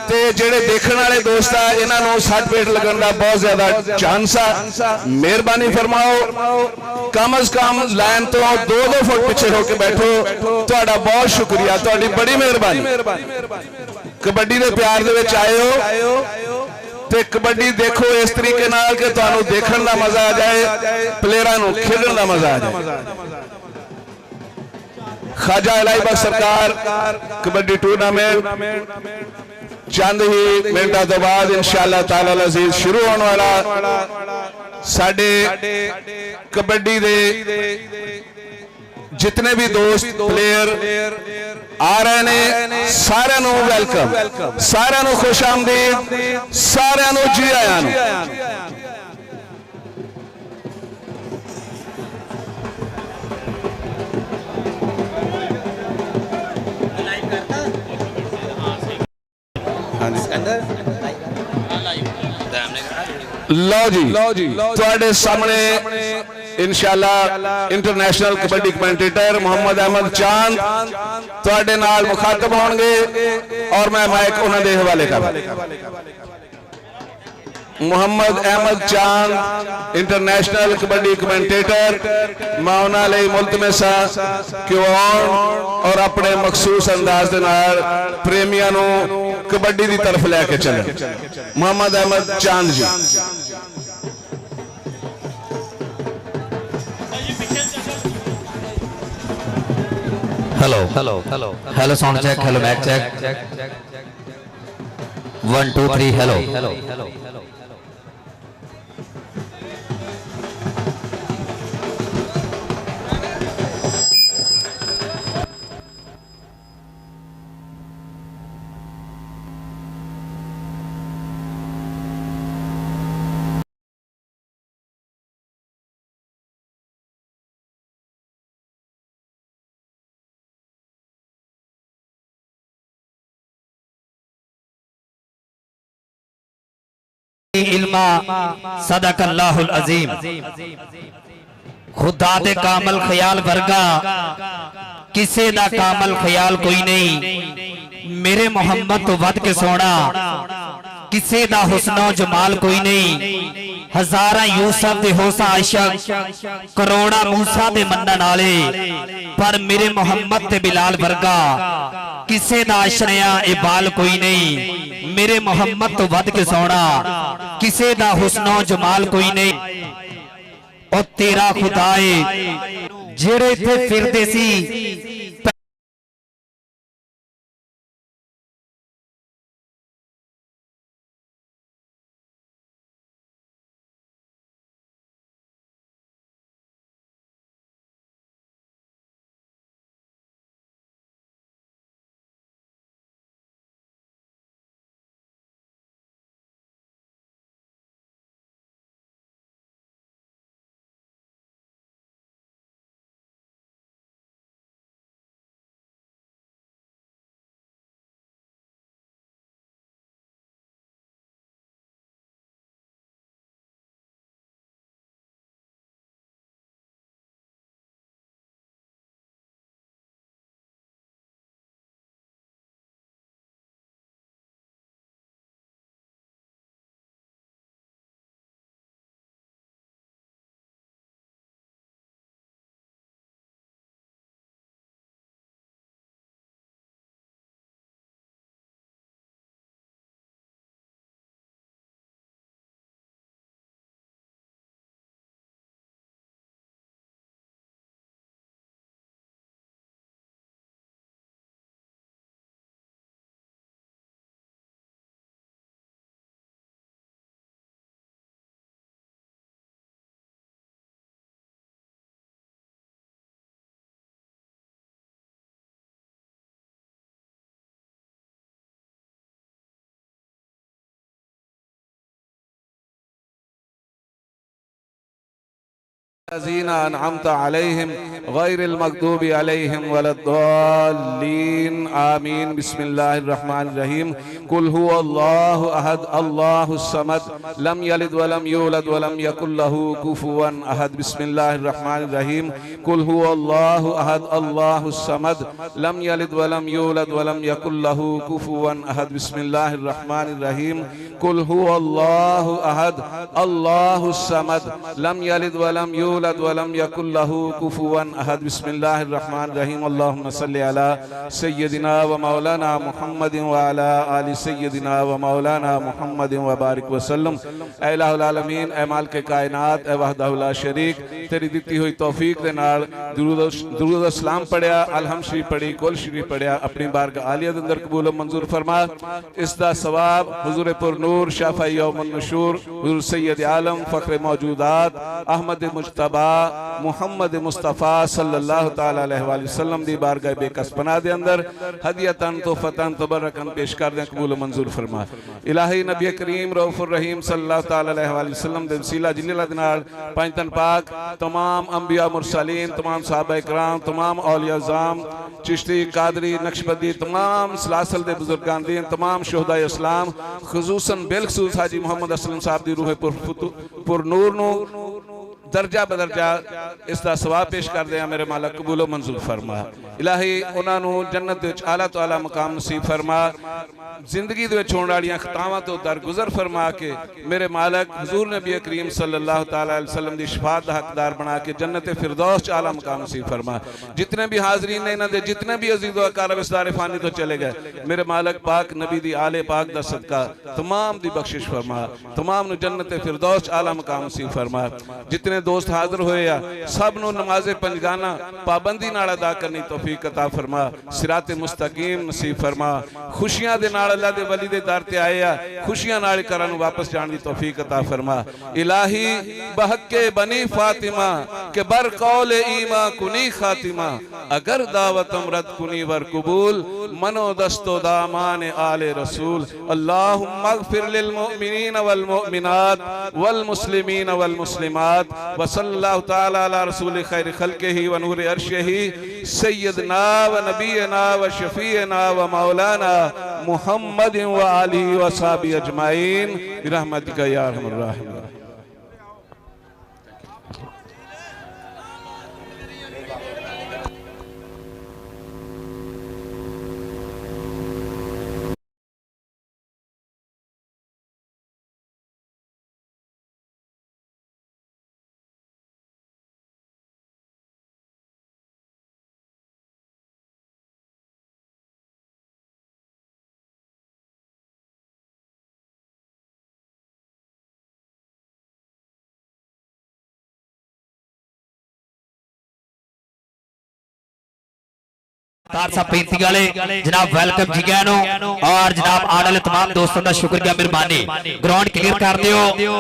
ते जेड़े देखने वाले दोस्त है इन्हों सट पेट लगन का बहुत ज्यादा चांस है। मेहरबानी फरमाओ कम अज कम लाइन तो 2-2 फुट पीछे होकर बैठो। तुहाडा बहुत शुक्रिया, तुहाडी बड़ी मेहरबानी। कबड्डी के प्यार दे विच आए हो ते कबड्डी देखो इस तरीके नाल कि तुहानू देखण दा मजा आ जाए, प्लेयरां नू खेडण दा मजा आ जाए। ख्वाजा इलाही बख्श सरकार कबड्डी टूर्नामेंट चंद ही मिनटों तो बाद इंशाअल्लाह ताला अजीज शुरू होने वाला। साडे कबड्डी दे जितने भी दोस्त प्लेयर आ रहे ने सारे नू वेलकम, सारे नू खुश आमदीद, सारे नू जी आया। लो जी तुहाडे सामने इंशाअल्लाह इंटरनेशनल कबड्डी कमेंटेटर मोहम्मद अहमद चांद तुहाडे नाल मुखातब होंगे और मैं माइक उन्हां दे हवाले कर। मोहम्मद अहमद चांद इंटरनेशनल कबड्डी कमेंटेटर, मैं उन्होंने मुलतमस कि और अपने मखसूस अंदाज के नाल प्रेमियों नू कबड्डी की तरफ लैके चले। Mohammad Ahmad Chand ji. Hello hello hello hello sound check, hello mic check, 1 2 3 hello hello hello. इल्मा सदकल्लाहुल अजीम। खुदा दे कामल ख्याल वर्गा किसे दा कामल ख्याल कोई नहीं। मेरे मोहम्मद तो वध के सोना किसे दा हुस्नो जमाल कोई नहीं। हजारा यूसुफ दे होसा आशिक, करोड़ा मूसा दे मनन वाले, पर मेरे मोहम्मद ते बिलाल वर्गा किसे दा आशरिया इबाल कोई नहीं। मेरे मोहम्मद तो वध के सोना किसे दा हुस्नो जमाल कोई नहीं। और तेरा खुदाए जेड़े इत्थे फिरदे सी अज़ीना अनअमत अलैहिम गैरिल मग़दूबि अलैहिम वलद्दाल्लीन आमीन। बिस्मिल्लाहिर्रहमानिर्रहीम। कुल हुवल्लाहु अहद अल्लाहुस समद लम यलिद वलम यूलद वलम यकुल लहू कुफुवन अहद। बिस्मिल्लाहिर्रहमानिर्रहीम। कुल हुवल्लाहु अहद अल्लाहुस समद लम यलिद वलम यूलद वलम यकुल लहू कुफुवन अहद। बिस्मिल्लाहिर्रहमानिर्रहीम। कुल हुवल्लाहु अहद अल्लाहुस समद लम यलिद वलम यूलद वलम यकुल लहू कुफुवन अहद। बिस्मिल्लाहिर्रहमानिर्रहीम। अल्लाहुम्मा सल्लि अला सय्यदिना व मौलाना मुहम्मदिन व अला आलि सय्यदिना व मौलाना मुहम्मदिन व बारिक वसल्लम। ऐ इलाहुल आलमीन, ऐ मालिक कायनात, ऐ वहदहु ला शरीक, तेरी दित्ती हुई तौफीक दे नाल दुरूद सलाम पढ़िया, अलहम शरीफ पढ़ी, कुल शरीफ पढ़िया, अपनी बारगाह आलिया दे अंदर कबूल व मंजूर फरमा। इसका सवाब हुजूर पुर नूर शाफई यौमुन नशूर हुजूर सैयद आलम फख्र मौजूदात अहमद मुज्तबा मुहम्मद मुस्तफ़ा सल्लल्लाहु तआला अलैहि वसल्लम दी बारगाह बेकस पनाह दे अंदर हदियतन तोहफतन तबरकन पेश कर दे, कबूल मंजूर फरमा। इलाही नबी करीम रऊफुर रहीम सल्लल्लाहु तआला अलैहि वसल्लम दे वसीला जिल्ला दे नाल पंज तन पाक तमाम अंबिया मुरसलीन, तमाम सहाबा इकराम, तमाम औलिया ज़ाम, चिश्ती, कादरी, नक्शबंदी, तमाम सलासल दे बुजुर्गान दीन, तमाम शुहदा इस्लाम, खुसूसन बिलखसूस हाजी मोहम्मद असलम साहब दी रूह पुर नूर नू दर्जा बदर्जा इसका सवाब पेश कर दिया। मेरे मालिक कबूलो मंजूर फरमा। इलाही उन्होंने जन्नत विच आला तो आला मकाम नसीब फरमा। जिंदगी दे विच होण वालियां खतावां तो दरगुजर फरमा के मेरे मालिक हुजूर नबी करीम सल्लल्लाहु तआला अलैहि वसल्लम दी शफाअत दा हकदार बना के जन्नत फिरदौस च आला मकाम नसीब फरमा। जितने भी हाजरीन ने इन्हां दे जितने भी अजीज़ व अक़ारब इस दारे फ़ानी तो चले गए, मेरे मालिक पाक नबी दी आले पाक दा सदका तमाम दी बख्शिश फरमा, तमाम नु जन्नत फिरदौस च आला मकाम नसीब फरमा। जितने दोस्त हाजिर होए आ सब नु नमाज़े पंजगाना पाबंदी नाल अदा करनी तौफीक अता फरमा, सिराते मुस्तकीम नसीब फरमा। खुशियां दे नाल अल्लाह दे वली दे दर ते आए आ, खुशियां नाल घरां नु वापस जाण दी तौफीक अता फरमा। इलाही बहके बनी फातिमा के बर कौल ईमा कुनी खातिमा, अगर दावत अमरत कुनी वर कबूल मनो दस्तो दामान आले रसूल। अल्लाहुम्मा अग़फिर लिल मुमिनीन वल मुमिनात वल मुस्लिमीन वल मुस्लिमात व सल्लल्लाहु तआला अला रसूल खैर खल्क़िही व नूर अर्शिही सय्यदना व नबीना व शफीना व मौलाना मुहम्मद व आलिहि व सहाबी अजमाइन बिरहमतिका या अरहमर राहिमीन। जनाब वेलकम जी नो और जनाब आने वाले तमाम दोस्तों का शुक्रिया मेहरबानी। ग्राउंड क्लियर कर दियो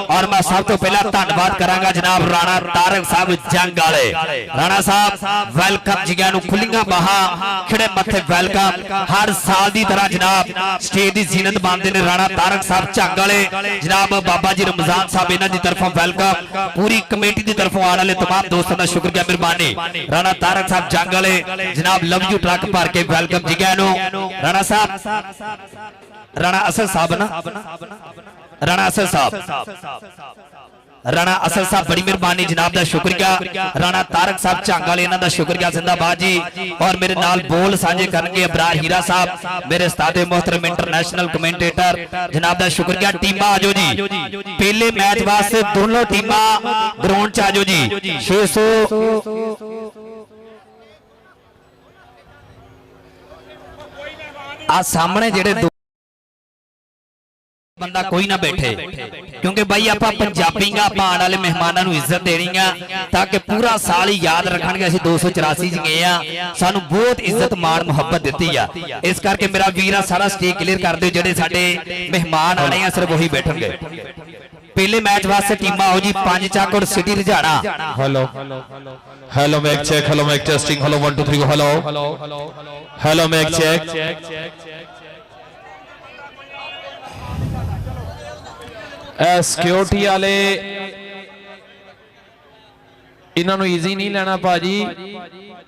और मैं सब तो पहला धन्यवाद करांगा जनाब राणा तारक साहब जंग वाले। राणा साहब वेलकम जी नो, खुलियां बाहां खिड़े मथे वेलकम। हर साल की तरह जनाब स्टेज की जीनत बनते ने राणा तारक साहब जंग वाले। जनाब बाबा जी रमजान साहब इन्हां दी तरफों वेलकम, पूरी कमेटी की तरफों आने वाले तमाम दोस्तों का शुक्रिया मेहरबानी। राणा तारक साहब जंग वाले जनाब लव यू ट्रक भर के वेलकम जी नो। राणा साहब राणा असद साहब ना, राणा असद साहब, राणा असद साहब बड़ी मेहरबानी जनाब दा शुक्रिया। राणा तारक साहब झांग वाले इन्हां दा शुक्रिया जिंदाबाद जी। और मेरे नाल बोल साझे करनगे अबरार हीरा साहब, मेरे उस्तादे मोहतरम इंटरनेशनल कमेंटेटर जनाब दा शुक्रिया। टीमां आजो जी, पहले मैच वास्ते दोनों टीमां ग्राउंड च आजो जी। 600 आ सामने जेड़े बंदा कोई ना बैठे, क्योंकि भाई आप पंजाबी आने वाले मेहमानों को इज्जत देनी है ताकि पूरा साल ही याद रखणगे। असं 284 च गए हैं, सानू बहुत इज्जत मान मुहब्बत दी है। इस करके मेरा वीर सारा स्टेज क्लीयर कर दो, जेडे साडे मेहमान आने हैं सिर्फ वही बैठणगे। पहले मैच वास्ते टीम आओ जी, पांच चक और city Rajana. Hello hello mic check, hello mic testing, hello 1 2 3 hello hello mic check. Security वाले ਇਹਨਾਂ ਨੂੰ ਈਜ਼ੀ ਨਹੀਂ ਲੈਣਾ ਭਾਜੀ,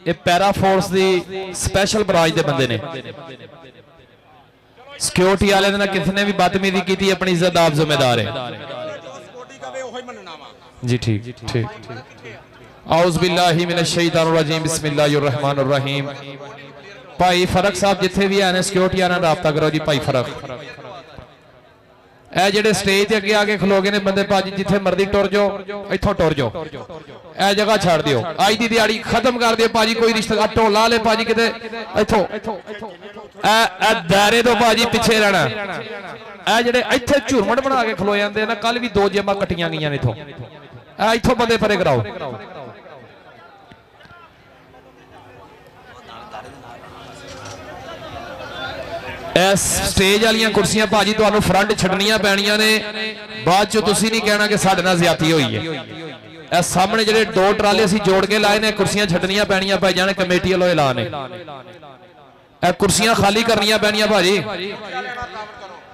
ਇਹ ਪੈਰਾ ਫੋਰਸ ਦੀ ਸਪੈਸ਼ਲ ਬ੍ਰਾਂਚ ਦੇ ਬੰਦੇ ਨੇ। ਸਿਕਿਉਰਿਟੀ ਵਾਲੇ ਦੇ ਨਾਲ ਕਿਸੇ ਨੇ ਵੀ ਬਦਤਮੀਜ਼ੀ ਕੀਤੀ ਆਪਣੀ ਇੱਜ਼ਤ ਦਾ ਆਪ ਜ਼ਿੰਮੇਦਾਰ ਹੈ ਜੀ। ਠੀਕ ਠੀਕ। ਆਉਜ਼ ਬਿल्लाहि मिनश शैतानिर रजीम बिस्मिल्लाहिर रहमानिर रहीम। ਭਾਈ ਫਰਕ ਸਾਹਿਬ ਜਿੱਥੇ ਵੀ ਆਏ ਨੇ ਸਿਕਿਉਰਿਟੀ ਵਾਲਿਆਂ ਨਾਲ ਰਾਬਤਾ ਕਰੋ ਜੀ। ਭਾਈ ਫਰਕ ਇਹ ਜਿਹੜੇ ਸਟੇਜ ਤੇ ਅੱਗੇ ਆ ਕੇ ਖਲੋਗੇ ਨੇ ਬੰਦੇ ਭਾਜੀ, ਜਿੱਥੇ ਮਰਜ਼ੀ ਟੁਰ ਜਾਓ, ਇੱਥੋਂ ਟੁਰ ਜਾਓ, ਇਹ ਜਗ੍ਹਾ ਛੱਡ ਦਿਓ। ਅੱਜ ਦੀ ਦਿਹਾੜੀ ਖਤਮ ਕਰ ਦਿਓ ਭਾਜੀ। ਕੋਈ ਰਿਸ਼ਤੇਦਾਰ ਢੋਲਾ ਲੈ ਭਾਜੀ ਕਿਤੇ ਇੱਥੋਂ ਇਹ ਦਾਇਰੇ ਤੋਂ ਭਾਜੀ ਪਿੱਛੇ ਰਹਿਣਾ। ਇਹ ਜਿਹੜੇ ਇੱਥੇ ਝੁਰਮਣ ਬਣਾ ਕੇ ਖਲੋ ਜਾਂਦੇ ਨਾ, ਕੱਲ ਵੀ 2 ਜੇਬਾਂ ਕੱਟੀਆਂ ਗਈਆਂ ਨੇ ਇੱਥੋਂ। ਇਹ ਇੱਥੋਂ ਬੰਦੇ ਪਰੇ ਕਰਾਓ। ਇਸ ਸਟੇਜ ਵਾਲੀਆਂ ਕੁਰਸੀਆਂ ਭਾਜੀ ਤੁਹਾਨੂੰ ਫਰੰਟ ਛੱਡਣੀਆਂ ਪੈਣੀਆਂ ਨੇ। ਬਾਅਦ ਚ ਤੁਸੀਂ ਨਹੀਂ ਕਹਿਣਾ ਕਿ ਸਾਡੇ ਨਾਲ ਜ਼ਿਆਦਤੀ ਹੋਈ ਹੈ। ਇਹ ਸਾਹਮਣੇ ਜਿਹੜੇ 2 ਟਰਾਲੇ ਅਸੀਂ ਜੋੜ ਕੇ ਲਾਏ ਨੇ, ਕੁਰਸੀਆਂ ਛੱਡਣੀਆਂ ਪੈਣੀਆਂ ਭਾਈ ਜਾਨ, ਕਮੇਟੀ ਵੱਲੋਂ ਐਲਾਨ ਹੈ। ਇਹ ਕੁਰਸੀਆਂ ਖਾਲੀ ਕਰਨੀਆਂ ਪੈਣੀਆਂ ਭਾਜੀ।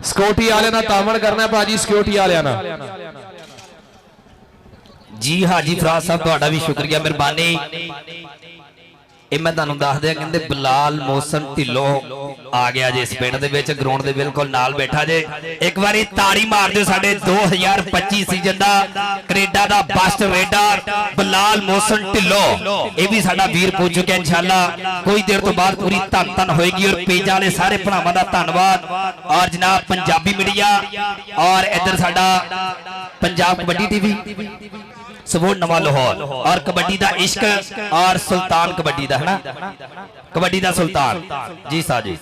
ਸਿਕਿਉਰਿਟੀ ਵਾਲਿਆਂ ਨਾਲ ਤਾਮਣ ਕਰਨਾ ਭਾਜੀ, ਸਿਕਿਉਰਿਟੀ ਵਾਲਿਆਂ ਨਾਲ। ਜੀ ਹਾਜੀ ਫਰਾਜ਼ ਸਾਹਿਬ ਤੁਹਾਡਾ ਵੀ ਸ਼ੁਕਰੀਆ, ਮਿਹਰਬਾਨੀ। ਇਹ ਮੈਂ ਤੁਹਾਨੂੰ ਦੱਸ ਦਿਆਂ, ਕਹਿੰਦੇ ਬਲਾਲ ਮੋਹਸਨ ਢਿੱਲੋਂ ਆ ਗਿਆ ਜੇ ਇਸ ਪਿੰਡ ਦੇ ਵਿੱਚ, ਗਰਾਊਂਡ ਦੇ ਬਿਲਕੁਲ ਨਾਲ ਬੈਠਾ ਜੇ। ਇੱਕ ਵਾਰੀ ਤਾੜੀ ਮਾਰ ਦਿਓ ਸਾਡੇ 2025 ਸੀਜ਼ਨ ਦਾ ਕੈਨੇਡਾ ਦਾ ਬੈਸਟ ਰੇਡਰ ਬਲਾਲ ਮੋਹਸਨ ਢਿੱਲੋਂ। ਇਹ ਵੀ ਸਾਡਾ ਵੀਰ ਪੁੱਜ ਚੁੱਕਿਆ, ਇਨਸ਼ਾਅੱਲਾ ਕੋਈ ਦੇਰ ਤੋਂ ਬਾਅਦ ਪੂਰੀ ਧੰਨ ਹੋਏਗੀ। ਔਰ ਪੇਜਾਂ ਵਾਲੇ ਸਾਰੇ ਭਰਾਵਾਂ ਦਾ ਧੰਨਵਾਦ। ਔਰ ਜਨਾਬ ਪੰਜਾਬੀ ਮੀਡੀਆ ਔਰ ਇੱਧਰ ਸਾਡਾ ਪੰਜਾਬ ਕਬੱਡੀ ਟੀਵੀ, ਸਪੋਰਟ ਨਵਾਂ ਲਾਹੌਰ और कबड्डी दा इश्क और सुल्तान कबड्डी दा है ना, कबड्डी दा सुल्तान जी सा जी।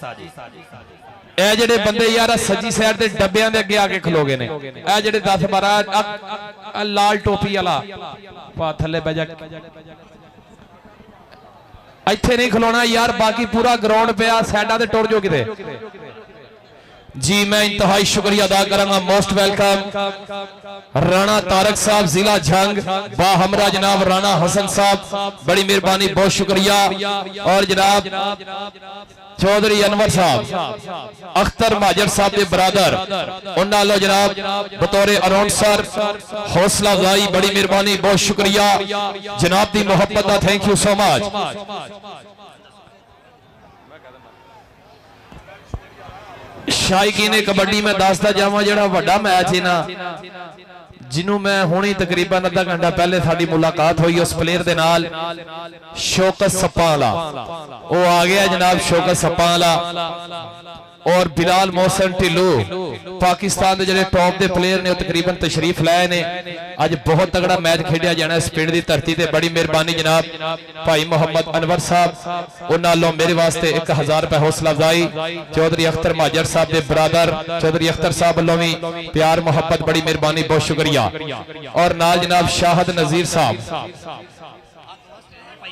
ਇਹ ਜਿਹੜੇ ਬੰਦੇ ਯਾਰ ਸੱਜੀ ਸਾਈਡ ਤੇ ਡੱਬਿਆਂ ਦੇ ਅੱਗੇ ਆ ਕੇ ਖਲੋਗੇ ਨੇ, ਇਹ ਜਿਹੜੇ 10-12 ਲਾਲ ਟੋਪੀ ਵਾਲਾ ਪਾ ਥੱਲੇ ਬਹਿ ਜਾ। ਇੱਥੇ ਨਹੀਂ ਖਲੋਣਾ ਯਾਰ, ਬਾਕੀ ਪੂਰਾ ਗਰਾਊਂਡ ਪਿਆ, ਸਾਈਡਾਂ ਤੇ ਟੁਰ ਜਾਓ ਕਿਤੇ जी। मैं इंतहाई शुक्रिया अदा करूंगा। मोस्ट वेलकम राणा तारक साहब जिला जंग बा हमरा जनाब राणा हसन साहब, बड़ी मेहरबानी, बहुत शुक्रिया। और जनाब चौधरी अनवर साहब अख्तर महाजर साहब के बरादर उन्होंने जनाब बतौर अनाउंसर हौसला अफजाई, बड़ी मेहरबानी, बहुत शुक्रिया जनाब की मोहब्बत का, थैंक यू सो मच। शायकीन कबड्डी में दसदा जावां, जिहड़ा वड्डा मैच है ना, जिन्हों मैं हुणे तकरीबन आधा घंटा पहले साडी मुलाकात हुई उस प्लेयर दे नाल, शौकत सप्पा वाला वो आ गया जनाब, शौकत सप्पा वाला। और बिलाल मोहसन ढिल्लों पाकिस्तान के जो टॉप के प्लेयर ने तकरीबन तशरीफ लाए ने। अज बहुत तगड़ा मैच खेडिया जाना इस पिंड की धरती से। बड़ी मेहरबानी जनाब भाई मोहम्मद अनवर साहब, उन्होंने मेरे वास्ते 1000 रुपए हौसला अफजाई। चौधरी अख्तर महाजर साहब के बरादर चौधरी अख्तर साहब वालों भी प्यार मोहब्बत, बड़ी मेहरबानी, बहुत शुक्रिया। और नाल जनाब शाहद नजीर साहब।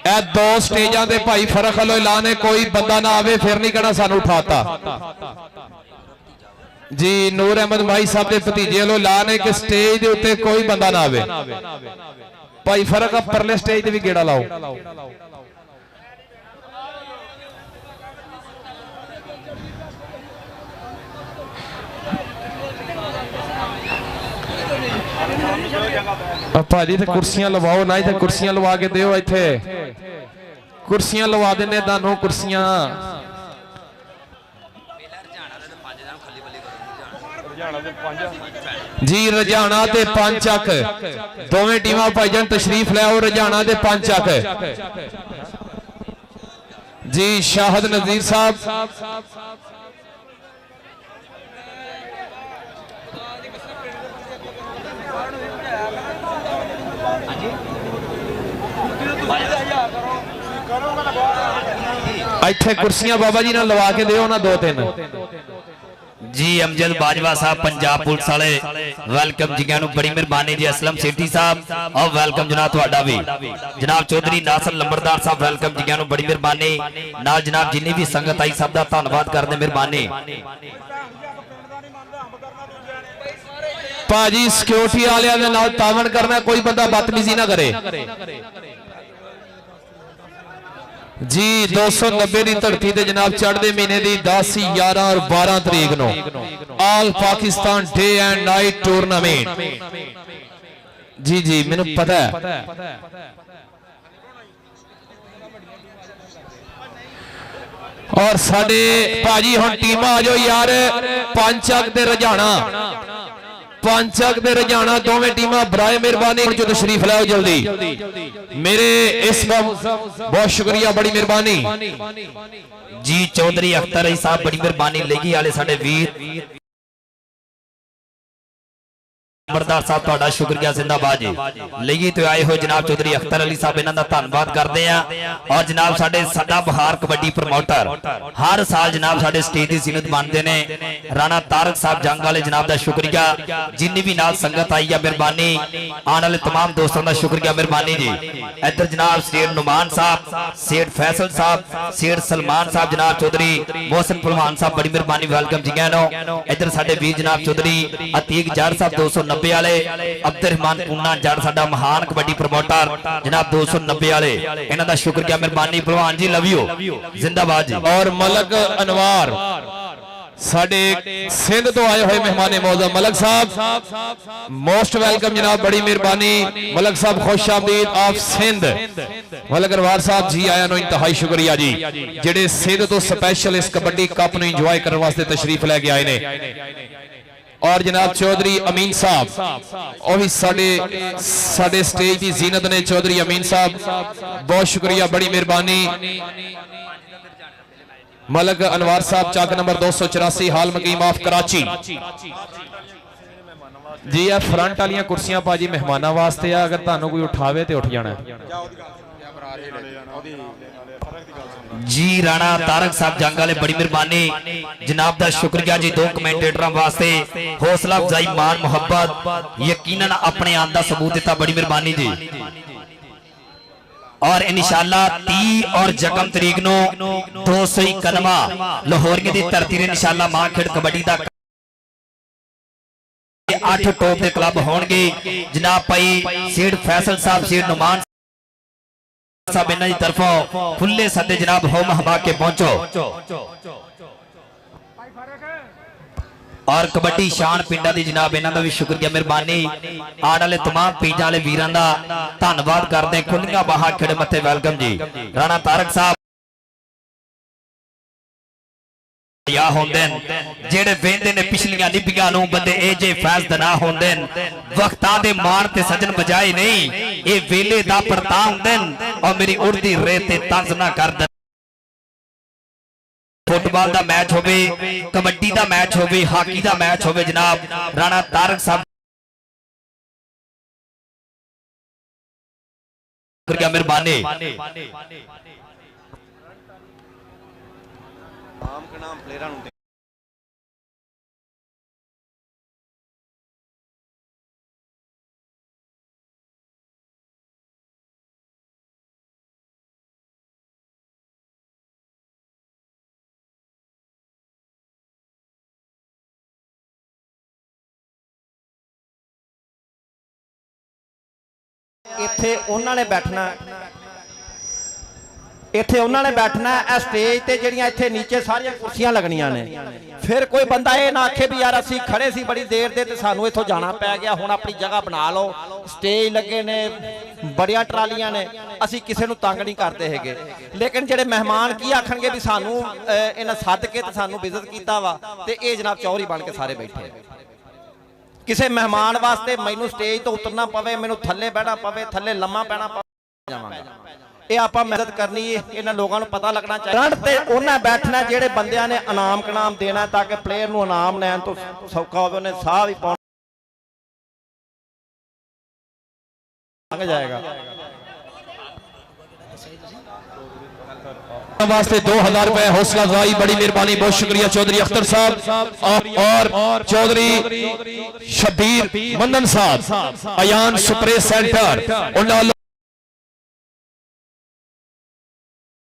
ਇਹ 2 ਸਟੇਜਾਂ ਤੇ ਭਾਈ ਫਰਕ ਵੱਲੋਂ ਐਲਾਨ ਹੈ, ਕੋਈ ਬੰਦਾ ਨਾ ਆਵੇ ਫਿਰ ਨਹੀਂ ਕਹਿਣਾ ਸਾਨੂੰ ਉਠਾਤਾ ਜੀ। ਨੂਰ ਅਹਿਮਦ ਭਾਈ ਸਾਹਿਬ ਦੇ ਭਤੀਜੇ ਵੱਲੋਂ ਐਲਾਨ ਹੈ ਕਿ ਸਟੇਜ ਦੇ ਉੱਤੇ ਕੋਈ ਬੰਦਾ ਨਾ ਆਵੇ। ਭਾਈ ਫਰਕ ਪਰਲੇ ਸਟੇਜ ਤੇ ਵੀ ਗੇੜਾ ਲਾਓ। ਭਾਜੀ ਤੇ ਕੁਰਸੀਆਂ ਲਵਾਓ ਨਾ, ਇੱਥੇ ਕੁਰਸੀਆਂ ਲਵਾ ਕੇ ਦਿਓ, ਇੱਥੇ ਕੁਰਸੀਆਂ ਲਵਾ ਦਿੰਨੇ ਤੁਹਾਨੂੰ ਕੁਰਸੀਆਂ। जी रजाना ते 5 ਚੱਕ ਦੋਵੇਂ ਟੀਮਾਂ ਭਾਈਜਾਨ ਤਸ਼ਰੀਫ ਲੈ ਆਓ। रजाना ते 5 ਚੱਕ जी। शाहद नजीर साहब, ਇੱਥੇ ਕੁਰਸੀਆਂ ਬਾਬਾ ਜੀ ਨਾਲ ਲਵਾ ਕੇ ਦਿਓ ਨਾ 2-3 जी। अमजद बाजवा साहब पंजाब पुलिस वाले वेलकम जी, बड़ी मेहरबानी जी। असलम सेठी साहब और वेलकम जनाब तुहाडा भी। जनाब चौधरी नासर लंबरदार साहब वेलकम जी, बड़ी मेहरबानी। नाल जनाब जिन्नी भी संगत आई सब दा धन्नवाद करदे, मेहरबानी। भाजी सिक्योरिटी वालियां दे नाल तावन करना, कोई बंदा बदतमीजी ना करे जी। 290 की धरती ते जनाब चढ़ते महीने की 10, 11 और 12 तरीक नो all Pakistan day and night tournament जी। जी मैनू पता है और साडे भाजी हुण टीमां आ जाओ यार पंच अग ते रजाना दोवें टीमां बराए मेहरबानी जो तशरीफ लाओ जल्दी मेरे इस बहुत शुक्रिया बड़ी मेहरबानी जी चौधरी अख्तर अली साहब बड़ी मेहरबानी लेगी वाले साडे वीर नंबरदार साहब तुहाडा शुक्रिया जिंदाबाद जी लेगी तो आए हो जनाब चौधरी अख्तर अली साहब इन्हां दा धन्नवाद करते हैं और जनाब साडे सदा बहार कबड्डी प्रमोटर हर साल जनाब साडे स्टेज दी जीनत बनते ने राणा तारक साहब जंग वाले जनाब दा शुक्रिया जिन्नी भी नाल संगत आई है मेहरबानी आने वाले तमाम दोस्तों दा शुक्रिया मेहरबानी जी इधर जनाब सेठ नुमान साहब सेठ फैसल साहब सेठ सलमान साहब जनाब चौधरी मोहसिन पहलवान साहब बड़ी मेहरबानी वेलकम जी नो इधर साडे वीर जनाब चौधरी अतीक जड़ साहब 290 वाले अब्दुल रहमान पूना जड़ साडा महान कबड्डी प्रमोटर जनाब 290 वाले इन्हां दा शुक्रिया मेहरबानी पहलवान जी लव यू जिंदाबाद जी और मलक अनवार साडे सिंध तो आए हुए मेहमान मौजूद मलक साहब मोस्ट वेलकम जनाब बड़ी मेहरबानी मलक साहब खुश आमदीद आप सिंध मलक अनवार साहब जी आया नो इंतहाई शुक्रिया जी जेडे सिंध तो स्पेशल इस कबड्डी कप नु इंजॉय करने वास्ते तशरीफ लेके आए ने और जनाब चौधरी अमीन साहब भी साडे स्टेज की जीनत ने चौधरी अमीन साहब बहुत शुक्रिया बड़ी मेहरबानी मलक अनवार साहब चाक नंबर 284 हाल मकीम ऑफ कराची जी आ फ्रंट वाली कुर्सियां भाजी मेहमाना वास्ते आ अगर तुहानू कोई उठावे तो उठ जाना जी राणा तारक साहब जंग वाले बड़ी मेहरबानी जनाब दा शुक्रिया जी दो कमेंटेटरां वास्ते हौसला अफजाई मान मोहब्बत यकीनन अपने आन दा सबूत दिता बड़ी मेहरबानी जी और इंशाअल्लाह 30 और जकम तरीक नो 291 लाहौर की धरती ने इंशाअल्लाह मां खेड़ कबड्डी दा 8 टॉप के क्लब होंगे जनाब भाई सेठ फैसल साहब सेठ नुमान साहब इन्हां दी तरफों खुले सदे जनाब हो महबा के पहुंचो और कबड्डी शान पिंडा दी जनाब इन्हां दा भी शुक्रिया मेहरबानी आने वाले तमाम पेजां वाले वीरां दा धन्नवाद करदे खुलियां बाहां खिड़ मथे वेलकम जी राणा तारक साहब या होंदे जेड़े वेंदे ने पिछलियां लिपियां नूं बंदे ए जे फैज दना होंदे वक्तां दे मान ते सजन बजाए नहीं ए वेले दा परता होंदे और मेरी उड़दी रेत ते तंज ना कर दे फुटबॉल दा मैच होवे कबड्डी दा मैच होवे हाकी दा मैच होवे जनाब राणा तारक साहब शुक्रिया मेहरबानी नाम के नाम प्लेयरां नूं इत्थे उन्हां ने बैठना इत्थे उन्होंने बैठना है स्टेज ते जिहड़ियां इत्थे नीचे सारियां कुर्सियां लगनियां ने फिर कोई बंदा ये ना आखे भी यार असीं खड़े सी बड़ी देर दे ते सानू इत्थों जाना पै गया हुण अपनी जगह बना लो स्टेज लगे ने बड़ियां ट्रालियां ने असीं किसे नूं तंग नहीं करते हैगे लेकिन जिहड़े मेहमान की आखणगे भी सानू इन्हां सद के ते सानू विजिट कीता वा ते ये जनाब चौधरी बन के सारे बैठे किसी मेहमान वास्ते मैनू स्टेज तो उतरना पवे मैनू थले बहना पवे थले लम्मा पैना पवे जावांगा ये आप मदद करनी इन्हां लोगों को पता लगना चाहिए उन्हें बैठना जेडे बंदियां ने इनाम कनाम देना ताकि प्लेयर नूं इनाम लैन तो सौखा होवे उन्हें साह भी पाउणा जाएगा वास्ते 2000 रुपए हौसला अफजाई बड़ी मेहरबानी बहुत शुक्रिया चौधरी अख्तर साहब और चौधरी शबीर मंदन साहब अयान सुप्रे सेंटर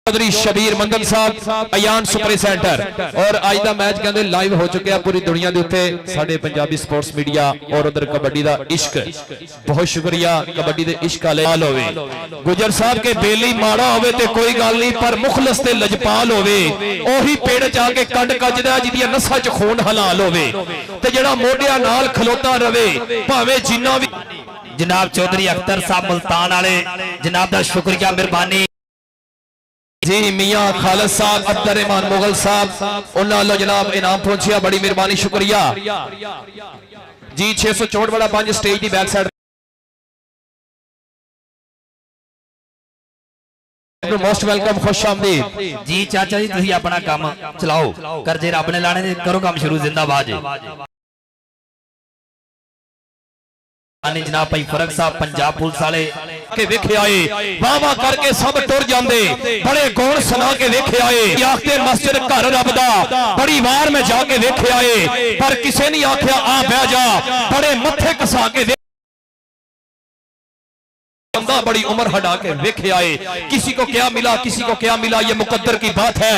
चौधरी शबीर मंदन साहब अयान सुप्रे सेंटर और आज का मैच कहते लाइव हो चुका पूरी दुनिया के उत्ते साडे पंजाबी स्पोर्ट्स मीडिया और उधर कबड्डी का इश्क बहुत शुक्रिया कबड्डी के इश्क वाले होवे गुजर साहब के बेली माड़ा होवे ते कोई गल नहीं पर मुखलस ते लजपाल होवे ओही पेड़ जाके कंड कजदा जिहदी नसां च खून हलाल होवे ते जेड़ा मोढियां नाल खलोता रवे भावें जिन्ना भी जनाब चौधरी अख्तर साहब मुल्तान वाले जनाब दा शुक्रिया मेहरबानी जी मियां खालिद साहब अब्दुल रहमान मुगल साहब उन्होंने जनाब इनाम पहुंचिया, बड़ी मेहरबानी शुक्रिया जी। 664 वाला 5 स्टेज की बैक साइड मोस्ट वेलकम, खुश आमदीद जी। चाचा जी तुम अपना काम चलाओ, करजे रब ने लाने दे, करो काम शुरू, जिंदाबाद जी। जनाब भाई फरक साहब पंजाब पुलिस वाले के वेखे आए, वाह करके सब टुर जाते, बड़े गुण सुना के वेखे आए, आखते मस्जिद घर रब दा, बड़ी वार में जाके वेखे आए, पर किसी ने आख्या आ बह जा, बड़े मत्थे कसा के बंदा बड़ी उम्र हटा के वेखे आए। किसी को क्या मिला, किसी को क्या मिला, ये मुकद्दर की बात है।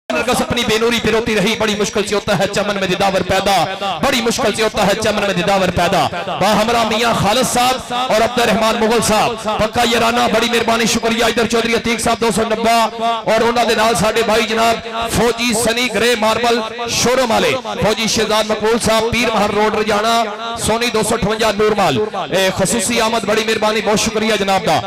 अपनी बेनूरी पे रोती रही, बड़ी मुश्किल से होता है चमन में दिदावर पैदा, बड़ी मुश्किल से होता है चमन में दिदावर पैदा। वाह हमरा मियां खालिद साहब और अब्दुल रहमान मुगल साहब पक्का ये राना, बड़ी मेहरबानी शुक्रिया। इधर चौधरी अतीक साहब 290 और उन्होंने नाल साडे भाई जनाब फौजी सनी ग्रे मार्बल शोरूम वाले फौजी शहजाद मकबूल साहब पीर महर रोड रजाना सोनी 258 नूरमाल खसूसी आमद, बड़ी मेहरबानी, बहुत शुक्रिया जनाब दा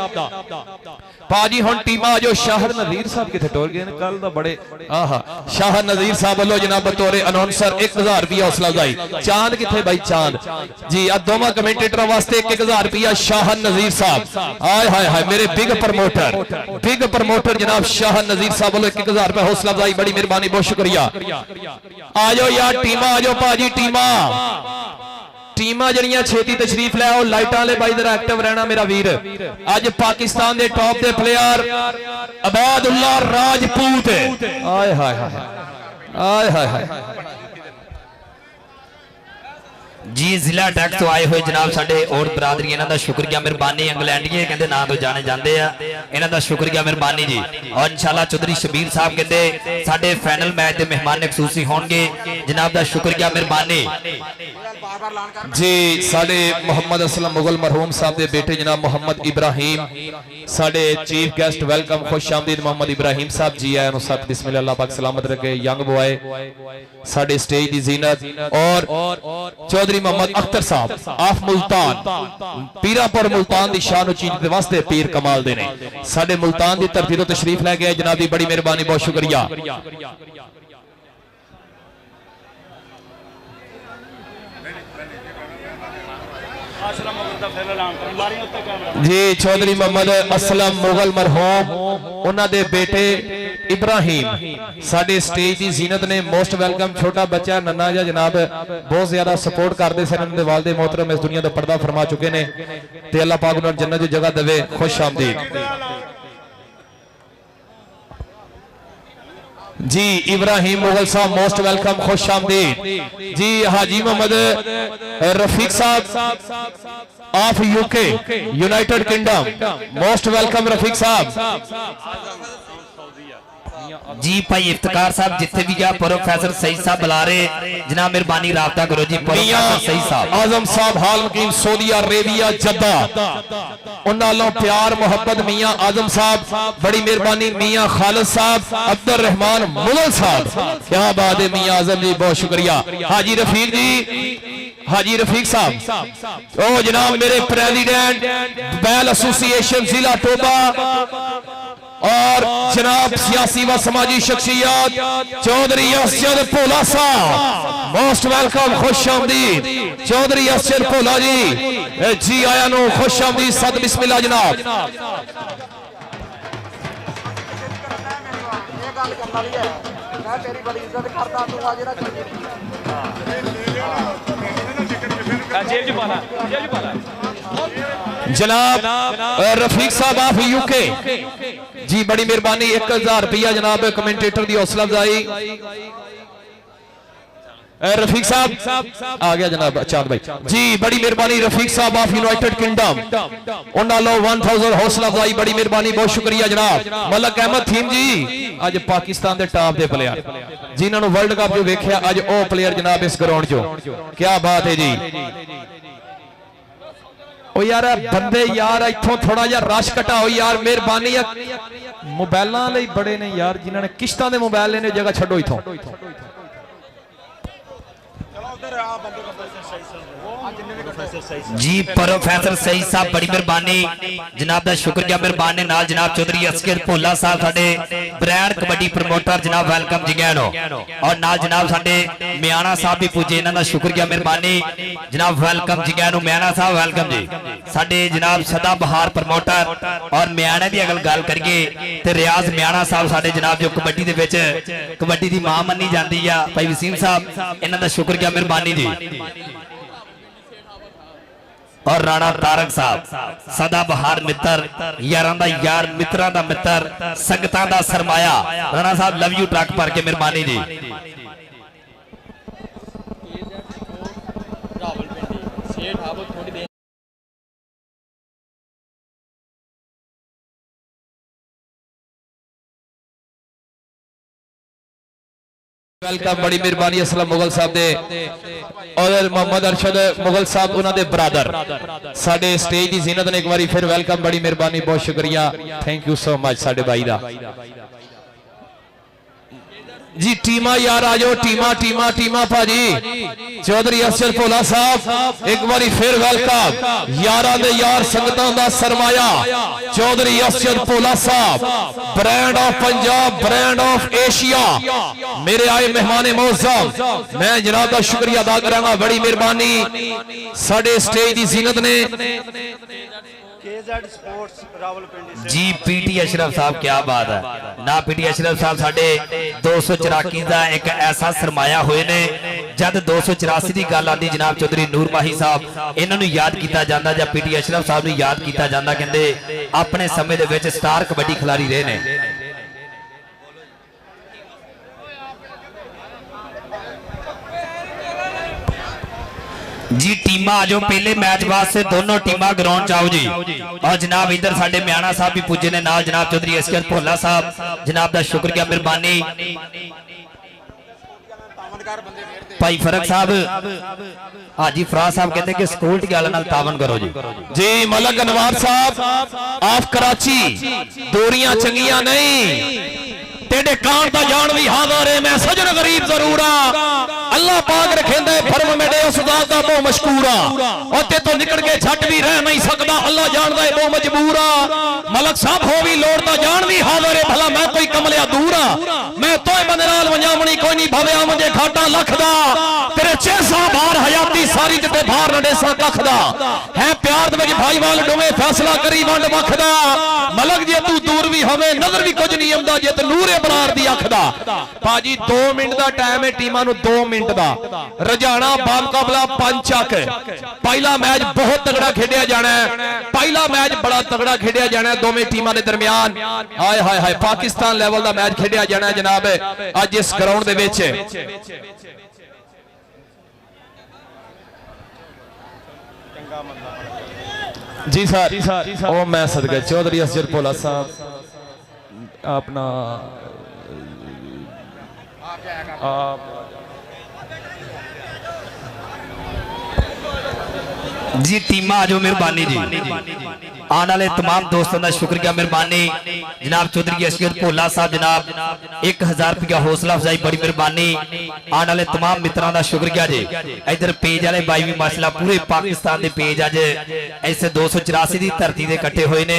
पाजी। हुण टीमा जो शाह नज़ीर साहब किथे टोर गए ने कल दा, बड़े आहा शाह नज़ीर साहब वालों जनाब बतौर अनाउंसर 1000 रुपया हौसला अफजाई। चांद किथे भाई चांद जी, आ दोवां कमेंटेटरां वास्ते 1000 रुपया शाह नज़ीर साहब, आय हाय हाय मेरे बिग प्रमोटर जनाब शाह नज़ीर साहब वालों 1000 रुपया हौसला अफजाई, बड़ी मेहरबानी, बहुत शुक्रिया। आ जाओ यार टीमा, आ जाओ भाजी टीमा जड़ियां छेती तशरीफ लै आओ, लाइटां वाले भाई जरा एक्टिव रहना मेरा वीर। अज पाकिस्तान के टॉप के प्लेयर अबादुल्ला राजपूत, आय हाय हाय हाय हाय जी। जिला टैक्स तो आए हुए जनाब साडे और बरादरी, इन्हां दा शुक्रिया मेहरबानी। इंग्लैंडीए कहते ना तो जाने जाते हैं, इन्हां दा शुक्रिया मेहरबानी जी। और इंशाल्लाह चौधरी शबीर साहब कहते साडे फाइनल मैच के मेहमान खसूसी होंगे, जनाब दा शुक्रिया मेहरबानी जी। साडे मोहम्मद असलम मुगल मरहूम साहब के बेटे जनाब मोहम्मद इब्राहिम साडे चीफ गेस्ट, वेलकम, खुश आमदीद मोहम्मद इब्राहिम साहब जी। आया साथ बिस्मिल्लाह, अल्लाह पाक सलामत रखे। यंग बॉय साडे स्टेज की जीनत और चौधरी मोहम्मद अख्तर साहब आफ मुल्तान, पीरापुर मुल्तान की शान चीज वास्ते पीर कमाल दे ने, साडे मुल्तान की धरती तो तशरीफ लै गए जनाब दी, बड़ी मेहरबानी, बहुत शुक्रिया। जी चौधरी मोहम्मद असलम मुगल मरहूम उन्होंने बेटे इब्राहिम साडे स्टेज की जीनत ने, मोस्ट वेलकम। छोटा बच्चा नन्ना जा जनाब बहुत ज्यादा सपोर्ट करते सन, उन्होंने वालदे मोहतरम इस दुनिया का पर्दा फरमा चुके हैं, ते अल्लाह पाक उन्हें जन्नत की जगह देवे, खुश आमदीद जी। इब्राहिम मुगल साहब मोस्ट वेलकम, खुश आमदीद जी। हाजी मोहम्मद रफीक साहब of UK United kingdom, most welcome Rafiq साहब जी। भाई इफ्तिकार साहब जिथे भी गया, प्रोफेसर सईद साहब बुला रहे जनाब, मेहरबानी राबता करो जी। प्रोफेसर सईद साहब आजम साहब हाल मुकीम सऊदी अरेबिया जद्दा, उन्होंने प्यार मोहब्बत मियां आजम साहब, बड़ी मेहरबानी। मियां खालिद साहब अब्दुल रहमान मुगल साहब, क्या बात है मियां आजम जी, बहुत शुक्रिया। हाजी रफीक जी, हाजी रफीक साहब ओ जनाब मेरे प्रेसिडेंट बैल एसोसिएशन जिला टोबा और जनाब सियासी व समाजी शख्सियत चौधरी असद भोला साहब, मोस्ट वेलकम, खुश आमदीद चौधरी असद भोला जी आया नो, खुश आमदीद, सद बिस्मिल्लाह जनाब। जनाब रफीक साहब ऑफ यूके जी, बड़ी मेहरबानी, 1000 रुपया जनाब कमेंटेटर की हौसला अफजाई। रफीक साहब आ गया जनाब चांद भाई जी, बड़ी मेहरबानी। रफीक साहब ऑफ यूनाइटेड किंगडम उन्होंने 1000 हौसला अफजाई, बड़ी मेहरबानी, बहुत शुक्रिया जनाब। मलक अहमद थीम जी अज पाकिस्तान के टॉप के प्लेयर जिन्होंने वर्ल्ड कप जो वेख्या, अज वो प्लेयर जनाब इस ग्राउंड चो, क्या बात है जी। ओ यार बंदे यार इथों थोड़ा जा रश घटाओ यार, मेहरबानी। मोबाइलों लई बड़े ने यार, जिन्होंने किश्तां दे मोबाइल लेने जगह छड्डो इथों। जी प्रोफेसर सईद साहब बड़ी मेहरबानी जनाब दा शुक्रिया मेहरबान ने नाल जनाब चौधरी असगर भोला साहब साडे ब्रांड कबड्डी प्रमोटर जनाब वेलकम जी गैनो और नाल जनाब साडे मियाना साहब भी पूजे इन्हां दा शुक्रिया मेहरबानी जनाब वेलकम जी गैनो मियाना साहब वेलकम जी साडे जनाब सदा बहार प्रमोटर और मियाने दी अगर गल करिए ते रियाज मियाना साहब साडे जनाब जो कबड्डी दे विच कबड्डी दी मां मन्नी जांदी आ भाई वसीम साहब इन्हां दा शुक्रिया मेहरबानी जी और राणा तारक साहब सदा बहार मित्र यारां दा यार मित्रां दा मित्र संगतां दा सरमाया राणा साहब लव यू ट्रक भर के मेहरबानी जी वेलकम बड़ी मेहरबानी असलम मुगल साहब दे और मोहम्मद अरशद मुगल साहब उन्हां दे ब्रदर साडे स्टेज दी जीनत ने एक बारी फिर वेलकम बड़ी मेहरबानी बहुत शुक्रिया थैंक यू सो मच साडे भाई दा जी टीमा यार आ जाओ टीमा टीमा टीमा भाजी चौधरी अरशद भोला साहब एक बारी फिर वेलकम यारां दे यार संगतां दा सरमाया चौधरी अरशद भोला साहब brand of Punjab brand of Asia मेरे आए मेहमान मोअज़्ज़म मैं जनाब दा शुक्रिया अदा करांगा बड़ी मेहरबानी साडे स्टेज दी जीनत ने जी पीटी अशरफ साहब क्या बात है ना पीटी अशरफ साहब साडे 284 दा एक ऐसा सरमाया होए ने जद 284 दी गल आंदी जनाब चौधरी नूर माही साहब इन्हां नूं याद कीता जांदा जां पीटी अशरफ साहब नूं याद कीता जांदा कहंदे अपने समय दे विच स्टार कबड्डी खिलाड़ी रहे ने जी टीमा आ जाओ पहले मैच वास्ते दोनों टीमा ग्राउंड च आओ जी और जनाब इधर साडे म्याना साहब भी पुजे ने नाल जनाब चौधरी असगर भोला साहब जनाब दा शुक्रिया मेहरबानी भाई फरक साहब हाजी फराज साहब कहते कि सिक्योरिटी वाले नाल तावन करो जी मलक अनवार साहब ऑफ कराची दूरियां चंगियां नहीं तेरे कान दा जान भी हाज़र है मैं सजन गरीब जरूर अल्लाह पाक रखेंदा फर्म मेरे उस दात दा बहुत मशकूरा और ते तो निकल के झट भी रह नहीं सकदा अल्लाह जानदा है बहुत मजबूरा मलक साहब हो भी लोड़ दा जान भी हाज़र है भला मैं कोई कमलिया दूरा मैं तोय बंदे नाल वंजावणी कोई नहीं भावे आ मुझे घाटा लख दा तेरे चेसा बार हयाती सारी ते बाहर नडेसा कख दा है प्यार दे विच भाईवाल डोवे फैसला करी वंड वख दा मलक जे तू दूर भी होवे नजर भी कुछ नहीं आंदा जे ते नूरे बरार दी अख दा भाजी 2 मिनट दा टाइम है टीमां नूं 2 मिनट दा रजाना बामुकाबला 5 चक पहला मैच बहुत तगड़ा खेडिया जाना है पहला मैच बड़ा तगड़ा खेडिया जाना है दोवें टीमां दे दरमियान हाय हाय हाय पाकिस्तान लेवल दा मैच खेडिया जाना है जनाब अज इस ग्राउंड दे विच जी सर ओ मैं सदका चौधरी असगर भोला साहब अपना जी टीमा आ जाओ मेहरबानी जी आने वाले तमाम दोस्तों का शुक्रिया मेहरबानी जनाब चौधरी असगर भोला साहब जनाब 1000 रुपया हौसला अफजाई बड़ी मेहरबानी आने वाले तमाम मित्रों का शुक्रिया जी इधर पेज वाले भाई भी माशाल्लाह पूरे पाकिस्तान के पेज अज ऐसे 284 की धरती से इकट्ठे हुए ने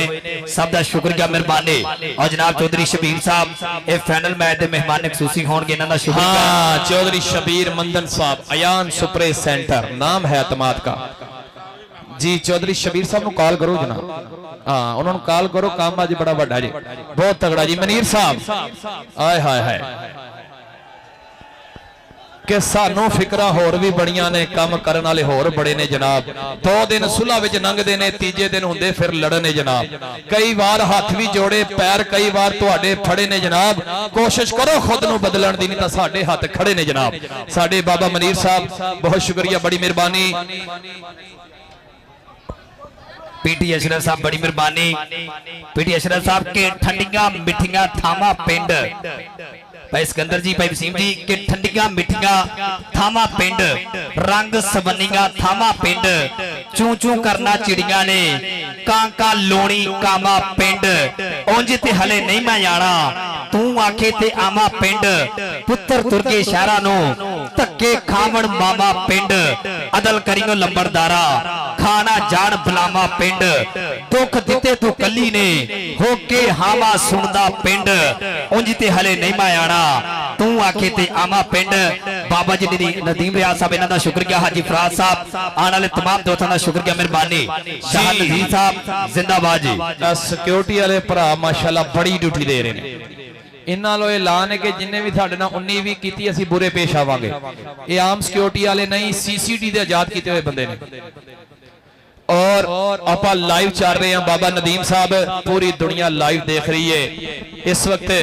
सब का शुक्रिया मेहरबानी और जनाब चौधरी शबीर साहब ये फाइनल मैच के मेहमान खसूसी होंगे इन्हों का शुक्रिया चौधरी शबीर मंदन साहब अयान सुप्रे सेंटर नाम है एतमाद का जी चौधरी शबीर साहब कॉल करो जनाब हाँ उन्होंने कॉल करो काम अज बड़ा बड़ा जी बहुत तगड़ा जी मनीर साहब आए हाय हाय कि सानू फिक्रा होर भी बड़ियां ने काम करने वाले होर बड़े ने जनाब 2 दिन सुलह विच लंघदे ने तीजे दिन हुंदे फिर लड़ने जनाब कई बार हाथ भी जोड़े पैर कई बार तुहाडे फड़े ने जनाब कोशिश करो खुद नू बदलण दी नहीं तां साडे हाथ खड़े ने जनाब साडे बाबा मनीर साहब बहुत शुक्रिया बड़ी मेहरबानी पीटी अशरफ साहब बड़ी मेहरबानी पीटी अशरफ साहब के ठंडिया मिठिया थावा पिंड भाई सिकंदर जी भाई वसीम जी के ठंडिया मिठिया थावा पिंड रंग सबनिया थावा पिंड चू चू करना चिड़िया ने कांका लोणी कामा पिंड उंज ते हले नहीं मैं जाना ਤੂੰ ਆਖੇ ਤੇ ਆਵਾਂ ਪਿੰਡ ਪੁੱਤਰ ਤੁਰਕੇ ਸ਼ਹਿਰਾਂ ਨੂੰ ਧੱਕੇ ਖਾਵਣ ਮਾਮਾ ਪਿੰਡ ਅਦਲ ਕਰੀਓ ਲੰਬੜਦਾਰਾ ਖਾਣਾ ਜਾਣ ਬਲਾਮਾ ਪਿੰਡ ਦੁੱਖ ਦਿੱਤੇ ਤੂੰ ਕੱਲੀ ਨੇ ਹੋ ਕੇ ਹਾਵਾ ਸੁਣਦਾ ਪਿੰਡ ਉਂਝ ਤੇ ਹਲੇ ਨਹੀਂ ਮਾਇਆਣਾ ਤੂੰ ਆਖੇ ਤੇ ਆਵਾਂ ਪਿੰਡ ਬਾਬਾ ਜੀ ਦੀ ਨਦੀਮ ਰਿਆਜ਼ ਸਾਹਿਬ ਇਹਨਾਂ ਦਾ ਸ਼ੁਕਰੀਆ ਹਾਜੀ ਫਰਾਜ਼ ਸਾਹਿਬ ਆਉਣ ਵਾਲੇ तमाम ਦੋਸਤਾਂ ਦਾ ਸ਼ੁਕਰੀਆ ਮਿਹਰਬਾਨੀ ਸ਼ਾਹ ਨਜ਼ੀਰ ਸਾਹਿਬ ਜ਼ਿੰਦਾਬਾਦ ਜੀ ਸਿਕਿਉਰਿਟੀ ਵਾਲੇ ਭਰਾ ਮਾਸ਼ਾਅੱਲਾ ਬੜੀ ਡਿਊਟੀ ਦੇ ਰਹੇ ਨੇ ਇਹਨਾਂ ਲੋ ਐਲਾਨ ਹੈ ਕਿ ਜਿੰਨੇ ਵੀ ਸਾਡੇ ਨਾਲ 19 ਵੀ ਕੀਤੀ ਅਸੀਂ ਬੁਰੇ ਪੇਸ਼ ਆਵਾਂਗੇ ਇਹ ਆਮ ਸਿਕਿਉਰਿਟੀ ਵਾਲੇ ਨਹੀਂ ਸੀਸੀਟੀ ਦੇ ਆਜ਼ਾਦ ਕੀਤੇ ਹੋਏ ਬੰਦੇ ਨੇ और आप लाइव चल रहे हैं बाबा नदीम साहब पूरी दुनिया लाइव देख रही है इस वक्त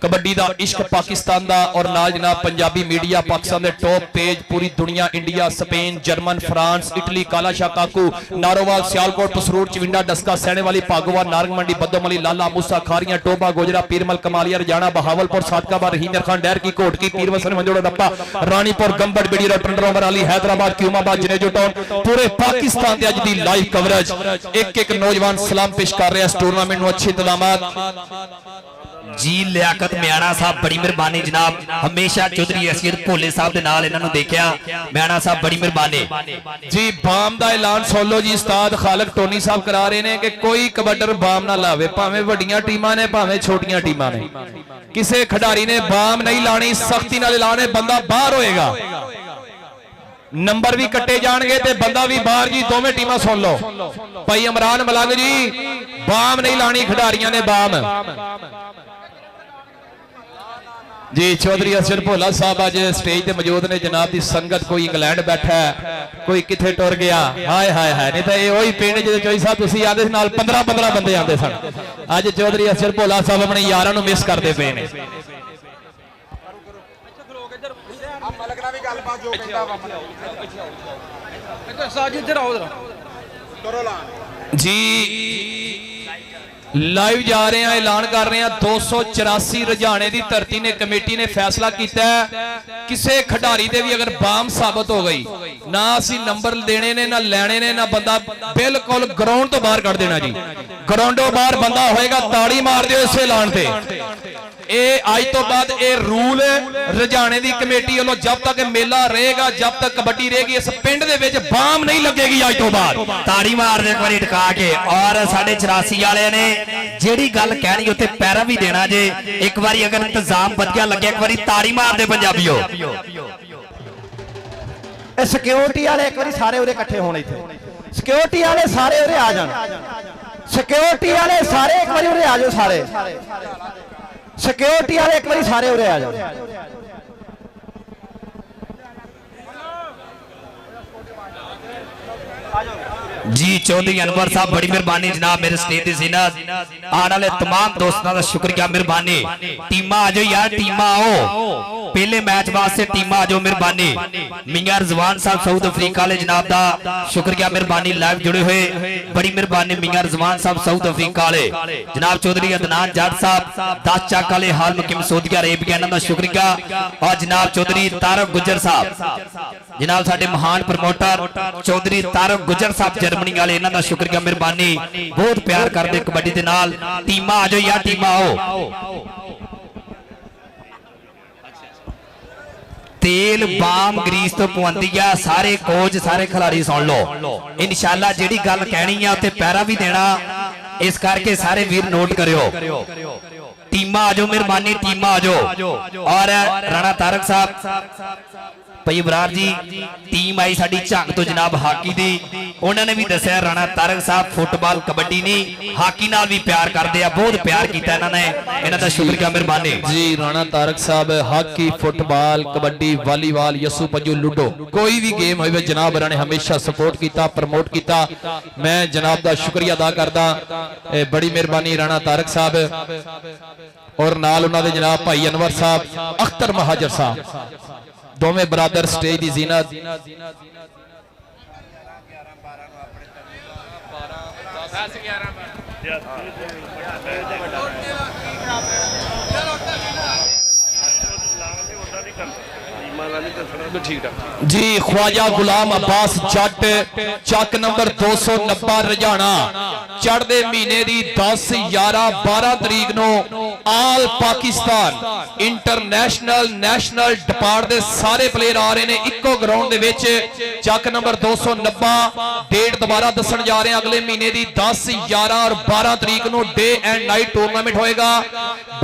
कबड्डी दा इश्क पाकिस्तान दा और नाल जनाब पंजाबी मीडिया पाकिस्तान दे टॉप पेज पूरी दुनिया India Spain German France Italy काला शाह काकू नारोवाल सियालकोट पसरूर चिविंडा डस्का सैने वाली पागवा नारंग मंडी बद्दोमली लाला मूसा खारियां टोबा गोजरा पीरमल कमालिया रजाना बहावलपुर सादकाबाद रहीमर खान डैर की कोट की पीर वसन मंजोड़ा रप्पा रानीपुर गंबड़ बिड़ी टंडरोवर अली हैदराबाद क्यूमाबाद जनेजो टाउन पूरे पाकिस्तान दे अज दी लाइव कवरेज एक एक नौजवान सलाम पेश कर रहे हैं इस टूर्नामेंट नूं अच्छी इंतजामात जी लियाकत मियाणा साहब बड़ी मेहरबानी जनाब हमेशा चौधरी असद भोले साहब दे नाल इन्हां नूं देखिया मियाणा साहब बड़ी मेहरबानी जी बाम दा ऐलान सुन लो जी उस्ताद खालक टोनी साहब करा रहे ने कि कोई कबड्डर बाम ना लावे भावें वड्डियां टीमां ने भावें छोटियां टीमां ने किसी खिडारी ने बाम नहीं लानी सख्ती नाल ऐलान है बंदा बाहर होएगा नंबर भी कट्टे जाएंगे ते बंदा भी बाहर जी दोवें टीमां सुन लो भाई इमरान मलंग जी बाम नहीं लानी खिडारियां ने बाम जी चौधरी असद भोला साहब अज स्टेज पे मौजूद ने जनाब की संगत कोई इंग्लैंड बैठा है कोई किथे टुर गया हाय हाय हाय नहीं तो ये पिंड जो चौधरी साहब तुसीं आंदे नाल 15 बंदे आते सन अज चौधरी असद भोला साहब अपने यारां नूं मिस करते पे ने जी लाइव जा रहे हैं ऐलान कर रहे हैं 284 रजाने की धरती ने कमेटी ने फैसला किया किसी खिडारी दे भी अगर बाम साबित हो गई ना असी नंबर देने ने ना लैने ने ना बंदा बिल्कुल ग्राउंड तो बाहर कर देना जी ग्राउंडों बाहर बंदा होएगा ताड़ी मार दियो इस ऐलान पे आज तो बाद ये रूल रजाने की कमेटी वालों जब तक मेला रहेगा जब तक कबड्डी रहेगी इस पिंड दे विच बाम नहीं लगेगी आज तो बाद ताड़ी मार दे एक बारी टका के और साढ़े 84 वाले ने जेड़ी गल कहनी उत्ते पैरा भी देना जे एक बारी अगर इंतजाम वधिया लगे एक बारी ताड़ी मार दे पंजाबियों सिक्योरिटी वाले एक बारी सारे उरे इकट्ठे होने इत्थे सिक्योरिटी वाले सारे उरे आ जाण सिक्योरिटी वाले सारे एक बारी उरे आ जाओ सारे सिक्योरिटी वाले एक बारी सारे उरे आ जाओ जी चौधरी अनवर साहब बड़ी मेहरबानी जनाब मेरे स्टेज की जीनत आने वाले तमाम दोस्तों का शुक्रिया मेहरबानी टीमां आ जाओ यार टीमां आओ पहले मैच वास्ते टीमां आ जाओ मेहरबानी मियां रिजवान साहब साउथ अफ्रीका वाले जनाब दा शुक्रिया मेहरबानी लाइव जुड़े हुए बड़ी मेहरबानी मियां रिजवान साहब साउथ अफ्रीका वाले जनाब चौधरी अदनान जट साहब 10 चक वाले हाल मुकीम सऊदी अरेबिया इन्हां दा शुक्रिया और जनाब चौधरी तारक गुजर साहब जनाब साडे महान प्रमोटर चौधरी तारक गुजर साहब जर्मनी वाले इन्हां दा शुक्रिया मेहरबानी बहुत प्यार करदे कबड्डी दे नाल टीमां आ जाओ यार टीमां आओ तेल बाम ग्रीस तो पवंदी है सारे कोच सारे खिलाड़ी सुन लो इंशाल्लाह जेड़ी गल कहनी है उत्ते पैरा भी देना इस करके सारे वीर नोट करियो टीमां आ जाओ मेहरबानी टीमां आ जाओ और राणा तारक साहब भाई इब्रार जी टीम आई साडी झंग तो जनाब हाकी दी उन्होंने भी दसिया राणा तारक साहब फुटबॉल कबड्डी नहीं हाकी नाल भी प्यार करते हैं बहुत प्यार किया इन्होंने इन्हां दा शुक्रिया मेहरबानी जी राणा तारक साहब हाकी फुटबॉल कबड्डी वॉलीबॉल यसू पंजू लूडो कोई भी गेम होवे जनाब इन्होंने हमेशा सपोर्ट किया प्रमोट किया मैं जनाब दा शुक्रिया अदा करदा बड़ी मेहरबानी राणा तारक साहब और नाल उन्हां दे जनाब भाई अनवर साहब अख्तर महाजर साहब दोवें बरादर स्टेज की जीनत जी ख्वाजा गुलाम अब्बास जट चक नंबर 290 रजाना चढ़दे महीने दी 10 11 12 तरीक नो आल पाकिस्तान इंटरनेशनल नैशनल डिपार्ट दे सारे प्लेयर आ रहे ने इको ग्राउंड दे विच चक नंबर 290 डेट दोबारा दसन जा रहे हैं अगले महीने दी 10 11 और 12 तरीक नो डे एंड नाइट टूरनामेंट होएगा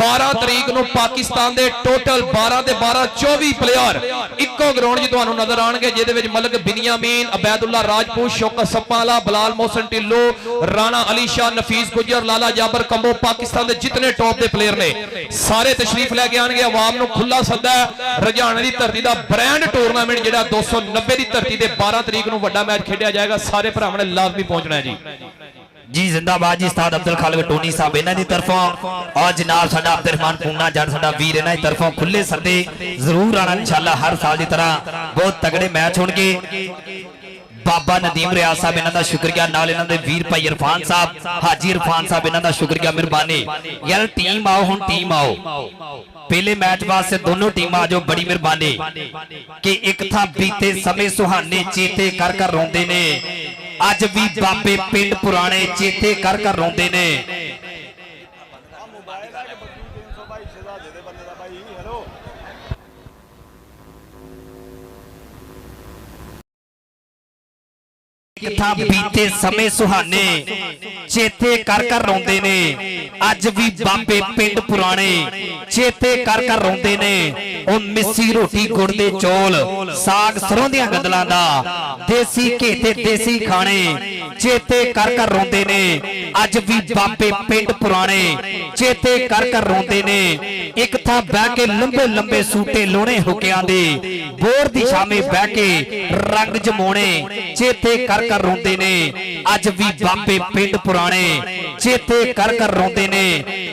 12 तरीक नो पाकिस्तान दे टोटल 12 ते 12 24 प्लेयर इको ग्राउंड जी ਤੁਹਾਨੂੰ नजर आएंगे जिहदे विच मलक बिनियामीन अबैदुल्ला राजपूत शौकत सप्पाला बलाल मोहसन टिल्लो राणा अली शाह नफीस गुजर लाला जाबर कंबो पाकिस्तान के जितने टॉप के प्लेयर ने सारे तशरीफ लैके आएंगे आवाम नूं खुला सद्दा है रजाने की धरती का ब्रांड टूरनामेंट जिहड़ा 290 की धरती से 12 तरीक नूं वड्डा मैच खेडिया जाएगा सारे भरावां ने लाजमी पहुंचना है जी जिंदाबाद जी उस्ताद अब्दुल खालिक टोनी साहब इन्हां दी तरफों और जनाब साडा अब्दुलरहमान पूना जट साडा वीर इन्हां दी तरफों खुले सद्दे जरूर आना इंशाअल्लाह हर साल की तरह बहुत तगड़े मैच होणगे बाबा नदीम रियाज साहब इन्हां दा शुक्रिया नाल इन्हां दे वीर भाई इरफान साहब हाजी इरफान साहब इन्हां दा शुक्रिया मेहरबानी यार टीम आओ हुण टीम आओ पहले मैच वास्ते दोनों टीम आ जाओ बड़ी मेहरबानी कि एक था बीते समय सुहाने चेते कर कर रोंदे ने अज भी बाबे पिंड पुराने चेते कर कर रोंदे ने था बीते समय सुहाने चेते कर कर रोंदे ने अज भी बाबे पिंड पुराने चेते कर कर रोंदे ने ओ मिस्सी रोटी गुड़ दे चौल साग सरों दियां गंदलां दा देसी घे ते देसी खाने चेते कर कर रोंदे ने अज भी बाबे पिंड पुराने चेते कर कर रोंदे ने एक था बह के लंबे लंबे सूटे लोने हुकियां दे बोर दी छामे बह के रंग जमाने चेते कर कर रोंदे ने अज भी बाबे पिंड पुराने चेते कर कर रोंदे ने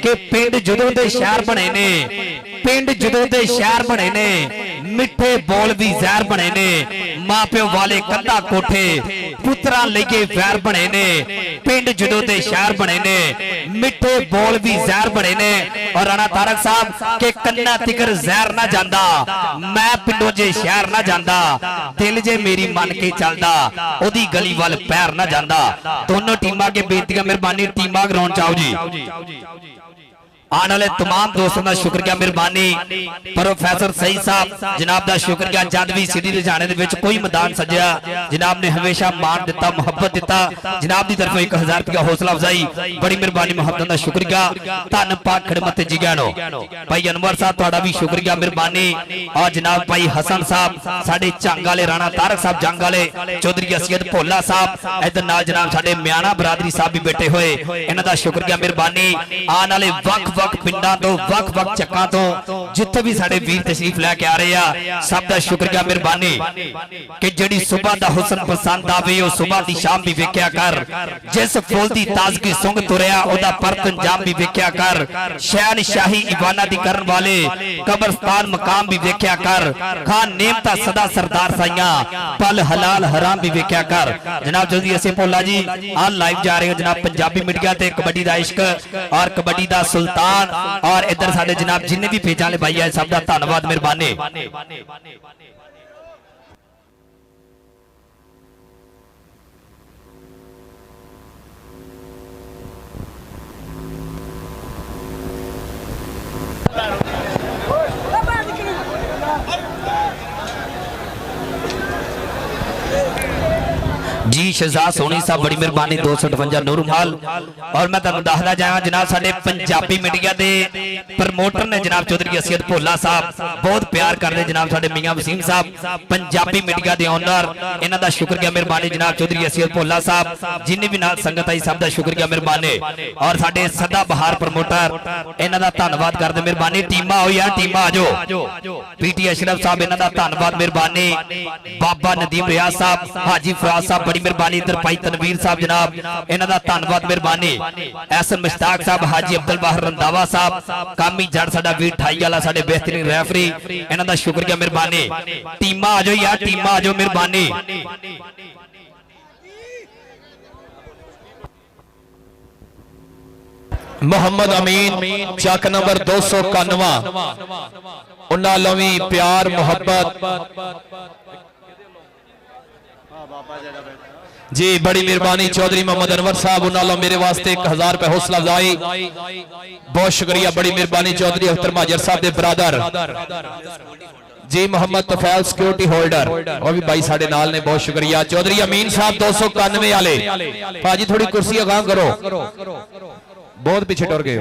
कि पिंड जदों दे शहर बने ने पिंड जदों दे शहर बने ने मिठे बोल भी जहर बने ने मां प्यो वाले कंधा कोठे पुत्रा लगे वैर बने ने पिंड जदों दे शहर बने ने मिठे बोल भी जहर बने ने और राणा तारक साहब के कन्ना तिकर जहर ना जांदा मैं पिंडों जे शहर ना जांदा दिल जे मेरी मन के चलदा ओदी गली वाल पैर ना जांदा दोनों टीमां के बेनतियां मेहरबानी टीमां ग्राउंड च आओ जी आने वाले तमाम दोस्तों का शुक्रिया मेहरबानी प्रोफेसर सईद साहब जनाब का शुक्रिया जद भी सिटी लुधियाने दे विच कोई मैदान सजया जनाब ने हमेशा मान दिता मुहब्बत दिता जनाब की तरफों 1000 रुपया हौसला अफजाई बड़ी मेहरबानी मुहब्बत का शुक्रिया धन पाक खिदमत जिगानो भाई अनवर साहब तुहाडा भी शुक्रिया मेहरबानी और जनाब भाई हसन साहब साडे झंग वाले राणा तारक साहब झंग वाले चौधरी असैयद भोला साहब इधर नाल जनाब साडे म्याना बरादरी साहब भी बैठे हुए इन्हां दा शुक्रिया मेहरबानी आने वाले वक वक पिंडां तो वक वक चक्कां तो जिथे भी साडे वीर तशरीफ लैके आ रहे आ सब दा शुक्रिया मेहरबानी कि जिहड़ी सुबह दा हुस्न पसंद आवे ओ सुबह दी शाम भी वेख्या कर जिस फुल दी ताजगी सुंघ तुरिया ओदा परत अंजाम भी वेख्या कर शहनशाही ईवाना दी करन वाले कब्रस्तान मकाम भी वेख्या कर खान नेमता सदा सरदार साइयां पल हलाल हराम भी वेख्या कर जनाब जल्दी असे भोला जी आ लाइव जा रहे हो जनाब पंजाबी मीडिया ते कबड्डी दा इश्क और कबड्डी दा सुल्तान और इधर साडे जनाब जिन्ने भी पेजां वाले भाई आए सब दा धन्नवाद मेहरबानी जी शहजाद सोनी साहब बड़ी मेहरबानी 258 नूरमाल और मैं तुहानू दसदा जावां जनाब साडे पंजाबी मीडिया दे प्रमोटर ने जनाब चौधरी असैयद भोला साहब बहुत प्यार करदे जनाब साडे मियां वसीम साहब पंजाबी मीडिया दे ओनर इन्हां दा शुक्रिया मेहरबानी जनाब चौधरी असैयद भोला साहब जिन्ने भी नाल संगत आई सब दा शुक्रिया मेहरबानी और साडे सदा बहार प्रमोटर इन्हां दा धन्नवाद करदे मेहरबानी टीमां हो यार टीमां आ जाओ पीटी अशरफ साहब इन्हां दा धन्नवाद मेहरबानी बाबा नदीम रियाज साहब हाजी फराज साहब बड़ी मेहरबानी इधर भाई तनवीर साहब जनाब इन्हां दा धन्नवाद मेहरबानी एहसन मुश्ताक साहब हाजी अब्दुल बाहर रंधावा साहब कामी जड़ साडा वीर ठाई वाला साडे बेहतरीन रेफरी इन्हां दा शुक्रिया मेहरबानी टीमां आ जाओ यार टीमां आ जाओ मेहरबानी ਮੁਹੰਮਦ ਅਮੀਨ ਚੱਕ ਨੰਬਰ 291 ਉਹਨਾਂ ਵੱਲੋਂ ਵੀ ਪਿਆਰ ਮੁਹੱਬਤ जी बड़ी मेहरबानी चौधरी मोहम्मद अनवर साहब उन्होंने मेरे वास्ते 1000 रुपए हौसला अफजाई बहुत शुक्रिया बड़ी मेहरबानी चौधरी अख्तर महाजर साहब के ब्रदर जी मोहम्मद तफैल सिक्योरिटी होल्डर वो भी भाई साडे नाल ने बहुत शुक्रिया चौधरी अमीन साहब 291 वाले भाजी थोड़ी कुर्सी अगां करो बहुत पीछे टुर गए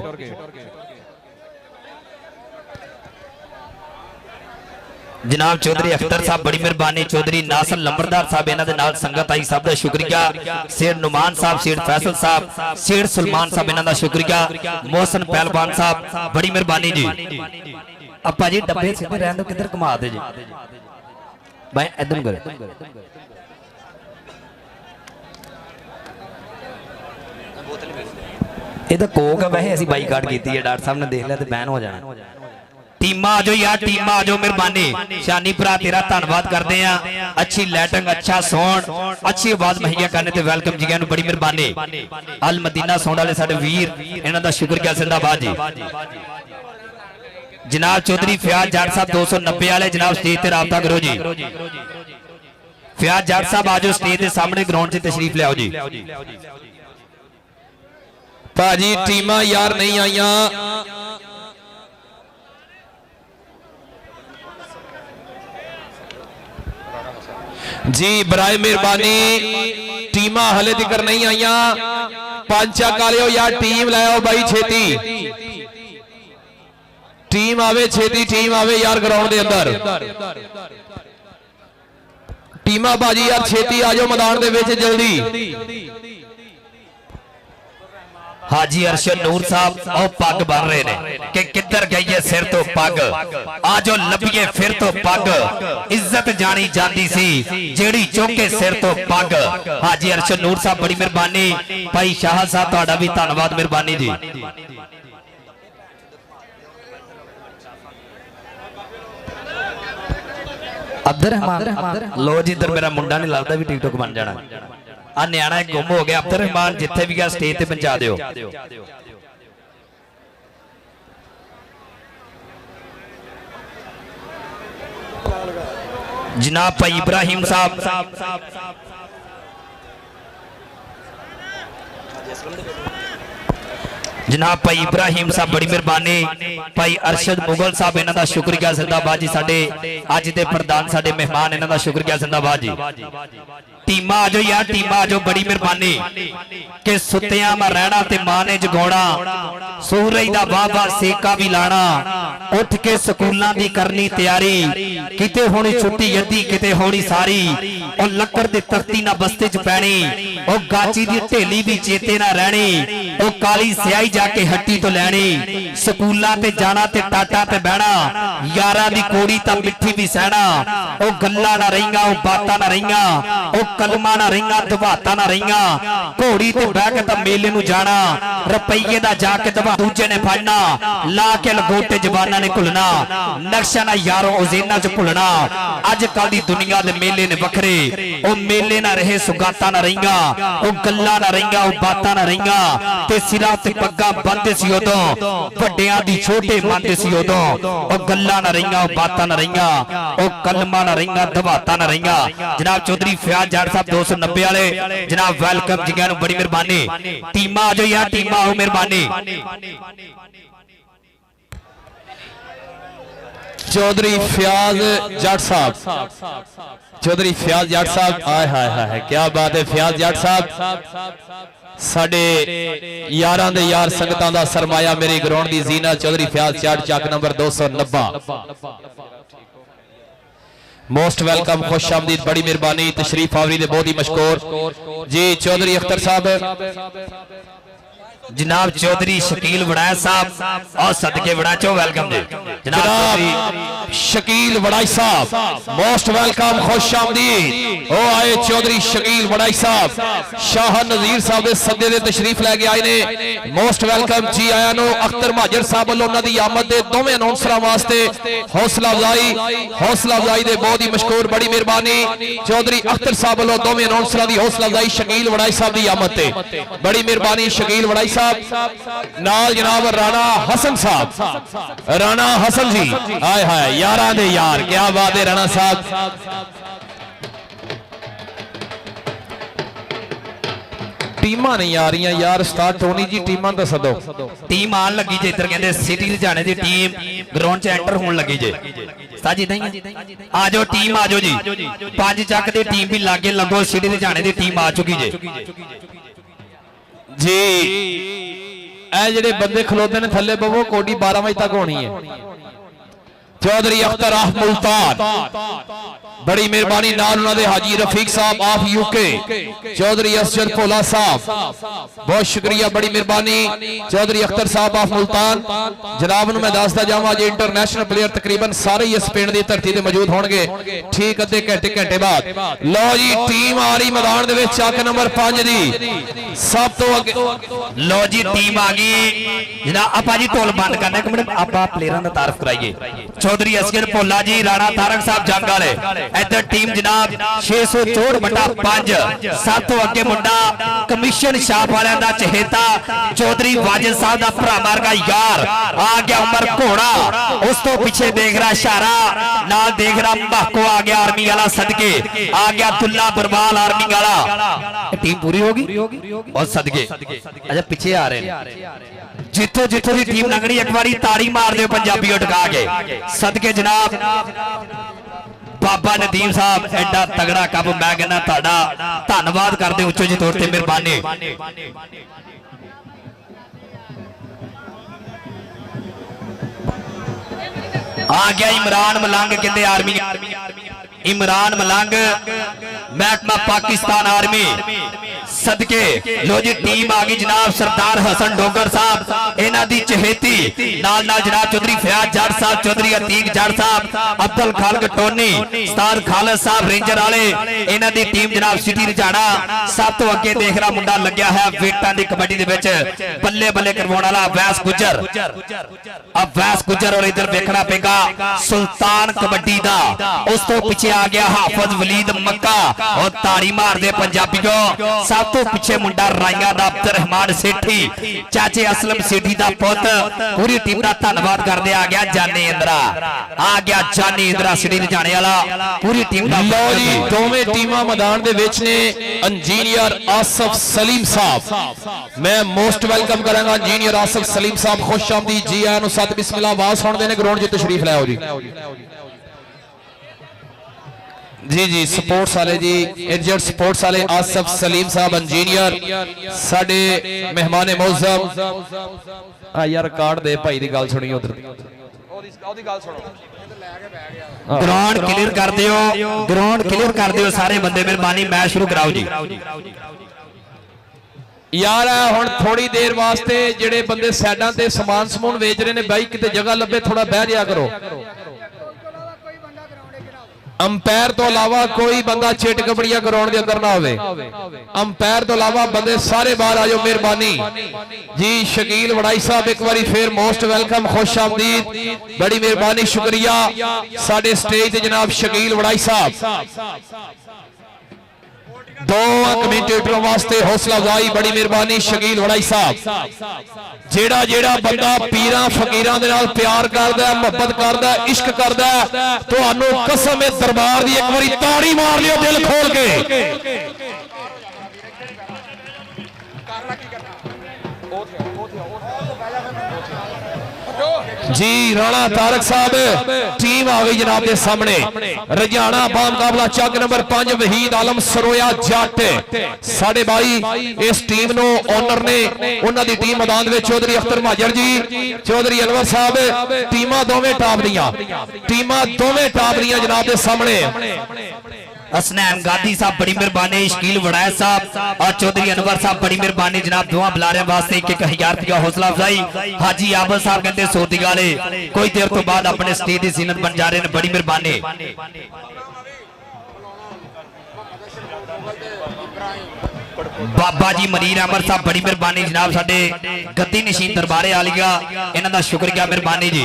जनाब चौधरी अख्तर साहब बड़ी मेहरबानी चौधरी नासर लंबरदार साहब इन्हां दे नाल संगत आई सब दा शुक्रिया शेर नुमान साहब शेर फैसल साहब शेर सुलमान साहब इन्हां दा शुक्रिया मोहसन पहलवान साहब बड़ी मेहरबानी जी अपा जी डब्बे सीधे रहन दो किधर घुमा दे जी भाई इधर करो ਇਹ ਤਾਂ ਕੋਕ ਹੈ ਵੈਸੇ ਅਸੀਂ ਬਾਈਕਾਟ ਕੀਤੀ ਹੈ ਡਾਕਟਰ ਸਾਹਿਬ ਨੇ ਦੇਖ ਲਿਆ ਤੇ ਬੈਨ ਹੋ ਜਾਣਾ ਟੀਮਾਂ ਆ ਜਾਓ ਯਾਰ ਟੀਮਾਂ ਆ ਜਾਓ ਮਿਹਰਬਾਨੀ ਸ਼ਾਨੀ ਭਰਾ ਤੇਰਾ ਧੰਨਵਾਦ ਕਰਦੇ ਆ ਅੱਛੀ ਲੈਟਿੰਗ ਅੱਛਾ ਸਾਊਂਡ ਅੱਛੀ ਆਵਾਜ਼ ਮੁਹੱਈਆ ਕਰਨੇ ਤੇ ਵੈਲਕਮ ਜੀਆਂ ਨੂੰ ਬੜੀ ਮਿਹਰਬਾਨੀ ਅਲ ਮਦੀਨਾ ਸਾਊਂਡ ਵਾਲੇ ਸਾਡੇ ਵੀਰ ਇਹਨਾਂ ਦਾ ਸ਼ੁਕਰੀਆ ਜ਼ਿੰਦਾਬਾਦ ਜੀ जनाब चौधरी फयाज जाट साहब 290 वाले जनाब स्टेज ते राबता करो जी फयाज जाट साहब आज स्टेज के सामने ग्राउंड से तशरीफ ले आओ जी भाजी टीमां यार नहीं आईया जी बराए मेहरबानी टीमां हले तक नहीं आईया पंचा कालियो यार टीम ले आओ भाई छेती टीम आवे छेती टीम आवे यार ग्राउंड के अंदर टीमा बाजी यार छेती आ जाओ मैदान दे विच जल्दी हाजी अरशद नूर साहब और पग बन रहे ने कि किधर गई है सिर तो पग आजो लभिए फिर तो पग इज्जत जानी जाती सी जेड़ी चौके सिर तो पग हाजी अरशद नूर साहब बड़ी मेहरबानी भाई शाह साहब तुहाडा भी धन्नवाद मेहरबानी जी अब्दुल रहमान लो जी इधर मेरा मुंडा नहीं लगता भी टिकटॉक बन जाना आ न्याणा गुम हो गया अब्दुल रहमान जिथे भी गया स्टेज ते पहुंचा दियो जनाब भाई इब्राहिम साहब जनाब भाई इब्राहिम साहब बड़ी मेहरबानी भाई अरशद मुगल साहब इन्हां दा शुक्रिया जिंदाबाद जी साडे अज दे प्रधान साडे मेहमान इन्हां दा शुक्रिया जिंदाबाद जी टीमां आ जाओ यार टीमां आ जाओ बड़ी मेहरबानी कि सुत्तियां मैं रहना ते मां ने जगाउणा सूरज दा वाह वाह सेका भी लाना उठ के स्कूलां दी करनी तैयारी किते होनी छुट्टी अद्धी किते होनी सारी और लक्कड़ दे तख्ती ना बस्ते च पैनी और गाची दी ढेली भी चेते ना रहनी और काली स्याही जाके हट्टी तो लैनी स्कूलां ते जाना ते टाटा ते बहना यारां दी कोड़ी तां मिठी भी सहना ओ गल्लां ना रहींगा ओ बातां ना रहींगा ओ कलमां ना रहींगा दवातां ना रहींगा घोड़ी ते बैठ के तां मेले नूं जाना रुपये दा जाके दवा दूजे ने फड़ना ला के लगोटे जवानां ने घुलना नक्शा ना यारों उजेना च भुलना अजकल दी दुनिया दे मेले ने वखरे ओ मेले ना रहे सुगातां ना रहींगा ओ गल्लां ना रहींगा ओ बातां ना रहींगा ते सिरां ते पग्गां बंदे सी उदों वड्डियां दी छोटे मंदे सी उदों ओ गल्लां ना रहींगा ओ बातां ना रहींगा ओ कलमां ना रहींगा दवातां ना रहींगा जनाब चौधरी फयाज जाट साहब 290 वाले जनाब वेलकम जी नु बड़ी मेहरबानी टीमां आ जाओ यार टीमां आओ मेहरबानी चौधरी फयाज जट साहब चौधरी फयाज जट साहब आय हाय हाय क्या बात है फयाज जट साहब साडे यारां दे यार संगतां दा सरमाया मेरी ग्राउंड दी जीनत चौधरी फयाज जट चक नंबर 290 मोस्ट वेलकम खुश आमदीद बड़ी मेहरबानी तशरीफ आवरी दे बहुत ही मशकूर जी चौधरी अख्तर साहब जनाब चौधरी शकील वड़ाया साहब और सदके वड़ाचो वेलकम जी जनाब शकील वड़ाई साहब मोस्ट वेलकम खुश आमदीद ओ आए चौधरी शकील वड़ाई साहब शाह नज़ीर साहब के सदे दे तशरीफ लैके आए ने मोस्ट वेलकम जी आया नो अख्तर महाजर साहब वालों उन्हां दी आमद दे दोवें अनाउंसरां वास्ते हौसला अफजाई दे बहुत ही मशकूर बड़ी मेहरबानी चौधरी अख्तर साहब वालों दोवें अनाउंसरां दी हौसला अफजाई शकील वड़ाई साहब दी आमद ते बड़ी मेहरबानी शकील वड़ाई साहब नाल जनाब राणा हसन साहब राणा हसन जी हाय हाय यारां दे यार क्या बात है राणा साहब टीमां नहीं आ रही यार स्टार्ट टोनी जी टीमां दा सदो टीम आन लगी जे इधर कहंदे सिटी लुधियाने दी टीम ग्राउंड च एंटर होने लगी जे साजी नहीं आ जाओ टीम आ जाओ जी पांच चक दी टीम भी लागे लगो सिटी लुधियाने दी टीम आ चुकी जे जी ए जेडे बंदे खलोते ने थल्ले बवो कोडी 12 बजे तक होनी है चौधरी अख्तर आफ मुल्तान बड़ी मेहरबानी नाल उन्हां दे हाजी रफीक साहब आफ यूके चौधरी असजद भोला साहब बहुत शुक्रिया बड़ी मेहरबानी चौधरी अख्तर साहब आफ मुल्तान जनाब नु मैं दसदा जावां जे इंटरनेशनल प्लेयर तकरीबन सारे ही इस पिंड दी धरती ते मौजूद होणगे ठीक अद्धे घंटे बाद लो जी टीम आ रही मैदान दे विच चक नंबर 5 दी सब तो अगे लो जी टीम आ गई जनाब आपा जी ढोल बंद करने एक मिनट आपा प्लेयरां दा तारफ कराइए चौधरी असजद भोला जी राणा तारक साहब जंग वाले इधर टीम जनाब 664/5 सब तो अगे मुंडा कमीशन शाप वाले दा चहेता चौधरी वाजिद साहब दा भरा मारगा यार आ गया उमर घोड़ा उस तो पीछे देख रहा इशारा नाल देख रहा महको आ गया आर्मी वाला सदके आ गया अब्दुल्ला बरवाल आर्मी वाला टीम पूरी होगी और सदके अच्छा पीछे आ रहे हैं जिथों जिथों की टीम लंघनी एक बारी ताड़ी मार दो पंजाबी उठा के सदके जनाब बाबा नदीम साहब एडा तगड़ा कप मैं कहना ताड़ा धन्यवाद करते उच्चो जी तौर पर मेहरबानी आ गया इमरान मलंग कहते आर्मी इमरान मलंग महकमा पाकिस्तान आर्मी सदके लो जी टीम आ गई जनाब सरदार हसन डोगर साहब इन्हां दी चहेती नाल नाल जनाब चौधरी फयाज जट साहब चौधरी अतीक जट साहब अब्दुल खालिक टोनी उस्ताद खालिद साहब रेंजर वाले इन्हां दी टीम जनाब सिटी लुधियाना सब तो अगे देख रहा मुंडा लग्या है वेटां दी कबड्डी दे विच बल्ले बल्ले करवाउण वाला अवैस गुजर अवैस गुजर और इधर देखना पेगा सुल्तान कबड्डी दा उस तो पीछे आ गया हाफिज वलीद मक्का और ताड़ी मार दे पंजाबियों सब तो पीछे मुंडा राइया दा अब्दुल रहमान सेठी चाचे असलम सेठी दा पुत पूरी टीम दा धन्यवाद करदे आ गया जानी इंद्रा आ गया जानी इंद्रा सिटी लुधियाने वाला पूरी टीम दा लो जी दोवें टीमां मैदान दे विच ने इंजीनियर आसिफ सलीम साहब मैं मोस्ट वेलकम करांगा इंजीनियर आसिफ सलीम साहब खुश आमदीद जी आयां नु सत बिस्मिल्लाह आवाज सुनदे ने ग्राउंड 'च तशरीफ ले आओ जी जी स्पोर्ट्स वाले जी इंजर्ड स्पोर्ट्स वाले आसिफ सलीम साहब इंजीनियर साडे मेहमान मोअज़्ज़म आ यार कार्ड दे भाई दी गल सुनी उधर ओदी गल सुनो ग्राउंड क्लियर कर दियो ग्राउंड क्लियर कर दियो सारे बंदे मेहरबानी मैच शुरू कराओ जी यार हुण थोड़ी देर वास्ते जेडे बंदे साइडां ते समान समून वेच रहे ने भाई किते जगह लब्बे थोड़ा बह जाया करो अंपायर तो अलावा कोई बंदा चिट कबड़िया ग्राउंड के अंदर ना होवे अंपायर तो अलावा बंदे सारे बाहर आ जाओ मेहरबानी जी शकील वड़ाई साहब एक बारी फिर मोस्ट वेलकम खुश आमदीद बड़ी मेहरबानी शुक्रिया साडे स्टेज ते जनाब शकील वड़ाई साहब दो कमेंटेटरों वास्ते हौसला अफजाई बड़ी मेहरबानी शकील वड़ाई साहब जेड़ा जेड़ा बंदा पीरां फकीरां दे नाल प्यार करदा मोहब्बत करदा इश्क करदा तुहानू कसम ए दरबार दी एक बारी ताड़ी मार लियो दिल खोल के जी राणा तारक साहब टीम आ गई जनाब के सामने रजाना बामुकाबला चक नंबर 5 वहीद आलम सरोया जट साडे भाई इस टीम नो ओनर ने उन्हां दी टीम मैदान विच चौधरी अख्तर महाजर जी चौधरी अलवर साहब टीमां दोवें टॉप दियां जनाब के सामने हसनैन गादी साहब बड़ी मेहरबानी, शकील वड़ैत साहब और चौधरी अनवर साहब बड़ी मेहरबानी जनाब। दुआ बुलारे वास्ते 1000 रुपया हौसला अफजाई। हाजी आबद साहब कहते सोदी गाले कोई देर तो बाद अपने स्टेज की जीनत बन जा रहे हैं, बड़ी मेहरबानी। बाबा जी मनीर अमर साहब बड़ी मेहरबानी जनाब। साडे गद्दी नशीन दरबारे आलिया इन्हां दा शुक्रिया, मेहरबानी जी।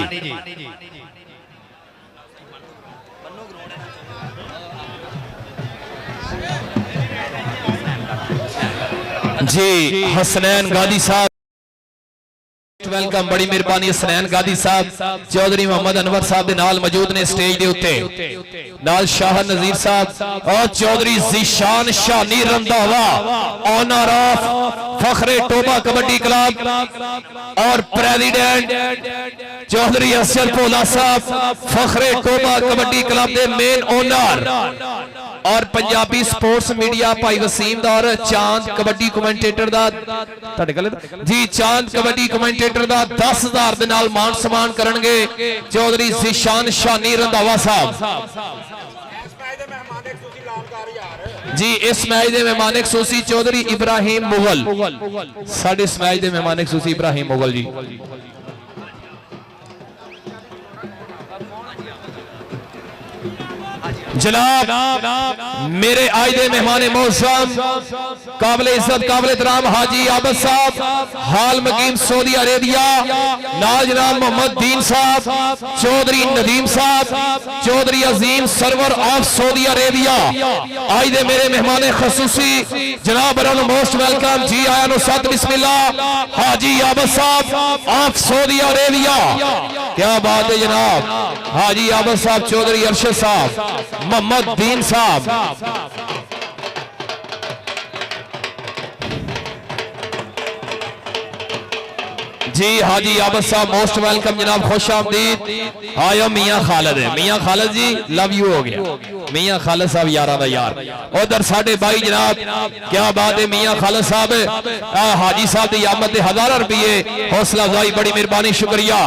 जी हसनैन गादी साहब वेलकम, बड़ी मेहरबानी हसनैन गादी साहब। चौधरी मोहम्मद अनवर साहब दे नाल मौजूद ने स्टेज दे उत्ते, नाल शाह नजीर साहब और Chaudhry Zeeshan Shani Randhawa owner of Fakhre Toba kabaddi club और प्रेसिडेंट चौधरी असद भोला साहब फखरे टोबा कबड्डी क्लब दे मेन ओनर और पंजाबी स्पोर्ट्स मीडिया भाई वसीम दा और चांद कबड्डी कमेंटेटर दा जी चांद कबड्डी कमेंटेटर दा 10,000 दे नाल मान सम्मान करनगे चौधरी ज़ीशान शानी रंधावा साहब जी। इस मैच दे मेहमान खसूसी चौधरी इब्राहिम मुगल, साडे इस मैच दे मेहमान खसूसी इब्राहिम मुगल जी। जनाब मेरे आज दे मेहमान मौसम काबिल इज्जत काबिल एहतराम हाजी आबद साहब हाल मकीम सऊदी अरेबिया, नाल जनाब मोहम्मद दीन साहब, चौधरी नदीम साहब, चौधरी अजीम सरवर ऑफ सऊदी अरेबिया। आज दे मेरे मेहमान खसूसी जनाब मोस्ट वेलकम जी आया नो सत बिस्मिल्लाह हाजी आबद साहब ऑफ सऊदी अरेबिया। क्या बात है जनाब, हाजी आबद साहब, चौधरी अरशद साहब, मोहम्मद दीन साहब, जी हाजी आबद साहब मोस्ट वेलकम जनाब, खुश आमदीद। आयो मियां खालिद है, मियां खालिद जी लव यू हो गया, मियां खालिद साहब यारा दा यार। उधर साढ़े भाई जनाब क्या बात है मियां खालिद साहब हाजी साहब की आमद 1000 रुपये हौसला अफजाई, बड़ी मेहरबानी शुक्रिया।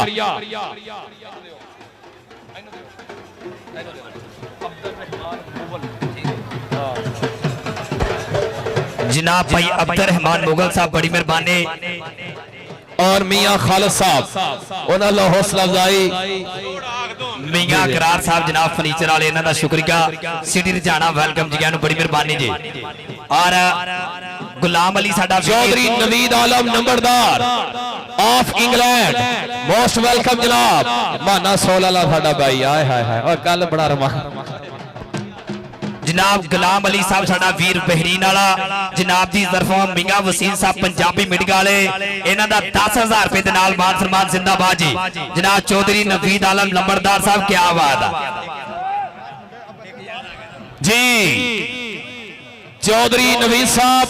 जनाब भाई अब्दुल रहमान मुगल साहब बड़ी मेहरबानी और मियां खालिद साहब उन्होंने हौसला अफजाई। मियां करार साहब जनाब फर्नीचर वाले इन्हां दा शुक्रिया। सिटी रजाना वेलकम जी, बड़ी मेहरबानी जी। और गुलाम अली साडा चौधरी नवीद आलम नंबरदार ऑफ इंग्लैंड मोस्ट वेलकम जनाब। माना 16 साडा भाई आए हाय हाय और कल बड़ा रमा जनाब गुलाम अली साहब साडा वीर बहरीन वाला जनाब दी तरफों मियां वसीम साहब पंजाबी मीडिया वाले इन्हां दा 10,000 रुपए दे नाल मान सम्मान जिंदाबाद जी। जनाब चौधरी नवीद आलम नंबरदार साहब क्या बात जी। चौधरी नवीद साहब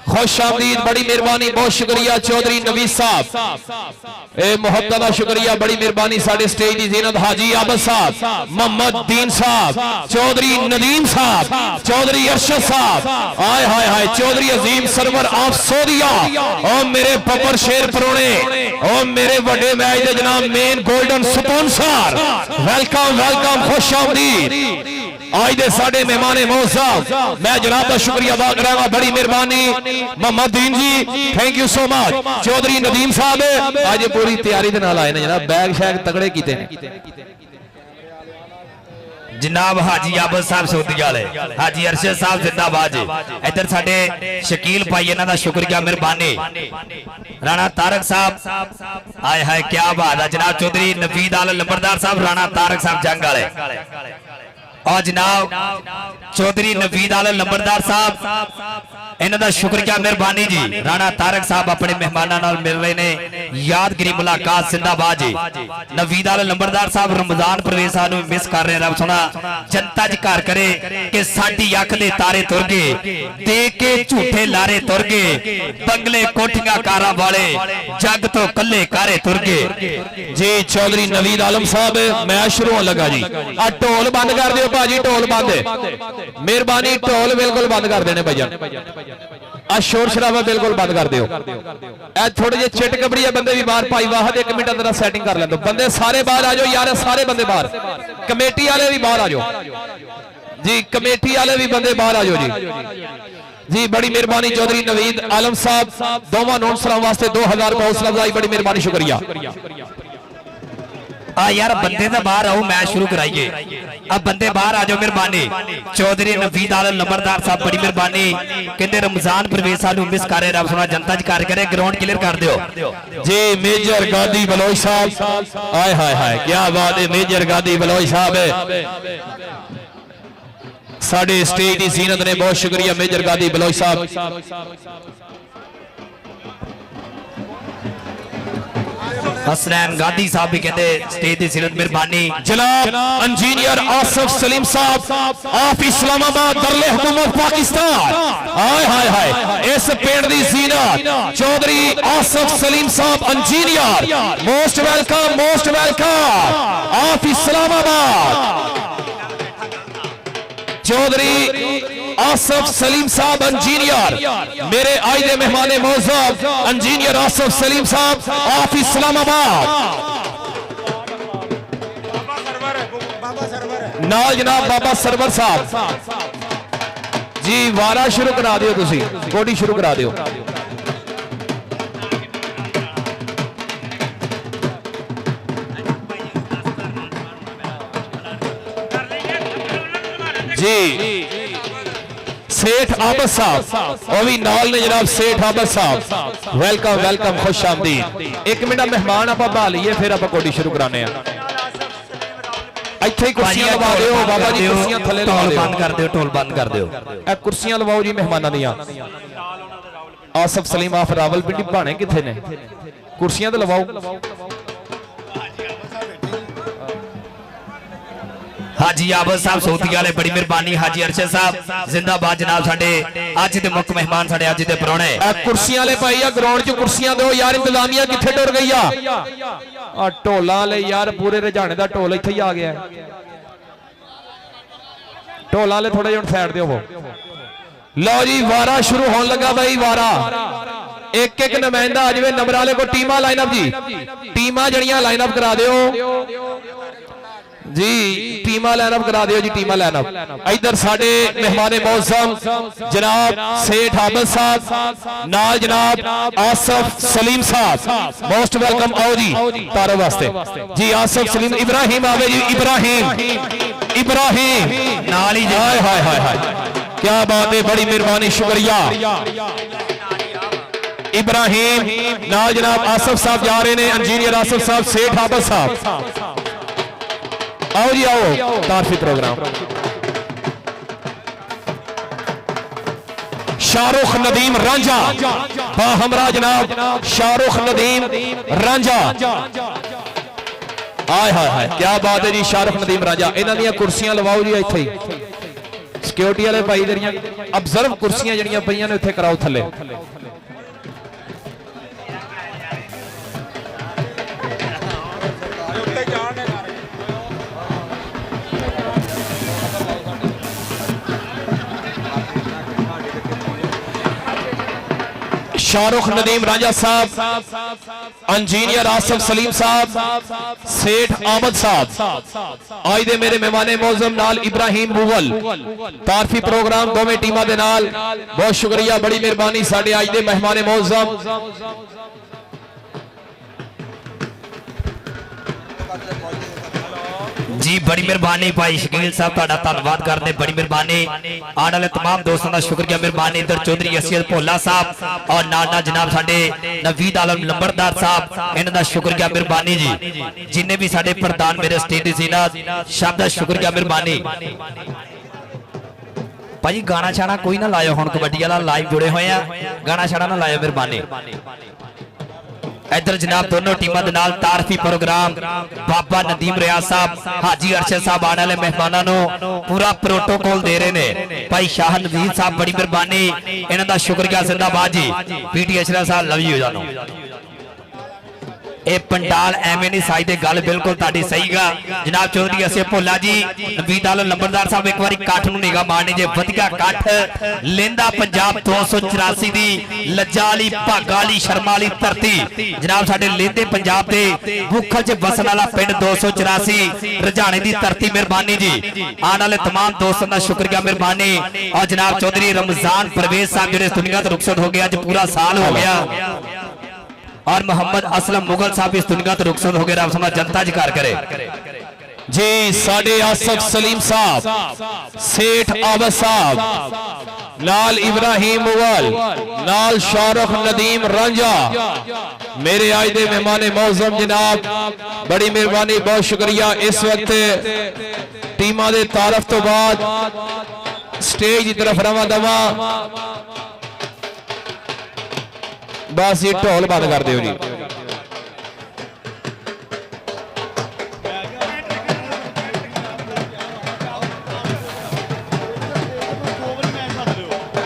खुश आमदीद, बड़ी मेहरबानी, बहुत शुक्रिया चौधरी नवीद साहब ए मोहब्बत का शुक्रिया, बड़ी मेहरबानी। साडे स्टेज की जीनत हाजी आबद साहब, मोहम्मद दीन साहब, चौधरी नदीम साहब, चौधरी अरशद साहब, आय हाय हाय चौधरी अजीम सरवर ऑफ सऊदिया और मेरे बब्बर शेर परोने और मेरे बड़े मैच के जनाब main golden sponsor welcome welcome, खुश आमदीद। आज दे साडे मेहमान मौसम मैं जनाब का शुक्रिया अदा करांगा, बड़ी मेहरबानी Mohammad Din ji, thank you so much. Chaudhry Nadeem साहब आज पूरी तैयारी दे नाल आए ने जनाब, बैग शैग तगड़े कीते ने जनाब। हाजी आबद साहब सऊदी वाले, हाजी अरशद साहब जिंदाबाद जी। इधर साडे शकील भाई इन्हां दा शुक्रिया, मेहरबानी। राणा तारक साहब आए हाय क्या बात है जनाब। चौधरी नवीद आलम नंबरदार साहब, राणा तारक साहब जंग वाले और जनाब चौधरी नवीद आलम नंबरदार साहब इन्हां दा शुक्रिया, मेहरबानी जी। राणा तारक साहब अपने मेहमानां नाल मिल रहे ने, यादगिरी मुलाकात जिंदाबाद जी। नवीद आलम नंबरदार साहब रमजान परवेज साहब नूं मिस कर रहे, रब सोना जनता च घर करे कि साडी अख दे तारे तुर गए, देख के झूठे लारे तुर गए, बंगले कोठियां कारां वाले जग तो कल्ले कारे तुर गए जी। चौधरी नवीद आलम साहब मैच शुरू होने लगा जी। आ ढोल बंद कर दियो भाजी, ढोल बंद मेहरबानी, ढोल बिल्कुल बंद कर देने भाईजान, आ शोर शराबा बिल्कुल बंद कर दियो। ए थोड़े जे चिट कबड़िया बंदे भी बाहर, भाई वाहद 1 मिनट अंदर सेटिंग कर लेंदो, बंदे सारे बाहर आ जाओ यार, सारे बंदे बाहर, कमेटी वाले भी बाहर आ जाओ जी कमेटी वाले भी बंदे बाहर आ जाओ जी बड़ी मेहरबानी चौधरी नवीद आलम साहब दोवां नॉन सलाम वास्ते 2000 रुपए हौसला अफजाई बड़ी मेहरबानी शुक्रिया आ यार बंदे तो बाहर आओ मैच शुरू कराइए अब बंदे बाहर आ जाओ मेहरबानी चौधरी नवीद आलम नंबरदार साहब बड़ी मेहरबानी कहते रमजान परवेज साहब मिस कर रहे रब सोना जनता च कर करे ग्राउंड क्लियर कर दियो जी मेजर गादी बलोच साहब हाय हाय हाय क्या बात है मेजर गादी बलोच साहब साडे स्टेज की जीनत ने बहुत शुक्रिया मेजर गादी बलोच साहब हसनैन गादी साहब भी कहते स्टेज की सीरत मेहरबानी जनाब इंजीनियर आसिफ सलीम साहब ऑफ इस्लामाबाद दरले हुकूमत पाकिस्तान हाय हाय हाय इस पिंड दी जीनत चौधरी आसिफ सलीम साहब engineer most welcome of Islamabad Chaudhry Asif Salim साहब इंजीनियर मेरे आज दे मेहमान मौजूद इंजीनियर आसिफ सलीम साहब ऑफ इस्लामाबाद नाल जनाब बाबा सरवर साहब जी वारा शुरू करा दियो तुसी गोडी शुरू करा दियो जी सेठ आबद साहब और भी नाल ने जनाब सेठ आबद साहब वेलकम खुश आमदीद एक मिनट मेहमान आप बहा लीए फिर आप कोडी शुरू कराने ਇੱਥੇ ਕੁਰਸੀਆਂ ਲਵਾ ਦਿਓ ਬਾਬਾ ਜੀ ਕੁਰਸੀਆਂ ਥੱਲੇ ਲਵਾ ਦਿਓ ਢੋਲ ਬੰਦ ਕਰ ਦਿਓ ਇਹ ਕੁਰਸੀਆਂ ਲਵਾਓ ਜੀ ਮਹਿਮਾਨਾਂ ਦੀਆਂ ਆਸਫ ਸਲੀਮ ਆਫ ਰਾਵਲਪਿੰਡੀ ਭਾਣੇ ਕਿੱਥੇ ਨੇ ਕੁਰਸੀਆਂ ਤੇ ਲਵਾਓ हाजी आबद साहब सौदी वाले बड़ी मेहरबानी हाजी अरशद साहब जिंदाबाद जनाब साडे अज दे मुख मेहमान साडे अज दे परौणे कुर्सियां वाले भाई आ ग्राउंड च कुर्सियां दो यार इंतजामिया किथे टुर गई आ ढोलां वाले यार पूरे रजाने दा ढोल इत्थे ही आ गया ढोलां वाले थोड़े जिहा साइड ते होवो लो जी वारा शुरू होने लगा भाई वारा एक एक नुमाइंदा आ जाए नंबर वाले को टीमा लाइनअप जी टीमा जड़ियां लाइनअप करा दियो जी टीमा लाइनअप करा दियो जी टीमा लाइनअप इधर साडे मेहमान मौजूद जनाब सेठ आबद साहब नाल जनाब आसिफ सलीम साहब मोस्ट वेलकम आओ जी तारो वास्ते जी आसिफ सलीम इब्राहिम आवे जी इब्राहिम नाल ही हाय हाय हाय हाय क्या बात है बड़ी मेहरबानी शुक्रिया इब्राहिम नाल जनाब आसिफ साहब जा रहे हैं इंजीनियर आसिफ साहब सेठ आबद साहब आओ जी आओ तारफी प्रोग्राम शाहरुख नदीम रांझा हमरा जनाब शाहरुख नदीम रांझा हाय हाय हाय क्या बात है जी शाहरुख नदीम रांझा इन्हां दी कुर्सियां लवाओ जी इत्थे सिक्योरिटी वाले भाई जड़ियां ऑब्जर्व कुर्सियां जड़ियां पईयां ने इत्थे कराओ थल्ले शाहरुख नदीम राजा साहब इंजीनियर आसिफ सलीम साहब सेठ आबद साहब आज दे मेरे मेहमाने मौजूद नाल इब्राहिम मुगल तारफी प्रोग्राम दोवें टीमां दे नाल बहुत शुक्रिया बड़ी मेहरबानी साडे आज दे मेहमाने मौजूद जी बड़ी मेहरबानी भाई शकील साहब तुहाडा धन्नवाद करते बड़ी मेहरबानी आने वाले तमाम दोस्तों का शुक्रिया मेहरबानी इधर चौधरी असीयत भोला साहब और नाना जनाब साडे नवीद आलम नंबरदार साहब इन्हां दा शुक्रिया मेहरबानी जी जिन्ने भी साडे प्रधान मेरे स्टेट जीनत सब दा शुक्रिया मेहरबानी भाई गाना छाना कोई ना लायो हुण कबड्डी वाला लाइव जुड़े हुए हैं गाना छाना ना लायो मेहरबानी इधर जनाब दोनों टीमों के नाल तारफी प्रोग्राम बाबा नदीम रियाज साहब हाजी अरशद साहब आने वाले मेहमानों पूरा प्रोटोकॉल दे रहे हैं भाई शाह नवीद साहब बड़ी मेहरबानी इन्हां दा शुक्रिया जिंदाबाद जी पीटी अशरफ साहब लव यू जानो ਇਹ ਪੰਡਾਲ ਐਵੇਂ ਨਹੀਂ ਸਾਜਦੇ, ਗੱਲ ਬਿਲਕੁਲ ਤੁਹਾਡੀ ਸਹੀ ਗਾ ਜਨਾਬ ਚੌਧਰੀ ਅਸੇ ਭੋਲਾ ਜੀ ਨਵੀਦ ਆਲਮ ਲੰਬੜਦਾਰ ਸਾਹਿਬ ਇੱਕ ਵਾਰੀ ਇਕੱਠ ਨੂੰ ਨਿਗਾਹ ਮਾਰਨੀ ਜੇ ਵਧੀਆ ਇਕੱਠ ਲੈਂਦਾ ਪੰਜਾਬ 284 ਦੀ ਲੱਜਾ ਵਾਲੀ ਭਾਗਾ ਵਾਲੀ ਸ਼ਰਮਾ ਵਾਲੀ ਧਰਤੀ ਜਨਾਬ ਸਾਡੇ ਲੈਂਦੇ ਪੰਜਾਬ ਦੇ ਮੁੱਖਲ 'ਚ ਵਸਣ ਵਾਲਾ ਪਿੰਡ 284 ਰਜਾਣੇ ਦੀ ਧਰਤੀ ਮਿਹਰਬਾਨੀ ਜੀ ਆਉਣ ਵਾਲੇ तमाम ਦੋਸਤਾਂ ਦਾ ਸ਼ੁਕਰੀਆ ਮਿਹਰਬਾਨੀ और जनाब चौधरी रमजान परवेज साहब जो इस दुनिया तो रुखसत हो गया, आज पूरा साल हो गया और मोहम्मद असलम मुगल साहब इस दुनिया तो रुखसत हो गए। रब समा जनता जिकार करे जी साडे आसफ सलीम साहब सेठ आबद साहब नाल इब्राहिम मुगल नाल शाहरुख नदीम रांझा मेरे आज दे मेहमान मौजम जनाब बड़ी मेहरबानी बहुत शुक्रिया। इस वक्त टीमां दे तारफ तो बाद स्टेज की तरफ रवा दवा बस ये ढोल बंद कर दियो जी।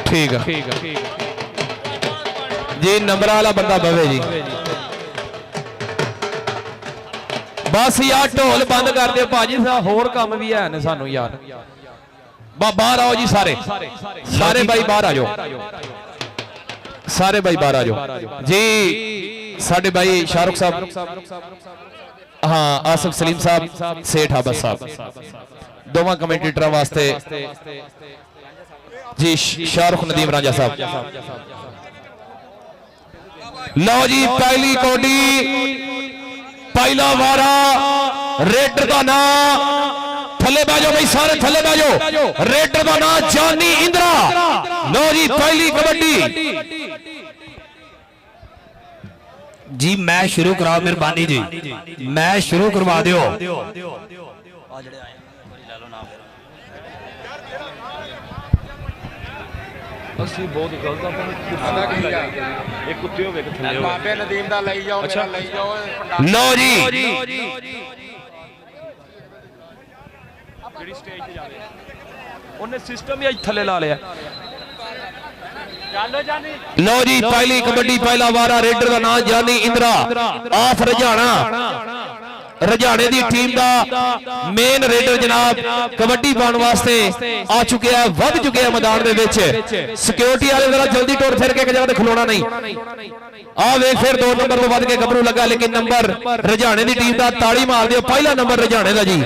ठीक है जी नंबर वाला बंदा बवे जी बस यार ढोल बंद कर दियो भाजी होर काम भी है ने सानू यार बाहर आओ जी सारे सारे भाई बाहर आ जाओ सारे भाई बाहर आ जाओ जी साडे भाई शाहरुख साहब हाँ आसफ सलीम साहब सेठ आबद साहब दोवां कमेंटेटर वास्ते जी शाहरुख नदीम रांझा साहब लो जी पहली कौडी पहला वारा रेडर का नाम थले बाजो भाई सारे थले बाजो रेडर का नाम जानी इंद्रा। लो जी पहली कबड्डी जी मैं शुरू कराओ मेहरबानी जी मैं शुरू करवा दियो ਅਸੀਂ ਬਹੁਤ ਗਲਤ ਆਪਾਂ ਇਹ ਕੁੱਤੇ ਹੋਵੇ ਕਿ ਥੱਲੇ ਬਾਬੇ ਨਦੀਮ ਦਾ ਲਈ ਜਾਓ ਮੇਰਾ ਲਈ ਜਾਓ लो जी ਜਿਹੜੀ ਸਟੇਜ ਤੇ ਜਾਵੇ ਉਹਨੇ ਸਿਸਟਮ ਹੀ ਅੱਜ ਥੱਲੇ ਲਾ ਲਿਆ। ਚੱਲੋ ਜਾਨੀ लो जी पहली कबड्डी पहला वारा रेडर का नाम जानी इंद्रा आफ रजाना रजाने की टीम का मेन रेडर जनाब कबड्डी पाने वास्ते आ चुके हैं वध चुके हैं मैदान दे विच सिक्योरिटी वाले जरा जल्दी टुर फिर के जगह ते खलोना नहीं आ वे फिर 2 नंबर तो वध के गबरू लगा लेकिन नंबर रजाने की टीम का ताड़ी मार दियो पहला नंबर रजाने का जी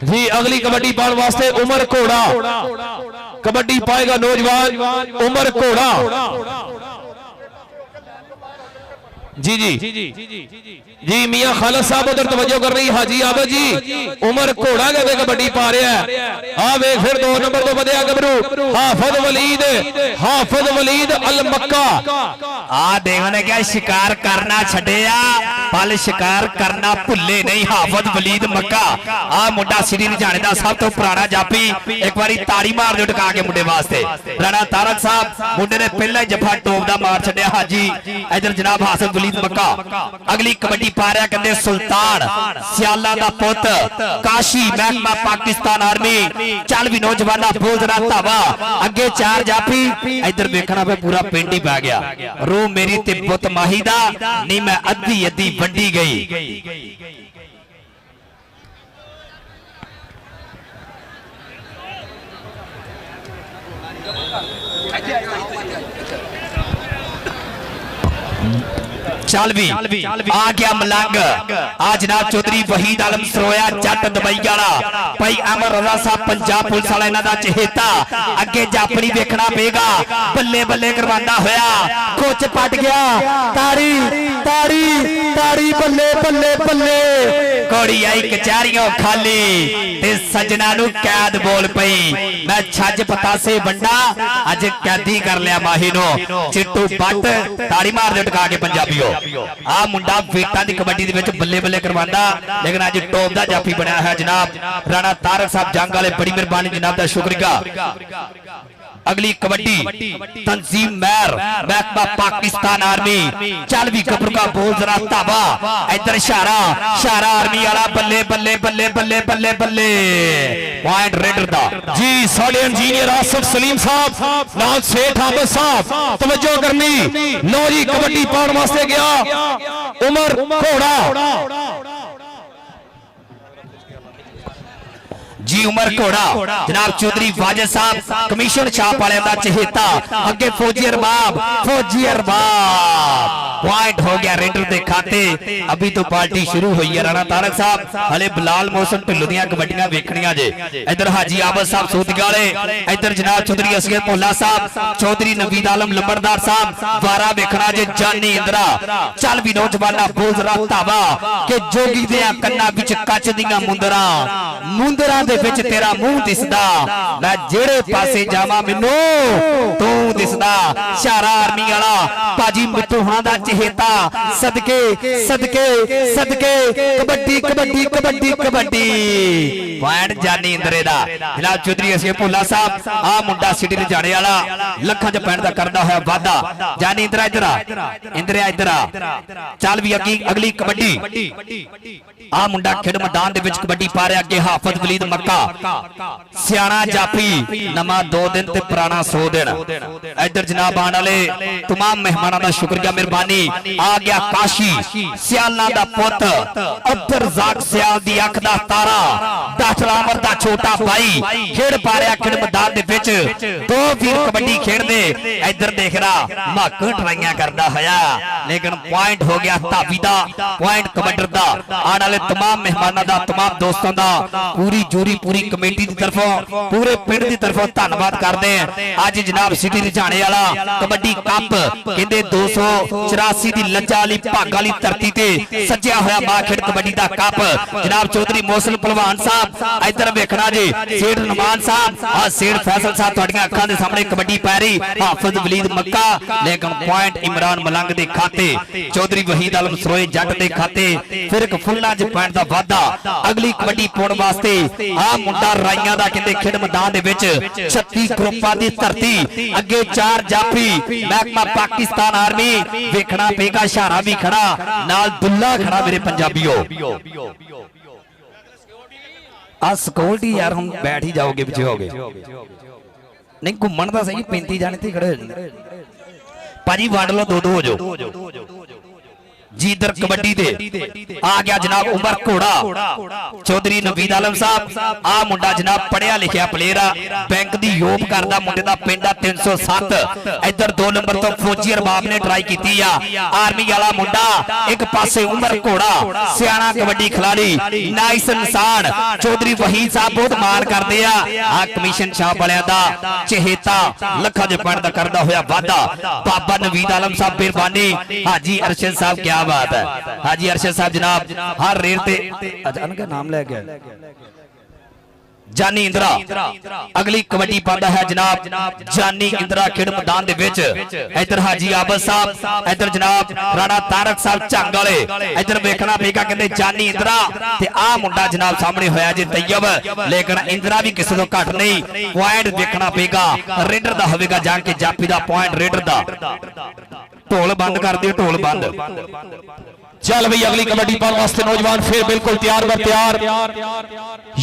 जी अगली कबड्डी पाने वास्ते उमर घोड़ा कबड्डी पाएगा नौजवान उमर घोड़ा जी जी मियां खालिद साहब उधर तवज्जो कर रही हाजी आबद जी उमर घोड़ा कहते कबड्डी पा रहा है आ वे फिर 2 नंबर तो बदया गबरू हाफिज वलीद अल मक्का आ देखो ने क्या शिकार करना छड़िया पल शिकार करना भुले नहीं हाफिज वलीद मक्का आ मुंडा श्री रजाने दा सब तो पुराना जापी एक बारी ताड़ी मार दो टका के मुंडे वास्ते राणा तारक साहब मुंडे ने पहला ही जफा टोप दा मार छड़िया हाजी इधर जनाब हाफिज वलीद मक्का अगली कबड्डी पा रहा कहते सुल्तान सियाला दा पुत काशी महकमा पाकिस्तान आर्मी चल भी नौजवाना बोल जरा धावा अगे 4 जाफी इधर देखना पे पूरा पिंड ही पै गया रो मेरी ते पुत माही दा नी मैं अद्धी अद्धी वंडी गई। चल भी आ गया मलंग आ जनाब चौधरी वहीद आलम सरोया जट दुबई वाला भाई अमर रजा साहब पंजाब पुलिस वाला इन्हां दा चहेता अगे जापनी देखना पेगा बल्ले बल्ले करवांदा होया कोच पट गया ताड़ी ताड़ी ताड़ी बल्ले बल्ले बल्ले घोड़ी आई कचहरियों खाली ते सजना नु कैद बोल पई मैं छज पतासे बंडा अज कैदी कर लिया माही नो चिट्टू बट ताड़ी मार दे टका के पंजाबीओ आ मुंडा वेटां दी कबड्डी दे विच बल्ले बल्ले करवांदा लेकिन अज टॉप दा जाफी बनया है जनाब राणा तारक साहब जंग वाले बड़ी मेहरबानी जनाब दा शुक्रिया। अगली कबड्डी तंजीम मैर महकमा पाकिस्तान आर्मी चल भी गबरू का बोल जरा ताबा इधर इशारा इशारा आर्मी वाला बल्ले बल्ले बल्ले बल्ले बल्ले बल्ले पॉइंट रेडर दा जी साडे इंजीनियर आसिफ सलीम साहब नाल सेठ आबद साहब तवज्जो करनी लो जी कबड्डी पाउण वास्ते गया उमर घोड़ा जी उमर घोड़ा जनाब चौधरी वाजिद साहब कमीशन छाप वाले का चहेता अगे फौजी अरबाब पॉइंट हो गया रेडर के खाते अभी तो पार्टी शुरू हुई है राणा तारक साहब हले बिलाल मौसम ढिल्लों दी कबड्डियां वेखणियां जे इधर हाजी आबद साहब सूदगाले इधर जनाब चौधरी असगर भोला साहब चौधरी नवीद आलम लंबरदार साहब वारा वेखना जे जानी इंदरा चल भी नौजवाना बोल जरा धावा के जोगी दे कन्ना विच कच दियां मुंदरा दे विच तेरा मुंह दिसदा मैं जेड़े पासे जावां मैनू तू दिसदा इशारा आर्मी वाला पाजी मिट्टू हां दा चहेता सदके सदके सदके कबड्डी कबड्डी कबड्डी कबड्डी पॉइंट जानी इंदरे दा जनाब चौधरी असगर भोला साहब आ मुंडा सिटी दे जाने वाला लखां च पैण दा करदा होया वादा जानी इंदरा इधर इधर चल भी अगली कबड्डी आ मुंडा खेड मैदान दे विच कबड्डी पा रहा अगे हाफिज वलीद मक्का सियाणा जाफी नमा 2 दिन ते पुराना 100 दिन इधर जनाब आने वाले तमाम मेहमानां दा शुक्रिया मेहरबानी आ गया काशी सियालना दा पुत अब्दुल रज़ाक सियाल दी अख दा तारा डॉक्टर अमर दा छोटा भाई खेड पा रहा खेड मैदान दे विच 2 वीर कबड्डी खेडदे इधर देख रहा मक ट्राइयां करदा होया लेकिन पॉइंट हो गया धावी दा पॉइंट कबड्डर दा आने वाले तमाम मेहमानां दा तमाम दोस्तों दा पूरी जूरी पूरी कमेटी की तरफों पूरे पिंड की तरफों धन्यवाद करते हैं आज जनाब सिटी रिझाने वाला कबड्डी कप कहते 284 की लज्जा वाली भागा वाली धरती ते सज्जिया होया माखेड़ कबड्डी का कप जनाब चौधरी मोहसिन पहलवान साहब इधर वेखना जी सेठ नुमान साहब और सेठ फैसल साहब तुहाडियां अखां दे सामने कबड्डी पै रही हाफिज वलीद मक्का लेकिन पॉइंट इमरान मलंग के खाते चौधरी वहीद आलम सरोए जट के खाते फिर एक फुल्ला च पॉइंट का वाधा अगली कबड्डी पाउण वास्ते आ मुंडा राइयां दा कहंदे खेड मैदान दे विच 36 ग्रुपां दी धरती अगे 4 जाफी महकमा पाकिस्तान आर्मी वेखना पेगा इशारा भी खड़ा नाल दुल्ला खड़ा मेरे पंजाबियों आ सिक्योरिटी यार हम बैठ ही जाओगे पीछे होगे नहीं घूमन दा सही 35 जाने ते खड़े हो जांदे भाजी वंड लो 2-2 हो जाओ जी इधर कबड्डी दे आ गया जनाब उमर घोड़ा चौधरी नवीद आलम साहब आ मुंडा जनाब पढ़िया लिखिया प्लेयर आ बैंक दी योग करदा मुंडे दा पिंड 307 इधर 2 नंबर तो फौजी अरबाब ने ट्राई कीती आ आर्मी वाला मुंडा एक पासे उमर घोड़ा सियाणा कबड्डी खिलाड़ी नाइस इंसान चौधरी वहीद साहब बहुत मान करदे आ कमीशन छाप वालियां दा चहेता लखां दे पॉइंट दा करदा होया वादा बाबा नवीद आलम साहब मेहरबानी हाजी अरशद साहब क्या बात है हाजी अरशद साहब जनाब हर रेल पे अचानक नाम ले गया जानी इंदिरा अगली कबड्डी पाता है जनाब जानी इंदिरा खेड मैदान दे विच इधर हाजी आबद साहब इधर जनाब राणा तारक साहब झंग वाले इधर वेखना पेगा कहंदे जानी इंदिरा ते आ मुंडा जनाब सामने होया जी तैयब लेकिन इंदिरा भी किसी तो घट नहीं पॉइंट देखना पेगा रेडर दा होवेगा जाके जापी दा पॉइंट रेडर दा ढोल बंद कर दियो ढोल बंद चल भाई अगली कबड्डी पाने वास्ते नौजवान फिर बिल्कुल तैयार बर तैयार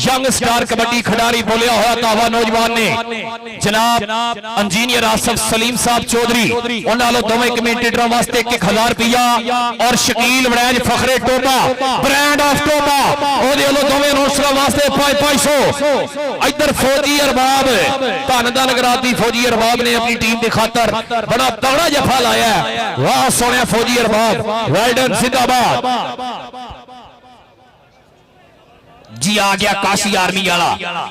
यंग स्टार कबड्डी खिडारी बोलिया होया धावा नौजवान ने जनाब इंजीनियर आसिफ सलीम साहब चौधरी उन्होंने दोवें कमेंटेटरों वास्ते 1000 रुपया और शकील वड़ैज फखरे टोबा ब्रांड ऑफ टोबा ओदे वालों दोवें रोस्टरां वास्ते 500 इधर फौजी अरबाब धन धन नगराती फौजी अरबाब ने अपनी टीम की खातर बड़ा तगड़ा जफा लाया वाह सोने फौजी अरबाब वेल डन जिंदाबाद जी आ गया काशी आर्मी वाला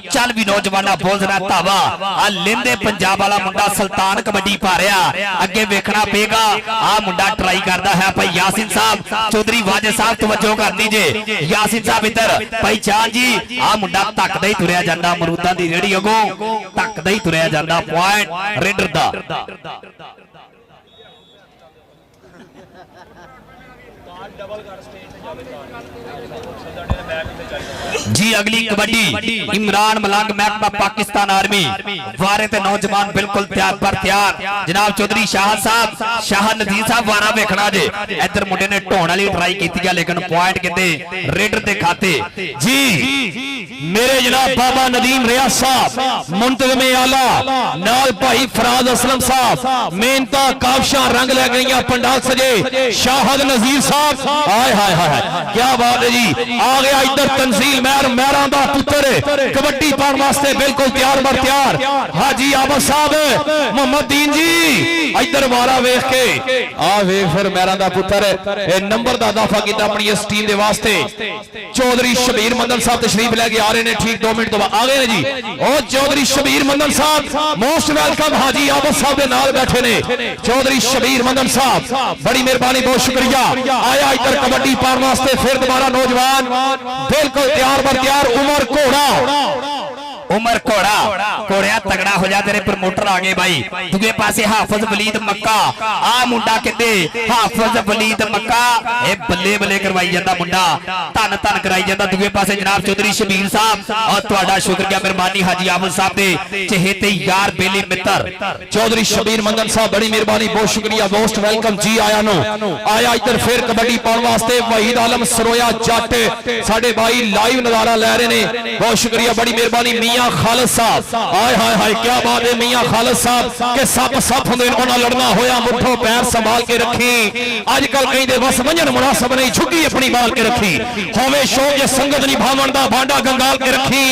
चल भी नौजवाना बोल रहा धावा आ लेंदे पंजाब वाला मुंडा सुल्तान कबड्डी पा रहा अगे वेखना पेगा आ मुंडा ट्राई करता है भाई यासिन साहब चौधरी वाजिद साहब तवज्जो करनी जे यासिन साहब इधर भाई जान जी आ मुंडा तकदा ही तुरया जांदा अमरूदां दी रेड़ी अगों तकदा ही तुरया जांदा पॉइंट रेडर दा जी अगली कबड्डी इमरान मलंग महकमा पाकिस्तान आर्मी वारे ते नौजवान बिल्कुल तैयार पर तैयार जनाब चौधरी शाह साहब शाह नदीर साहब वारा वेखना जे इधर मुंडे ने ढोण वाली ट्राई की है लेकिन पॉइंट कहते रेडर के खाते जी मेरे जनाब बाबा नदीम रियाज साहब मुंतजमे आला नाल भाई फराज असलम साहब मेहनता काबशा रंग ले गई पंडाल सजे शाहद नजीर साहब हाय हाय हाय क्या बात है जी आ गया इधर तंजील मेहरा दा पुत्र कबड्डी पाउण वास्ते बिल्कुल तैयार बर तैयार हाजी आबद साहब मोहम्मद दीन जी इधर वारा वेख के आ वेख फिर मेहरा दा पुत्र ए नंबर दा दाफा कीता अपनी इस टीम दे वास्ते चौधरी शबीर मंदन साहब तशरीफ लेके आ रहे हैं ठीक 2 मिनट तो बाद आ गए जी और चौधरी शबीर मंदन साहब मोस्ट वेलकम हाजी आबद साहब दे नाल बैठे ने चौधरी शबीर मंदन साहब बड़ी मेहरबानी बहुत शुक्रिया आया इधर कबड्डी पाउण वास्ते फिर दोबारा नौजवान बिल्कुल तैयार बर तैयार उमर घोड़ा घोड़िया तगड़ा हो जा तेरे प्रमोटर आ गए भाई दूजे पासे हाफिज वलीद मक्का आ मुंडा कहते हाफिज वलीद मक्का ए बल्ले बल्ले करवाई जाता मुंडा धन धन कराई जाता दूजे पासे जनाब चौधरी शबीर साहब और तुहाडा शुक्रिया मेहरबानी हाजी आबद साहब दे चहेते यार बेली मित्र चौधरी शबीर मंदन साहब बड़ी मेहरबानी बहुत शुक्रिया मोस्ट वेलकम जी आया नो आया इधर फिर कबड्डी पाउण वास्ते वहीद आलम सरोया जट साडे भाई लाइव नजारा ले रहे ने बहुत शुक्रिया बड़ी मेहरबानी मियां खालिद साहब हाय हाय हाय क्या बात है मियां खालिद साहब के सप हुंदे उन्हां लड़ना होया मुठो पैर संभाल के रखी अजकल कहिंदे बस वंजन मुनासब नहीं झुकी अपनी बाल के रखी होवे शौक जे संगत नहीं भावण दा भांडा गंगाल के रखी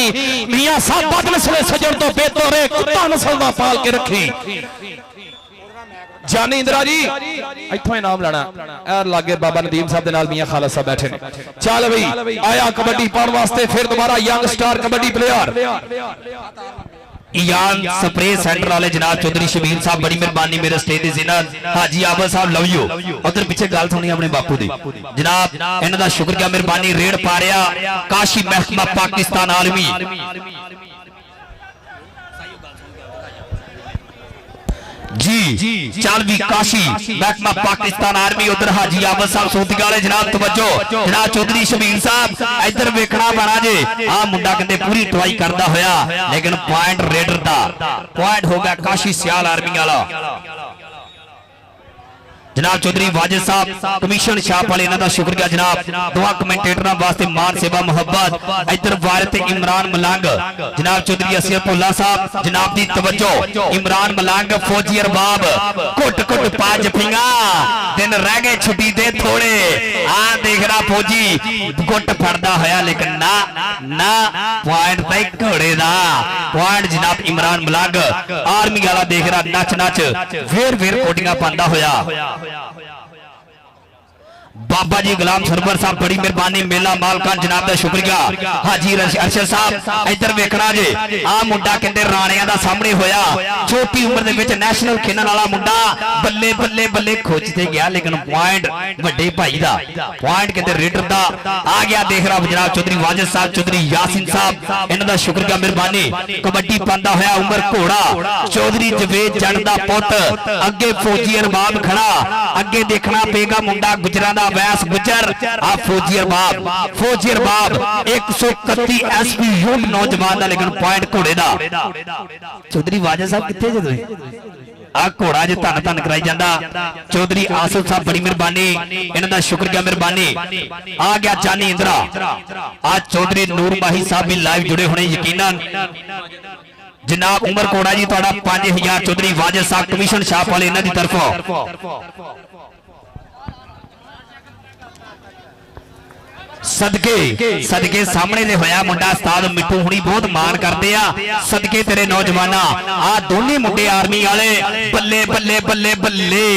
मियां साहब बद नस्ले सजण तो बेतोरे कुत्ता नस्ल दा पाल के रखी जानी इंदिरा जी इथों इनाम लेना ए लागे बाबा नदीम साहब दे नाल मियां खालिद साहब बैठे ने चल भाई आया कबड्डी पाउण वास्ते फिर दोबारा यंग स्टार कबड्डी प्लेयर यान स्प्रे सेंटर वाले जनाब चौधरी शबीर साहब बड़ी मेहरबानी मेरे स्टेज दी जिन्नत हाजी आबद साहब लव यू उधर पीछे गल सुनी अपने बापू दी जनाब इन्हां दा शुक्रिया मेहरबानी रेड पा रहा काशी महकमा पाकिस्तान आर्मी जी चल भी काशी महकमा पाकिस्तान आर्मी उधर हाजी आबद साहब सोतिया वाले जनाब तवज्जो जनाब चौधरी शबीर साहब इधर वेखना बना जे आ मुंडा कहंदे पूरी ट्राई करदा होया लेकिन पॉइंट रेडर दा पॉइंट हो गया काशी सियाल आर्मी वाला जनाब चौधरी वाजिद साहब कमीशन छाप वाले इन्हां दा शुक्रिया जनाब दोवां कमेंटेटरां वास्ते मान सेवा मोहब्बत इधर वारित इमरान मलंग जनाब चौधरी असीर भुल्ला साहब जनाब दी तवज्जो इमरान मलंग फौजी अरबाब घुट घुट पा जफियां दिन रह गए छुट्टी दे थोड़े आ देखना फौजी घुट फड़दा होया लेकिन ना ना पॉइंट ते घोड़े दा पॉइंट जनाब इमरान मलंग आर्मी वाला देख रहा नच नच वेर वेर कोटियां पांदा होया बाबा जी गुलाम सरवर साहब बड़ी मेहरबानी मेला मालकान जनाब दा शुक्रिया हाजी अरशद साहब इधर वेखना जे आ मुंडा कहंदे राणियां दा सामने होया छोटी उम्र दे विच नेशनल खेलण वाला मुंडा बल्ले बल्ले बल्ले खोजते गया लेकिन पॉइंट वड्डे भाई दा पॉइंट कहंदे रेडर दा आ गया देख रहा जनाब चौधरी वाजिद साहब चौधरी यासीन साहब इन्हां दा शुक्रिया मेहरबानी कबड्डी पांदा होया उमर घोड़ा चौधरी जवेद जट दा पुत अगे फौजी अरबाब खड़ा अगे देखना पेगा मुंडा गुजरां दा वैस गुजर आ फौजी अरबाब 131 एसपी यूट नौजवान दा लेकिन पॉइंट घोड़े दा चौधरी वाजिद साहब किथे जे तुसीं आ घोड़ा जे धन धन कराई जांदा चौधरी आसिफ साहब बड़ी मेहरबानी इन्हां दा शुक्रिया मेहरबानी आ गया जानी इंदिरा आ चौधरी नूर माही साहब भी लाइव जुड़े होने यकीनन जनाब उमर कोड़ा जी तुहाडा 5000 चौधरी वाजिद साहब कमीशन छाप वाले इन्हां दी तरफों सदके सामने दे होया मुंडा उस्ताद मिट्टू हुणी बहुत मान करते आ सदके तेरे नौजवाना आ दोने मुंडे आर्मी वाले बल्ले बल्ले बल्ले बल्ले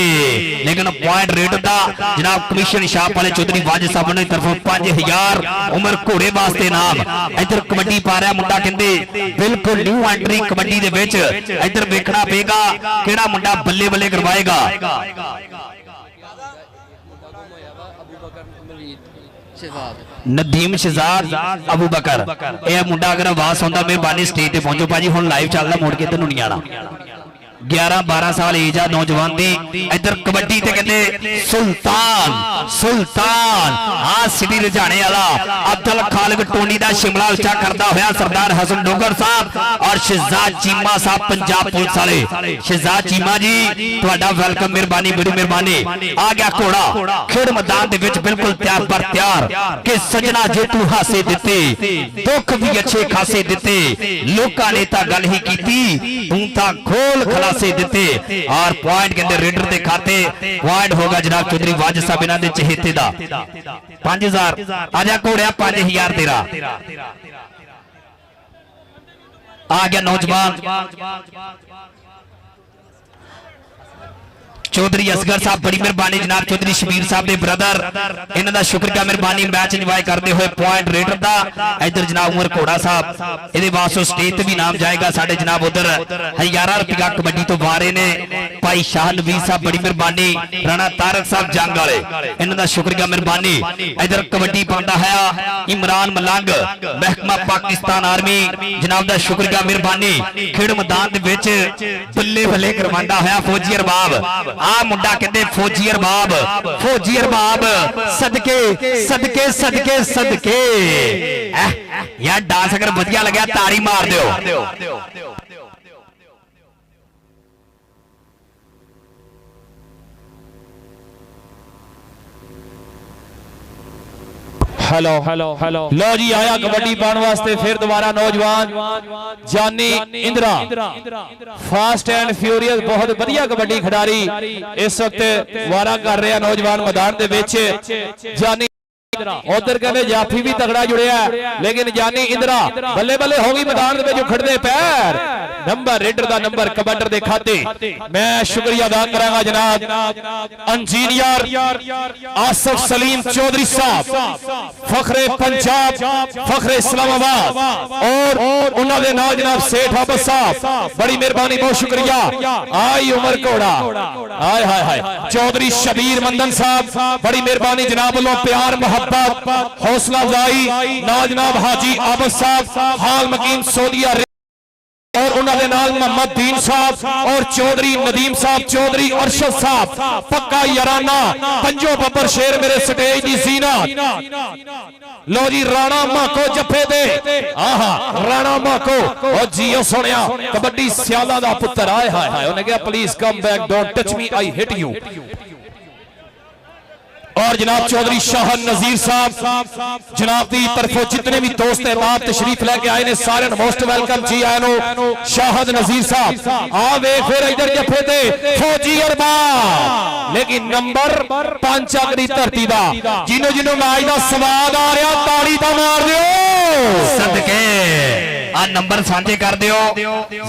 लेकिन पॉइंट रेट दा जनाब कमीशन छाप वाले चौधरी वाजिद साहब ने तरफों 5000 उमर घोड़े वास्ते नाम इधर कबड्डी पा रहा मुंडा कहंदे बिल्कुल न्यू एंट्री कबड्डी दे विच इधर वेखना पेगा केड़ा मुंडा बल्ले बल्ले करवाएगा नदीम शहजाद अबू बकर यह मुंडा अगर आवाज सुनता मेहरबानी स्टेज पे पहुंचो भाजी हुण लाइव चलदा मुड़ के इधर नहीं आना 11-12 ਸਾਲ ਏਜ ਆ ਨੌਜਵਾਨ ਦੀ। ਇੱਧਰ ਕਬੱਡੀ ਤੇ ਕਹਿੰਦੇ ਸੁਲਤਾਨ ਆ ਸਿਟੀ ਰੁਝਾਣੇ ਵਾਲਾ ਅਬਦੁਲ ਖਾਲਿਕ ਟੋਨੀ ਦਾ ਸ਼ਿਮਲਾ ਉੱਚਾ ਕਰਦਾ ਹੋਇਆ ਸਰਦਾਰ ਹਸਨ ਡੋਗਰ ਸਾਹਿਬ ਔਰ ਸ਼ਹਿਜ਼ਾਦ ਚੀਮਾ ਸਾਹਿਬ ਪੰਜਾਬ ਪੁਲਿਸ ਵਾਲੇ। ਸ਼ਹਿਜ਼ਾਦ ਚੀਮਾ ਜੀ ਤੁਹਾਡਾ ਵੈਲਕਮ, ਮਿਹਰਬਾਨੀ, ਬੜੀ ਮਿਹਰਬਾਨੀ। ਆ ਗਿਆ ਘੋੜਾ ਖੇਡ ਮੈਦਾਨ ਦੇ ਵਿੱਚ ਬਿਲਕੁਲ ਤਿਆਰ ਪਰ ਤਿਆਰ ਕਿ ਸਜਣਾ ਜੇ ਤੂੰ ਹਾਸੇ ਦਿੱਤੇ ਦੁੱਖ ਵੀ ਅੱਛੇ ਖਾਸੇ ਦਿੱਤੇ, ਲੋਕਾਂ ਨੇ ਤਾਂ ਗੱਲ ਹੀ ਕੀਤੀ ਤੂੰ ਤਾਂ ਖੋਲ ਖਲਾਸੇ ਦਿੱਤੇ। ਔਰ ਪੁਆਇੰਟ ਕਹਿੰਦੇ ਰੇਡਰ ਦੇ ਖਾਤੇ ਪੁਆਇੰਟ ਹੋਗਾ ਜਨਾਬ ਚੌਧਰੀ ਵਾਜਦ ਸਾਹਿਬ ਇਹਨਾਂ ਦੇ ਚਹੇਤੇ ਦਾ। 5000 ਆ ਜਾ ਘੋੜਿਆ, 5000 ਤੇਰਾ। ਆ ਗਿਆ ਨੌਜਵਾਨ चौधरी असगर साहब बड़ी मेहरबानी जनाब चौधरी शबीर साहब के ब्रदर इन्हां दा शुक्रिया मेहरबानी मैच इंजॉय करते हुए पॉइंट रेडर दा। इधर जनाब उमर घोड़ा साहब इहदे वास्ते स्टेज ते भी नाम जाएगा साडे जनाब उधर 1000 रुपया कबड्डी तो वारे ने भाई शाह नबीर साहब बड़ी मेहरबानी, राणा तारक साहब जंग वाले इन्हां दा शुक्रिया मेहरबानी। इधर कबड्डी पांदा है इमरान मलंग महकमा पाकिस्तान आर्मी जनाब दा शुक्रिया मेहरबानी। खेड मैदान दे विच बल्ले बल्ले करवांदा होया फौजी अरबाब आ मुंडा कहते फौजी अरबाब सदके सदके सदके सदके यार डांस अगर वधिया लग्या ताड़ी मार दियो। हेलो हेलो हेलो लो जी आया कबड्डी पाने वास्ते फिर दोबारा नौजवान जानी इंदिरा फास्ट एंड फ्यूरियस बहुत बढ़िया कबड्डी खिडारी इस वक्त वारा कर रहा नौजवान मैदान दे विच। जानी उधर कहते जाफी भी तगड़ा जुड़िया लेकिन जानी इंदिरा बल्ले बल्ले हो गई मैदान में जो खड़ते पैर नंबर रेडर का नंबर कमांडर दे खाते। मैं शुक्रिया अदा करांगा जनाब इंजीनियर आसिफ सलीम चौधरी साहब फखरे पंजाब फखरे इस्लामाबाद और उन्होंने नाल जनाब सेठ अहमद साहब बड़ी मेहरबानी बहुत शुक्रिया। आई उमर घोड़ा हाय हाय हाय चौधरी शबीर मंदन साहब बड़ी मेहरबानी जनाब वालों प्यार मोहब्बत हौसला अफजाई ना जनाब हाजी आबद साहब हाल मकीन सोदिया और उन्होंने नाल मोहम्मद दीन साहब और चौधरी नदीम साहब चौधरी अरशद साहब पक्का याराना पंजो बब्बर शेर मेरे स्टेज की जीनत। लो जी राणा माको जफे दे आहा राणा माको और जियो सुनिया कबड्डी सियाला दा पुत्र आए हाय हाय उन्हें कहा please come back don't touch me I hit you. और जनाब चौधरी शाह नजीर साहब जनाब की तरफों जितने भी दोस्त अहबाब तशरीफ लेके आए ने सारे मोस्ट वेलकम जी आए नो। शाहद नजीर साहब आ वे फिर इधर जफे थे फौजी अरबाब लेकिन नंबर 5 अगली धरती दा जिन्हों जिन्हों मैच का स्वाद आ रहा ताड़ी दा मार दियो सदके आ नंबर साझे कर दियो।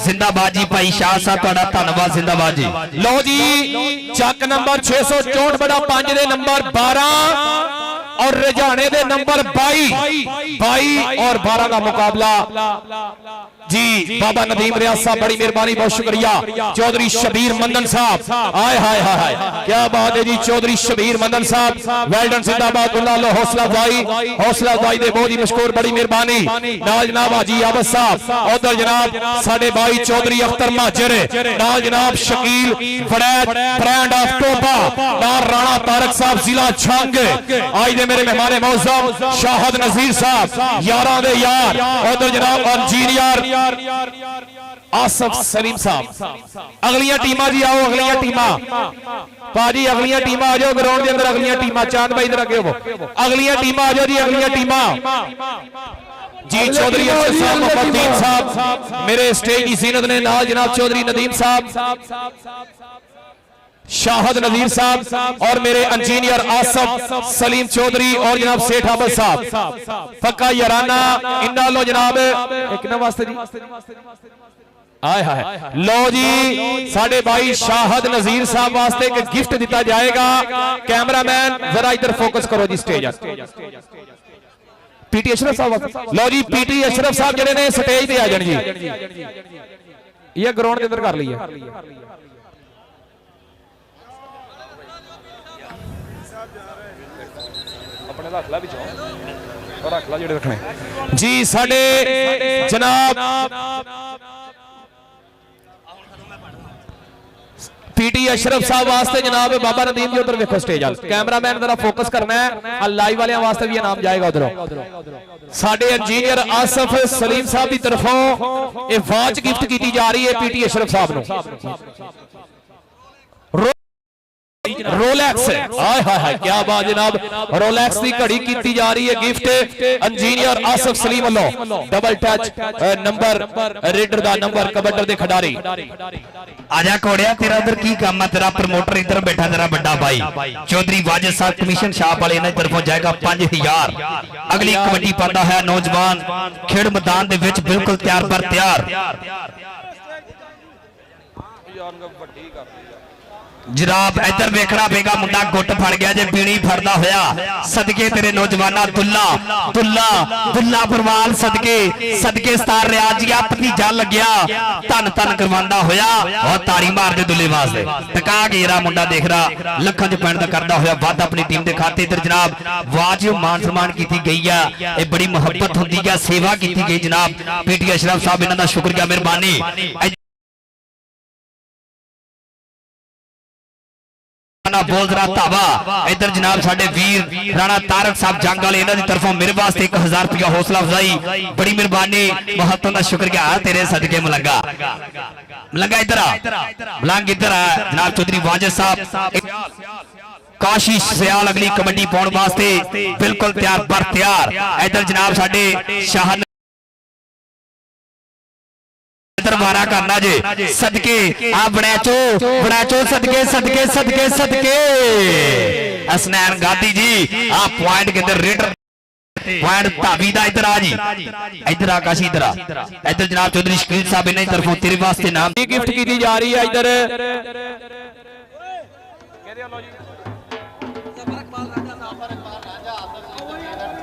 जिंदाबाद जी भाई शाह साहब तुहाडा धन्नवाद जिंदाबाद जी। लो जी चक नंबर 664 बड़ा 5 दे नंबर 12 और रजाने दे नंबर 22 और 12 का मुकाबला जी बाबा नदीम रियाज साहब बड़ी मेहरबानी बहुत शुक्रिया। चौधरी शबीर मंदन साहब आए हाय हाय हाय क्या बात है जी चौधरी शबीर मंदन साहब वेल्डन जिंदाबाद हौसला अफजाई दे बहुत ही मशहूर बड़ी मेहरबानी। नाल जनाब हाजी आबद साहब उधर जनाब साडे भाई चौधरी अख्तर महाजर नाल जनाब शकील ब्रांड ऑफ टोपा नाल राणा तारक साहब जिला छंग आज दे मेरे मेहमान मौजूद शाहद नजीर साहब यारां दे यार उधर जनाब इंजीनियर आसिफ सलीम साहब। अगलियां टीमां जी आओ अगलियां टीमां भाजी अगलियां टीमां आ जाओ ग्राउंड के अंदर अगलियां टीमां चांद भाई इधर आगे हो अगलियां टीमां आ जाओ जी अगलियां टीमां जी चौधरी अरशद साहब मोहम्मद दीन साहब मेरे स्टेज की जीनत ने नाल जनाब चौधरी नदीम साहब शाहद नजीर साहब और मेरे इंजीनियर आसिफ सलीम चौधरी और जनाब सेठ अहमद साहब पक्का याराना इन्ना लो जनाब एक ना वास्ते जी आए हाय लो जी साडे भाई शाहद नजीर साहब वास्ते एक गिफ्ट दिता जाएगा। कैमरामैन जरा इधर फोकस करो जी स्टेज पीटी अशरफ साहब लो जी पीटी अशरफ साहब जेडे ने स्टेज पे आ जान जी ये ग्राउंड के अंदर कर लिया जी साडे जनाब पीटी अशरफ साहब वास्ते जनाब बाबा नदीम जी उधर देखो स्टेज वाल कैमरामैन जरा फोकस करना है लाइव वाले वास्ते भी इनाम जाएगा उधरों साडे इंजीनियर आसफ सलीम साहब की तरफों ये वाच गिफ्ट की जा रही है पीटी अशरफ साहब नु रोलैक्स हाय हाय हाय क्या बात जनाब रोलैक्स की घड़ी की जा रही है गिफ्ट इंजीनियर आसफ सलीम वालों डबल टच नंबर रेडर दा नंबर कबड्डी दे खिडारी आजा कोड़िया तेरा उधर की काम है तेरा प्रमोटर इधर बैठा तेरा बड़ा भाई चौधरी वाजिद साहब कमीशन शाह वाले इन्हां दी तरफों जाएगा 5000 अगली कबड्डी पाता है नौजवान खेड़ मैदान दे विच बिल्कुल तैयार पर तैयार जनाब इधर वेखना पेगा मुंडा गुट फड़ गया जे बीड़ी फड़दा होया सदके तेरे नौजवाना दुल्ला दुल्ला दुल्ला परवाल सदके सदके स्टार रियाजिया भतीजा लग्या धन धन करवांदा होया और ताड़ी मार दे दुल्ले वास्ते टका घेरा मुंडा देख रहा लखां च पैंट करदा होया वाद अपनी टीम दे खाते इधर जनाब वाजिब मान सम्मान कीती गई है ये बड़ी मोहब्बत हुंदी है सेवा कीती गई जनाब पीटी अशरफ साहब इन्हां दा शुक्रिया मेहरबानी बोल रहा धावा इधर जनाब साडे वीर राणा तारक साहब जंग वाले इन्हां दी तरफों मेरे वास्ते 1000 रुपया हौसला अफजाई बड़ी मेहरबानी महत्व दा शुक्रिया तेरे सदके मलंगा मलंगा इधर आ मलंग इधर आ जनाब चौधरी वाजिद साहब काशी सियाल अगली कबड्डी पाउण वास्ते बिल्कुल तैयार बर तैयार इधर जनाब साडे शाह वारा करना जे सदके आ बनाचो सदके सदके सदके सदके हसनैन गादी जी आ पॉइंट के अंदर रेडर पॉइंट धावी दा इधर आ जी इधर आकाशी इधर इधर जनाब चौधरी शकील साहब इन्हां दी तरफों तेरे वास्ते नाम की गिफ्ट की जा रही है इधर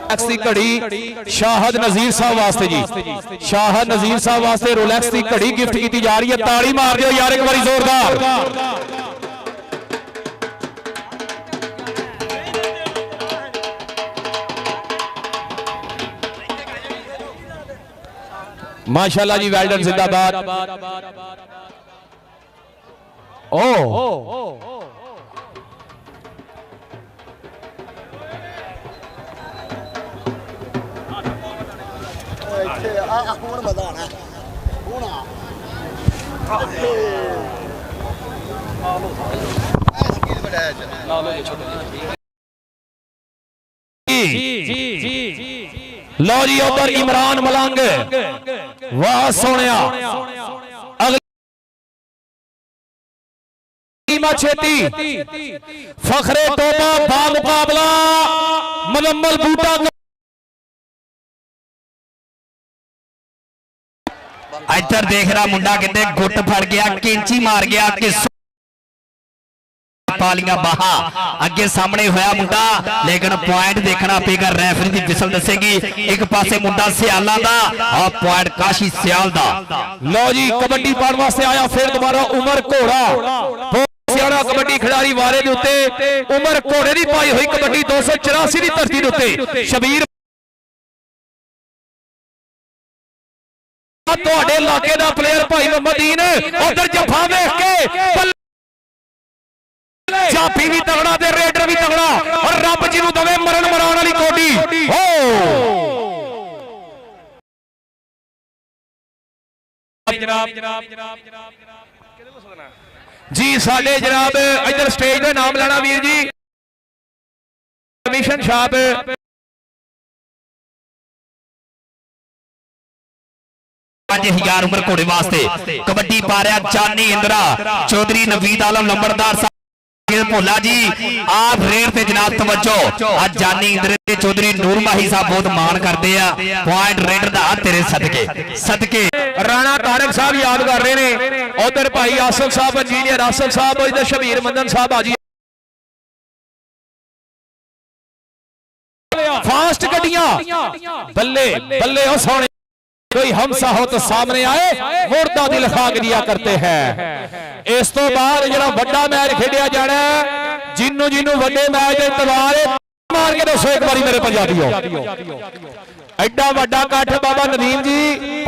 घड़ी शाहद नजीर साहब वास्ते जी शाहद नजीर साहब वास्ते रोलैक्स की घड़ी गिफ्ट की जा रही है ताड़ी मार दियो यार एक बारी जोरदार माशाल्लाह जी वेल्डन जिंदाबाद ओ ਹੁਣ ਵਧਾਣਾ ਹੁਣ ਆ ਸਕਿਲ ਬੜਾਇਆ ਚ ਲਾ ਲੋ ਛੋਟੇ लो जी उधर इमरान मलंग वाह सोनिया छेती फखरे तोबा बा मुकाबला मुजम्मल बूटा इधर देख रहा मुंडा कहते गुट फड़ गया कैंची मार गया कि पालियां बाहा अगे सामने होया मुंडा लेकिन पॉइंट देखना पेगा रेफरी दी विसल दसेगी एक पासे मुंडा सियाला दा और पॉइंट काशी सियाल दा लो जी कबड्डी पाउण वास्ते आया फिर दोबारा उमर घोड़ा सियाड़ा कबड्डी खिडारी वारे दे उत्ते उमर घोड़े दी पाई हुई कबड्डी 284 दी धरती दे उत्ते शबीर ਤੁਹਾਡੇ ਇਲਾਕੇ ਦਾ ਪਲੇਅਰ ਭਾਈ ਮੁਹੰਮਦੀਨ ਉਧਰ ਜੱਫਾ ਵੇਖ ਕੇ ਜਾਫੀ ਵੀ ਤਗੜਾ ਤੇ ਰੇਡਰ ਵੀ ਤਗੜਾ ਔਰ ਰੱਬ ਜੀ ਨੂੰ ਦਵੇ ਮਰਨ ਮਰਾਉਣ ਵਾਲੀ ਕੋਡੀ ਹੋ ਜੀ ਸਾਡੇ ਜਨਾਬ ਇਧਰ ਸਟੇਜ ਤੇ ਨਾਮ ਲੈਣਾ ਵੀਰ ਜੀ ਕਮਿਸ਼ਨ ਸਾਹਿਬ 5000 उम्र घोड़े वास्ते कबड्डी पा रहा जानी इंदिरा चौधरी नवीद आलम लंबरदार साहब भोला जी आप रेड ते जनाब तवज्जो आज जानी इंदिरा चौधरी नूर माही साहब बहुत मान करते हैं पॉइंट रेडर दा तेरे सदके सदके राणा तारक साहब याद कर रहे ने उधर भाई आसफ साहब इंजीनियर आसफ साहब इधर शबीर मंदन साहब हाजी फास्ट गड्डियां बल्ले बल्ले ओ सोने कोई हमसा हो तो सामने आए मुर्दा दिल खाक दिया करते हैं इस तो बाद जरा बड़ा मैच खेडिया जाना जिन्नू जिन्नू बड़े मैच इंतजार मार के दसो एक बारी मेरे पंजाबियों एडा वड्डा कठ बाबा नदीम जी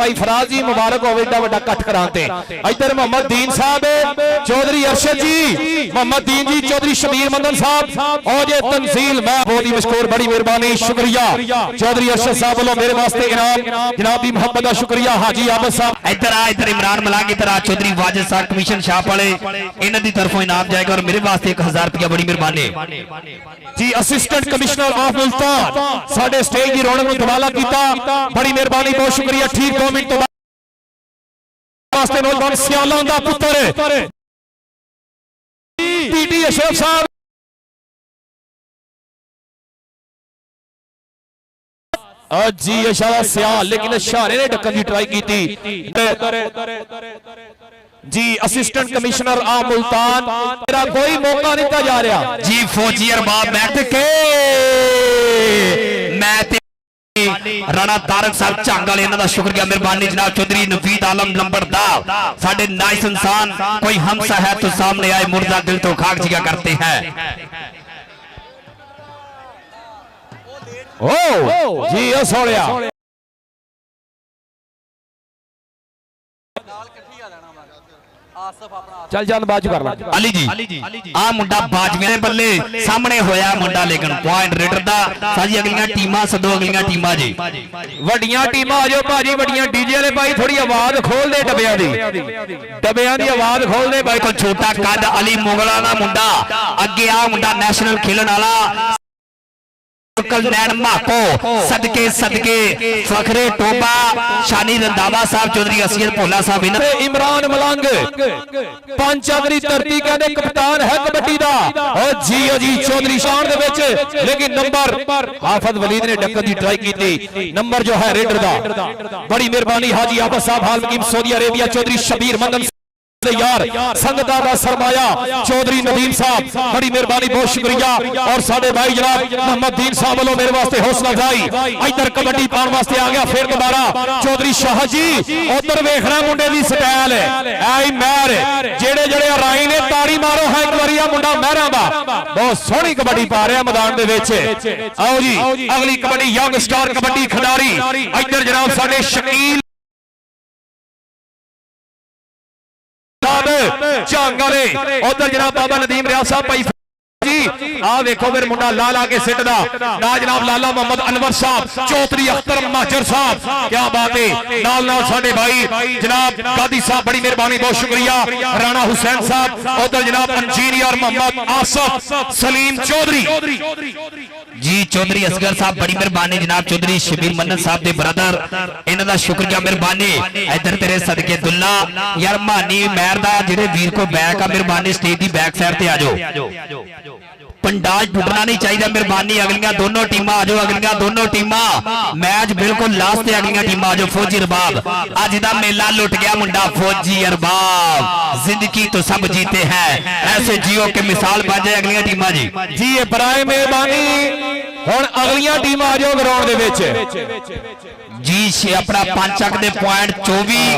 ਭਾਈ ਫਰਾਜ਼ ਜੀ ਮੁਬਾਰਕ ਹੋਵੇ ਏਡਾ ਵੱਡਾ ਇਕੱਠ ਕਰਾਂ ਤੇ। ਇੱਧਰ ਮੁਹੰਮਦ ਦੀਨ ਸਾਹਿਬ ਚੌਧਰੀ ਅਰਸ਼ਦ ਜੀ, ਮੁਹੰਮਦ ਦੀਨ ਜੀ ਚੌਧਰੀ ਸ਼ਬੀਰ ਮੰਦਨ साहब और ये तंजील मैं बहुत ही मशकूर, बड़ी मेहरबानी, शुक्रिया चौधरी अरशद साहब वालों मेरे वास्ते इनाम जनाब दी मोहब्बत का शुक्रिया। हाजी आबद साहब इधर इमरान मलाक, इधर चौधरी वाजिद साहब कमीशन शाप वाले, इन्हां दी तरफों इनाम जाएगा और मेरे वास्ते 1000 रुपया, बड़ी मेहरबानी जी। असिस्टेंट कमिश्नर ऑफ मुल्तान साडे स्टेज दी रौनक नूं दुआला कीता, बड़ी मेहरबानी, बहुत शुक्रिया। ठीक 2 मिनट तो वास्ते नौजवान सियालां दा पुत्र पीटी अशरफ साहब जी इशारा सियाल, लेकिन इशारे ने ढक्कन की ट्राई की थी जी। असिस्टेंट कमिश्नर आ मुल्तान, तेरा कोई मौका नहीं दिया जा रहा जी। फौजी अरबाब बैठ के मैं राणा तारक साहब झंग वाले, इन्हां दा शुक्रिया, मेहरबानी जनाब। चौधरी नवीद आलम लंबरदार, साडे नाइस इंसान, कोई हमसा है तो सामने आए, मुर्दा दिल तो खाक जिया करते हैं। ओ जी ओ सोड़िया चल जान बाजू कर ला। अली जी आ मुंडा बाजवे बल्ले सामने होया मुंडा, लेकिन पॉइंट रेडर दा। साजी अगलियां टीमां सदो, अगलियां टीमां जी, वड्डियां टीमां आ जाओ भाजी, वड्डियां डीजे वाले भाई थोड़ी आवाज खोल दे, डबियां दी आवाज खोल दे भाई। कोई छोटा कद अली मुगला दा मुंडा अगे आ मुंडा नेशनल खेलन वाला नैन माको सदके सदके फखरे टोबा शानी रंधावा साहब, चौधरी असीयत भोला साहब, इमरान मलंग पंच अगली धरती कहते कप्तान है कबड्डी दा। और जी जी चौधरी शान दे विच, लेकिन नंबर हाफिज वलीद ने ढक्कन दी ट्राई की थी, नंबर जो है रेडर दा। बड़ी मेहरबानी हाजी आबद साहब हाल मुकीम सऊदी अरेबिया, चौधरी शबीर मंदन यार संगता का सरमाया चौधरी नदीम साहब, बड़ी मेहरबानी, बहुत शुक्रिया। और साडे भाई जनाब मोहम्मद दीन साहब वालों मेरे वास्ते हौसला अफजाई। इधर कबड्डी पाने वास्ते आ गया फिर दोबारा चौधरी शाह जी। उधर वेखना मुंडे दी स्टाइल ऐ महर, जेड़े जेड़े राई ने ताड़ी मारो है एक बारी, मुंडा महरा दा बहुत सोहनी कबड्डी पा रहा मैदान दे विच। आओ जी अगली कबड्डी यंग स्टार कबड्डी खिडारी, इधर जनाब साडे शकील झंग वाले, उधर जनाब बाबा नदीम रियाज साहब भाई जी। आ देखो फिर मुंडा ला ला के सिटदा ना जनाब लाला मोहम्मद अनवर साहब, चौधरी अख्तर माजर साहब, क्या बात है। नाल नाल साडे भाई जनाब गादी साहब, बड़ी मेहरबानी, बहुत शुक्रिया। राणा हुसैन साहब, उधर जनाब इंजीनियर मोहम्मद आसफ सलीम चौधरी जी, चौधरी असगर साहब, बड़ी मेहरबानी जनाब। चौधरी शबीर मन्नत साहब दे ब्रदर, इन्हां दा शुक्रिया, मेहरबानी। इधर तेरे सदके दुल्ला यार मानी महर दा जेड़े वीर को बैक आ, मेहरबानी स्टेज दी बैक साइड ते आ जाओ, पंडाल टूटना नहीं चाहिए, मेहरबानी। अगलियां दोनों टीमां आ जाओ, अगलियां दोनों टीमां, मैच बिल्कुल लास्ट ते अगलियां टीमां आ जाओ। फौजी अरबाब अज दा मेला लुट गया मुंडा, फौजी अरबाब जिंदगी तो सब जीते हैं, ऐसे जियो के मिसाल बन जाए अगलियां टीमां जी। जी ये बराए मेहरबानी, हुण अगलियां टीमां आ जाओ ग्राउंड दे विच जी। अपना पंचक दे पॉइंट 24,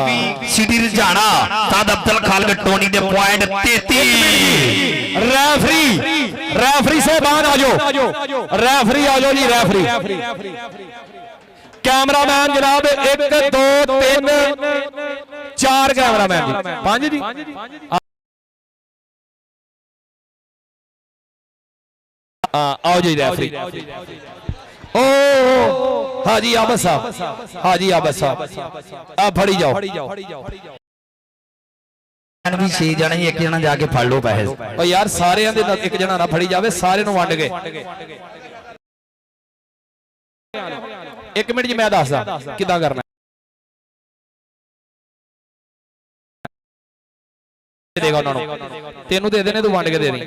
सिटी रजाना साद अब्दुल खालिक टोनी दे पॉइंट 33। रेफरी साहबान आ जाओ, रेफरी आ जाओ जी, रेफरी कैमरामैन जनाब 1 2 3 4 कैमरामैन जी, 5 जी आओ जी रेफरी। ओ हाजी आबद साहब, हाजी आबद साहब आप फड़ी जाओ। भी 6 जने एक जना जाके फड़ लो पैसे। ओ यार सारे एक जना ना फड़ी जावे, सारे नूं वंड के। 1 मिनट जी मैं दसदा किदां करना देगा उन्होंने, तेनू दे देने, तू वंड के दे दी।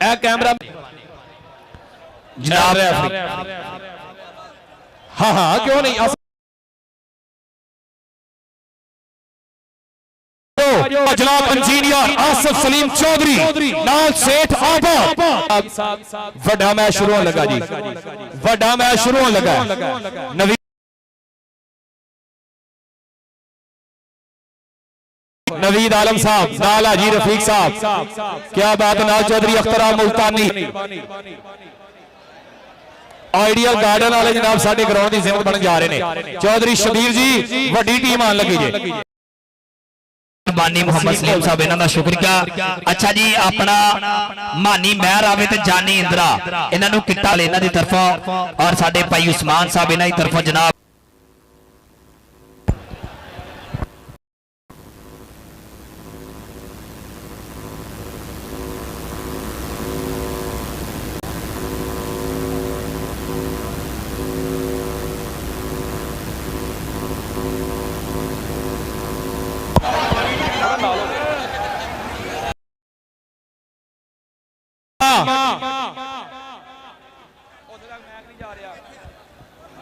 ए कैमरा जनाब हाँ हाँ क्यों नहीं, जनाब इंजीनियर आसिफ सलीम चौधरी नाल सेठ आबा। वड्डा मैच शुरू होने लगा जी, वड्डा मैच शुरू होने लगा। नवीद आलम साहब, नाल हाजी रफीक साहब, क्या बात, नाल चौधरी अख्तर मुल्तानी। ਆਈਡੀਅਲ ਗਾਰਡਨ ਵਾਲੇ ਜਨਾਬ ਸਾਡੇ ਗਰਾਊਂਡ ਦੀ ਜ਼ਿੰਮਤ ਬਣ ਜਾ ਰਹੇ ਨੇ। ਚੌਧਰੀ ਸ਼ਬੀਰ ਜੀ ਵੱਡੀ ਟੀਮ ਆਣ ਲੱਗੀ ਜੇ। ਬਾਨੀ ਮੁਹੰਮਦ ਸਲੀਮ ਸਾਹਿਬ ਇਹਨਾਂ ਦਾ ਸ਼ੁਕਰੀਆ। ਅੱਛਾ ਜੀ ਆਪਣਾ ਮਾਨੀ ਮਹਿਰ ਆਵੇ ਤੇ ਜਾਨੀ ਇੰਦਰਾ ਇਹਨਾਂ ਨੂੰ ਕਿੱਟਾ ਲੈ ਇਹਨਾਂ ਦੀ ਤਰਫੋਂ ਔਰ ਸਾਡੇ ਭਾਈ ਉਸਮਾਨ ਸਾਹਿਬ ਇਹਨਾਂ ਦੀ ਤਰਫੋਂ ਜਨਾਬ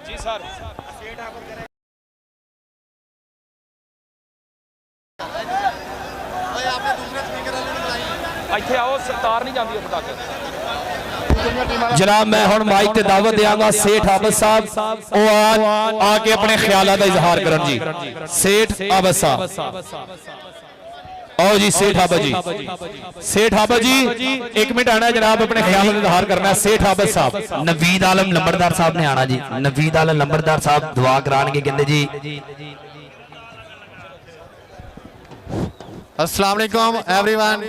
ਜੀ ਸਰ ਓਏ ਆਪਨੇ ਦੂਸਰੇ ਸਪੀਕਰ ਵਾਲੇ ਨੂੰ ਬੁਲਾਈ ਇੱਥੇ ਆਓ ਸਰਕਾਰ ਨਹੀਂ ਜਾਂਦੀ ਉੱਥੇ ਤੱਕ। ਜਨਾਬ ਮੈਂ ਹੁਣ ਮਾਈਕ ਤੇ ਦਾਵਤ ਦਿਆਂਗਾ ਸੇਠ ਆਬਦ ਸਾਹਿਬ ਉਹ ਆ ਕੇ ਆਪਣੇ ਖਿਆਲਾਂ ਦਾ ਇਜ਼ਹਾਰ ਕਰਨ ਜੀ। ਸੇਠ ਆਬਦ ਸਾਹਿਬ आओ जी। सेठ आबद जी, सेठ आबद जी 1 मिनट आना जनाब, अपने ख्याल का इजहार करना है। सेठ आबद साहब नवीद आलम लंबरदार साहब ने आना जी। नवीद आलम लंबरदार साहब दुआ कराएंगे कहते जी। अस्सलाम वालेकुम एवरीवन।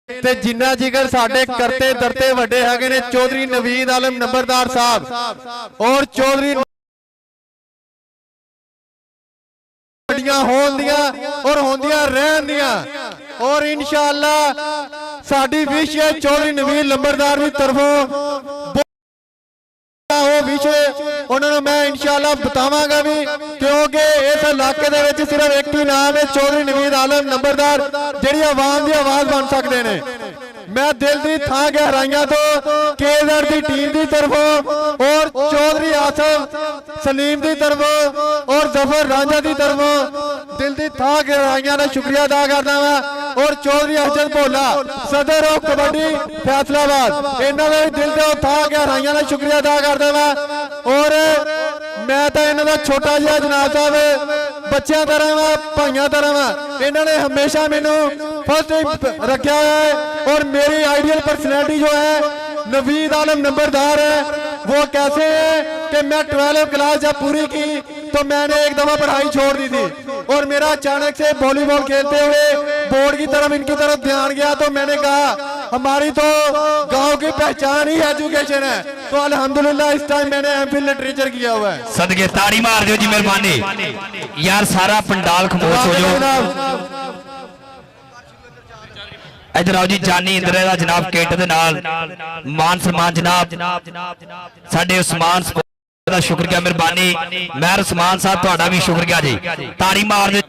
ते जिन्ना जिगर साडे करते दरते वड्डे हैगे ने चौधरी नवीद आलम नंबरदार साहब और चौधरी और होंदियां रहन दियां और इंशाअल्लाह साडी विश है चौधरी नवीद लंबरदार की तरफों उन्होंने मैं इंशाअल्लाह बतावांगा भी, क्योंकि इस इलाके दे विच सिर्फ एक ही नाम है चौधरी नवीद आलम नंबरदार जिहड़ी आवाम दी आवाज़ बन सकते हैं। मैं दिल की थां गहराइयां तो केज़र की टीम की तरफों और चौधरी आसिफ सलीम की तरफों और जफर रांझा की तरफों दिल की थां गहराइयां का शुक्रिया अदा करता वा। और चौधरी अहसन भोला सदर ऑफ कबड्डी फैसलाबाद इन्हों का दिल के थां गहराइयां का शुक्रिया अदा करता वा। और मैं तो इन्हों का छोटा जिहा जनाब साहब बच्चों तरह वा भाइयों तरह वा, इन्होंने हमेशा मैनू फर्स्ट रखा है। और मेरी आइडियल पर्सनैलिटी जो है नवीद आलम नंबरदार है, वो कैसे है कि मैं 12th क्लास जब पूरी की तो मैंने एक दफा पढ़ाई छोड़ दी थी और मेरा अचानक से वॉलीबॉल खेलते हुए बोर्ड की तरफ इनकी तरफ ध्यान गया, तो मैंने कहा हमारी तो गांव की पहचान ही एजुकेशन है। तो अल्हम्दुलिल्लाह इस टाइम मैंने एमफिल लिटरेचर किया हुआ है। सदके ताड़ी मार दियो जी मेहरबानी यार, सारा पंडाल खामोश हो जाओ। इधर आओ जी जानी इंदरे दा जनाब किट दे नाल मान सम्मान जनाब साडे उस्मान दा शुक्रिया मेहरबानी। मेहर उस्मान साहब तुहाडा भी शुक्रिया जी, ताड़ी मार दे।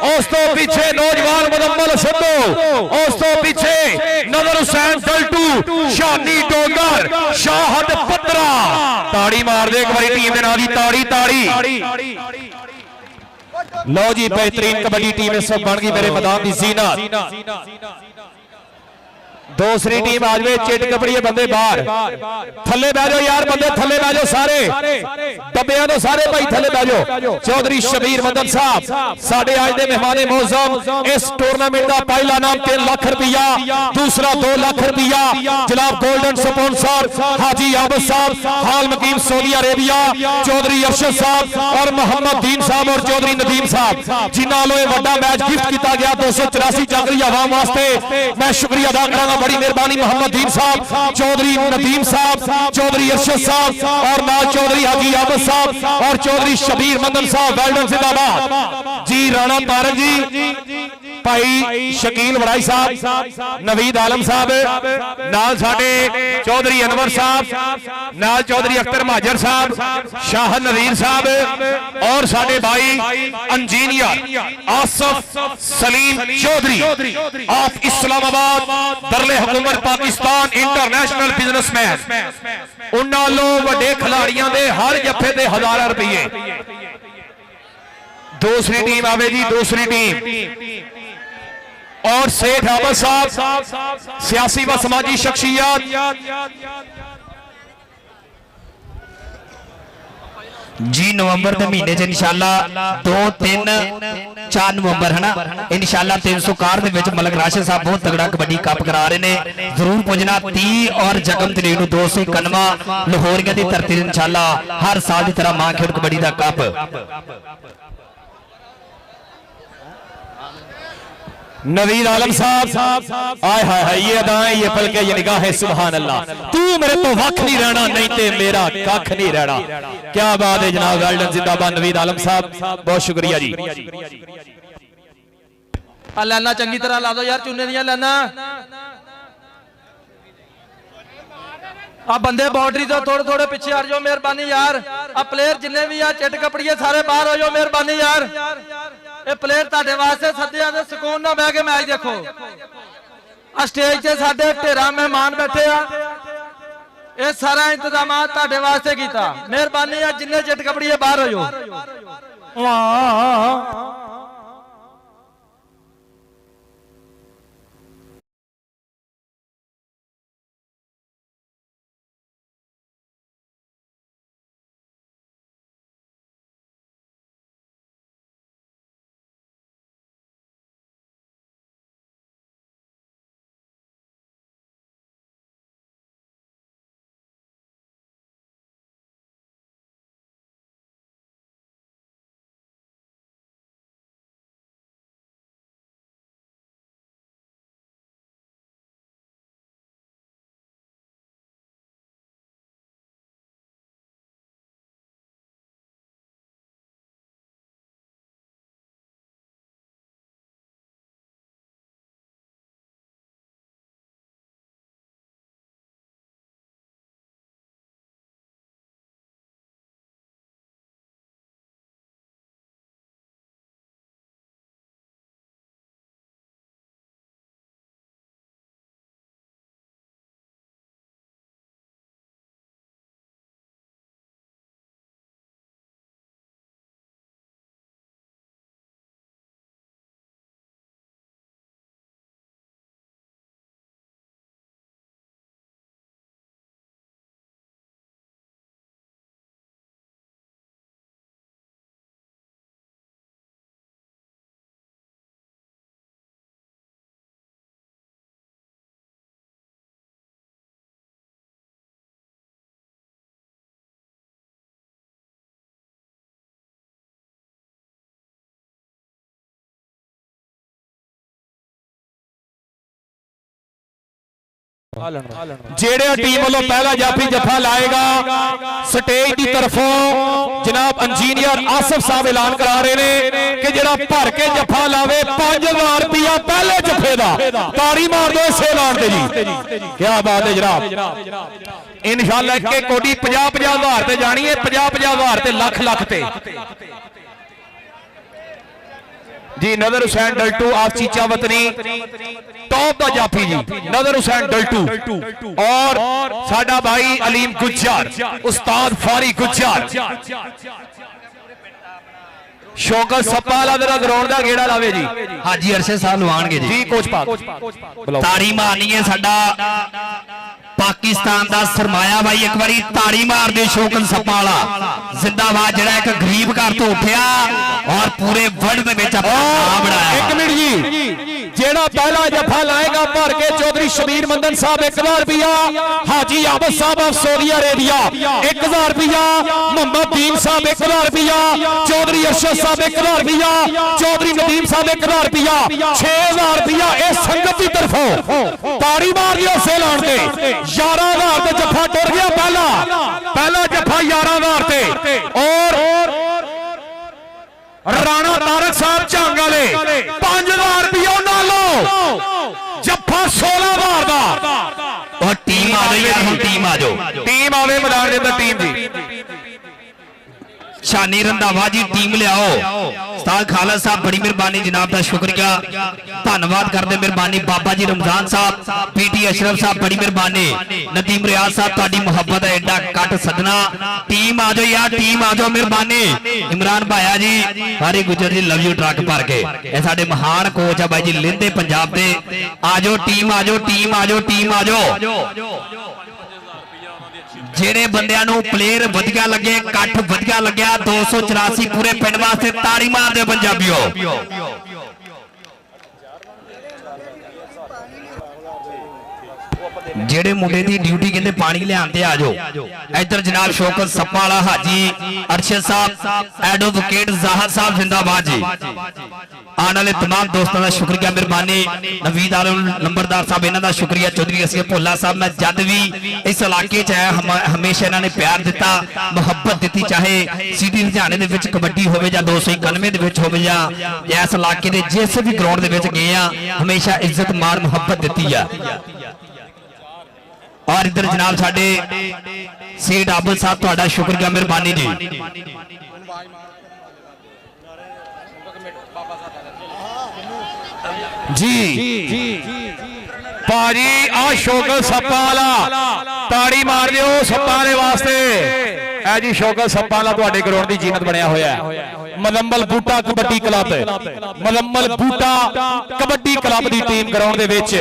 उस तो पीछे नौजवान मुदम्मल सिद्धू, उस तो पीछे नजर हुसैन टल्टू, शानी डोगर, शाहद पत्रा। ताड़ी मार दे एक बारी टीम के नाम की ताड़ी ताड़ी। लो जी बेहतरीन कबड्डी टीम इस वक्त बन गई मेरे मैदान की जीनत। दूसरी टीम आज वे चिट कबड़ी बंदे बाहर थले बह जाओ यार, बंदे थले बह जाओ सारे डब्बियां तो सारे भाई थले बह जाओ। चौधरी शबीर मदन साहब साडे आज दे मेहमान मौजूद। इस टूर्नामेंट का पहला नाम 3 लाख रुपया, दूसरा 2 लाख रुपया। जनाब गोल्डन स्पॉन्सर हाजी आबद साहब, हाल मुकीम सऊदी अरेबिया, चौधरी अरशद साहब और मोहम्मद दीन साहब और चौधरी नदीम साहब जिन्हां लो वड्डा मैच गिफ्ट किया गया 284 जागरी आवाम वास्ते। मैं शुक्रिया अदा करांगा, बड़ी मेहरबानी मोहम्मद दीन साहब, चौधरी नदीम साहब, चौधरी अरशद साहब और नाल चौधरी हाजी आबद साहब और चौधरी शबीर मदन साहब। वेलडन जिंदाबाद जी। राणा तारक जी, भाई शकील वड़ाई साहब, नवीद आलम साहब, नाल साडे चौधरी अनवर साहब, नाल चौधरी अख्तर महाजर साहब, शाह नवीर साहब और साडे भाई इंजीनियर आसिफ सलीम चौधरी ऑफ इस्लामाबाद दरले हुकूमत पाकिस्तान इंटरनेशनल बिजनेसमैन। उन्हां लो वड्डे खिलाड़ियां दे हर जफे दे हज़ारां रुपये दूसरी टीम आवे जी, दूसरी टीम। और सेठ अहमद साहब सियासी व समाजी शख्सियत, जी नवंबर के महीने च इंशाल्लाह 2, 3, 4 नवंबर है ना इंशाल्लाह 361 ਦੇ ਵਿੱਚ ਮਲਕ ਰਾਸ਼ਿਦ ਸਾਹਿਬ बहुत तगड़ा कबड्डी कप करा रहे ने। जरूर पुजना 30 और जगम तरीक ਨੂੰ 291 लाहौरिया की धरती इंशाल्लाह हर साल की तरह मां खेड़ कबड्डी का कप। नवीद आलम साहब, आय हाय हाय, ये अदाएं, ये पलके, ये निगाहें, सुभान अल्लाह। तू मेरे तो वख नहीं रहना, नहीं ते मेरा कख नहीं रहना। क्या बात है जनाब, वेल्डन, जिंदाबाद नवीद आलम साहब, बहुत शुक्रिया जी। लाना चंगी तरह ला दो यार, चूने दियां लाना। बंदे बाउंड्री तो थोड़े थोड़े पीछे आ जाओ मेहरबानी यार। प्लेयर जिन्ने भी आ चिट कपड़िए सारे बाहर हो जाओ मेहरबानी यार। ये प्लेयर ਤੁਹਾਡੇ ਵਾਸਤੇ ਸੱਦਿਆ ਤੇ ਸਕੂਨ ਨਾਲ ਬਹਿ ਕੇ ਮੈਚ ਦੇਖੋ। ਆ ਸਟੇਜ ਤੇ ਸਾਡੇ ਢੇਰਾ ਮਹਿਮਾਨ ਬੈਠੇ ਆ, ਇਹ ਸਾਰਾ ਇੰਤਜ਼ਾਮਾਤ ਤੁਹਾਡੇ ਵਾਸਤੇ ਕੀਤਾ। ਮਿਹਰਬਾਨੀ ਆ ਜਿੰਨੇ ਚਿੱਟ ਕਪੜੀਏ ਬਾਹਰ ਹੋ ਜਾਓ। जेड़े टीम वालों पहला जाफी जफा लाएगा स्टेज की तरफों जनाब इंजीनियर आसिफ साहब ऐलान करा रहे हैं कि जेड़ा भर के जफा लावे 5000 रुपया पहले जफे दा ताड़ी मार दो इस ऐलान दे जी। क्या बात है जनाब, इंशाअल्लाह के कोडी 50-50 हजार ते जानी है, 50-50 हजार ते लाख ते जी। नदर हुसैन डल्टू आप चीचा वतनी टॉप दा जाफी जी, नदर हुसैन डल्टू और साडा भाई अलीम गुज्जर, उस्ताद फारी गुज्जर, शौकत सप्पाला दरा ग्राउंड दा गेड़ा लावे जी। हाजी अरशद साहब लवाणगे जी कोच पाक ताड़ी मारनी है साडा पाकिस्तान दा सरमाया भाई, एक बारी ताड़ी मार दे शौकत सप्पाला जिंदाबाद, जेड़ा एक गरीब घर तो उठिया और पूरे वर्ल्ड में अपना नाम बनाया। एक मिनट जी, जेड़ा पहला जफा लाएगा भर के चौधरी शबीर मंदन साहब 1000 रुपया, हाजी अहमद साहब ऑफ सऊदी अरेबिया 1000 रुपया, मोहम्मद दीन साहब 1000 रुपया, चौधरी अरशद साहब 1000 रुपया, चौधरी नदीम साहब 1000 रुपया, 6000 रुपया इस संगत की तरफों ताड़ी मार दिया से लाण दे 11000 ते जफा टुर गया। पहला जफा 11000 ते और राणा तारक साहब झांग वाले 5000 रुपया लो जफा 16000 दा। और टीम आ गई है, टीम आ जाओ, टीम आवे मैदान के अंदर, टीम जी शानी रंधावा जी टीम लियाओ। उस्ताद खालिद साहब बड़ी मेहरबानी जनाब दा शुक्रिया धन्यवाद करते मेहरबानी। बाबा जी रमजान साहब पीटी अशरफ साहब बड़ी मेहरबानी। नदीम रियाज साहब तुहाडी मुहब्बत है एडा कट सदना। टीम आ जाओ यार टीम आ जाओ मेहरबानी। इमरान भाया जी हरी गुजर जी लव यू ट्रक भर के ये साडे महान कोच है भाई जी लेंदे पंजाब दे। आ जाओ टीम आ जाओ टीम आ जाओ टीम आ जाओ। ਜਿਹੜੇ ਬੰਦਿਆਂ ਨੂੰ ਪਲੇਅਰ ਵਧੀਆ ਲੱਗੇ ਕੱਟ ਵਧੀਆ ਲੱਗਿਆ 284 ਪੂਰੇ ਪਿੰਡ ਵਾਸਤੇ ਤਾੜੀ ਮਾਰ ਦਿਓ ਪੰਜਾਬੀਓ। ਜਿਹੜੇ ਮੁੰਡੇ ਦੀ ਡਿਊਟੀ ਕਹਿੰਦੇ ਪਾਣੀ ਲਿਆਉਣ ਤੇ ਆ ਜਾਓ। ਇੱਧਰ ਜਨਾਬ ਸ਼ੌਕਤ ਸੱਪਾ ਵਾਲਾ ਹਾਜੀ ਅਰਸ਼ਦ ਸਾਹਿਬ ਐਡਵੋਕੇਟ ਜ਼ਾਹਰ ਸਾਹਿਬ ਜ਼ਿੰਦਾਬਾਦ ਜੀ। ਆਉਣ ਵਾਲੇ तमाम ਦੋਸਤਾਂ ਦਾ ਸ਼ੁਕਰੀਆ ਮਿਹਰਬਾਨੀ। ਨਵੀਦ ਆਲਮ ਨੰਬਰਦਾਰ ਸਾਹਿਬ ਇਹਨਾਂ ਦਾ ਸ਼ੁਕਰੀਆ। ਚੌਧਰੀ ਅਸਗਰ ਭੋਲਾ ਸਾਹਿਬ ਮੈਂ ਜਦ ਵੀ ਇਸ ਇਲਾਕੇ 'ਚ ਆਇਆ ਹਮੇਸ਼ਾ ਇਹਨਾਂ ਨੇ ਪਿਆਰ ਦਿੱਤਾ ਮੁਹੱਬਤ ਦਿੱਤੀ ਚਾਹੇ ਸਿਟੀ ਲੁਧਿਆਣੇ ਦੇ ਵਿੱਚ ਕਬੱਡੀ ਹੋਵੇ ਜਾਂ 291 ਦੇ ਵਿੱਚ ਹੋਵੇ ਜਾਂ ਇਸ ਇਲਾਕੇ ਦੇ ਜਿਸ ਵੀ ਗਰਾਊਂਡ ਦੇ ਵਿੱਚ ਗਏ ਆ ਹਮੇਸ਼ਾ ਇੱਜ਼ਤ ਮਾਣ ਮੁਹੱਬਤ ਦਿੱਤੀ ਆ। और इधर जनाब साडे सेठ आबद साहब तुहाडा शुक्रिया मेहरबानी जी। जी भाजी आ शौकत सप्पा वाला ताड़ी मार दियो सप्पा वाले वास्ते। ऐ जी शौकत सप्पा वाला तुहाडे ग्राउंड दी जीनत बनया होया है। मलम्मल बूटा कबड्डी क्लब मलम्मल बूटा कबड्डी क्लब दी टीम ग्राउंड दे विच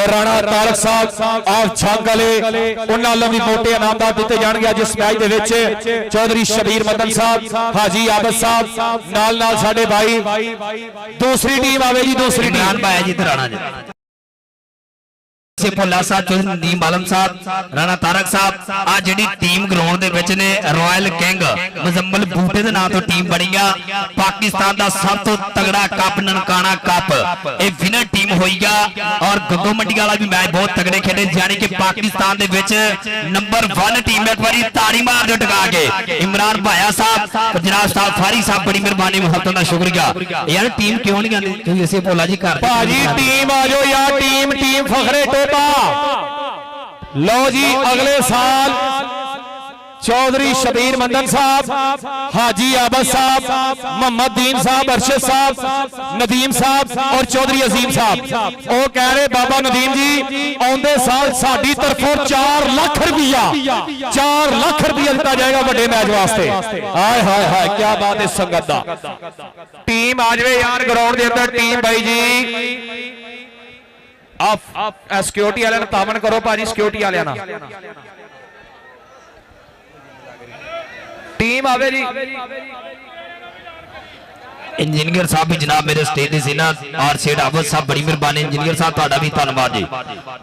राणा तारक साहब आप छंग वाले उन्हां नालों भी मोटे इनामदार दिते जाणगे अज इस मैच दे विच। चौधरी शबीर मदन साहब हाजी आबद साहब नाल नाल साडे भाई दूसरी टीम आवे जी दूसरी टीम भाई जी राणा जी भोला साहब चौधरी नदीम आलम साहब राणा तारक साहब आ जिहड़ी टीम ग्राउंड दे विच ने रॉयल किंग मुजम्मल बूटे दे नाम तो टीम बनी आ। पाकिस्तान दा सब तो तगड़ा कप ननकाना कप ये विनर टीम होई आ और गग्गो मंडी वाला भी मैच बहुत तगड़े खेले यानी कि पाकिस्तान दे विच नंबर 1 टीम एक बारी ताड़ी मार दो टका के। इमरान भाया साहब जनाब साहब फारी साहब बड़ी मेहरबानी मुहब्बत दा शुक्रिया। यार टीम क्यों नहीं आंदी तुसीं इसे भोला जी घर भाजी टीम आ जाओ यार टीम फखरे लो जी अगले साल चौधरी शबीर मंदन साहब हाजी आबद साहब मोहम्मद दीन साहब अरशद साहब नदीम साहब और चौधरी अजीम साहब वो कह रहे बाबा नदीम जी आउंदे साल साडी तरफों 4 लाख रुपया 4 लाख रुपया दिता जाएगा बड़े मैच वास्ते। हाय हाय हाय क्या बात है संगत दा। टीम आ जाए यार ग्राउंड के अंदर टीम भाई जी आप सिक्योरिटी वाले तामन करो भाजी सिक्योरिटी वाले टीम आवे जी। इंजीनियर साहब भी जनाब मेरे स्टेज से ना और सेठ आबद साहब बड़ी मेहरबानी। इंजीनियर साहब तुहाडा भी धन्यवाद जी।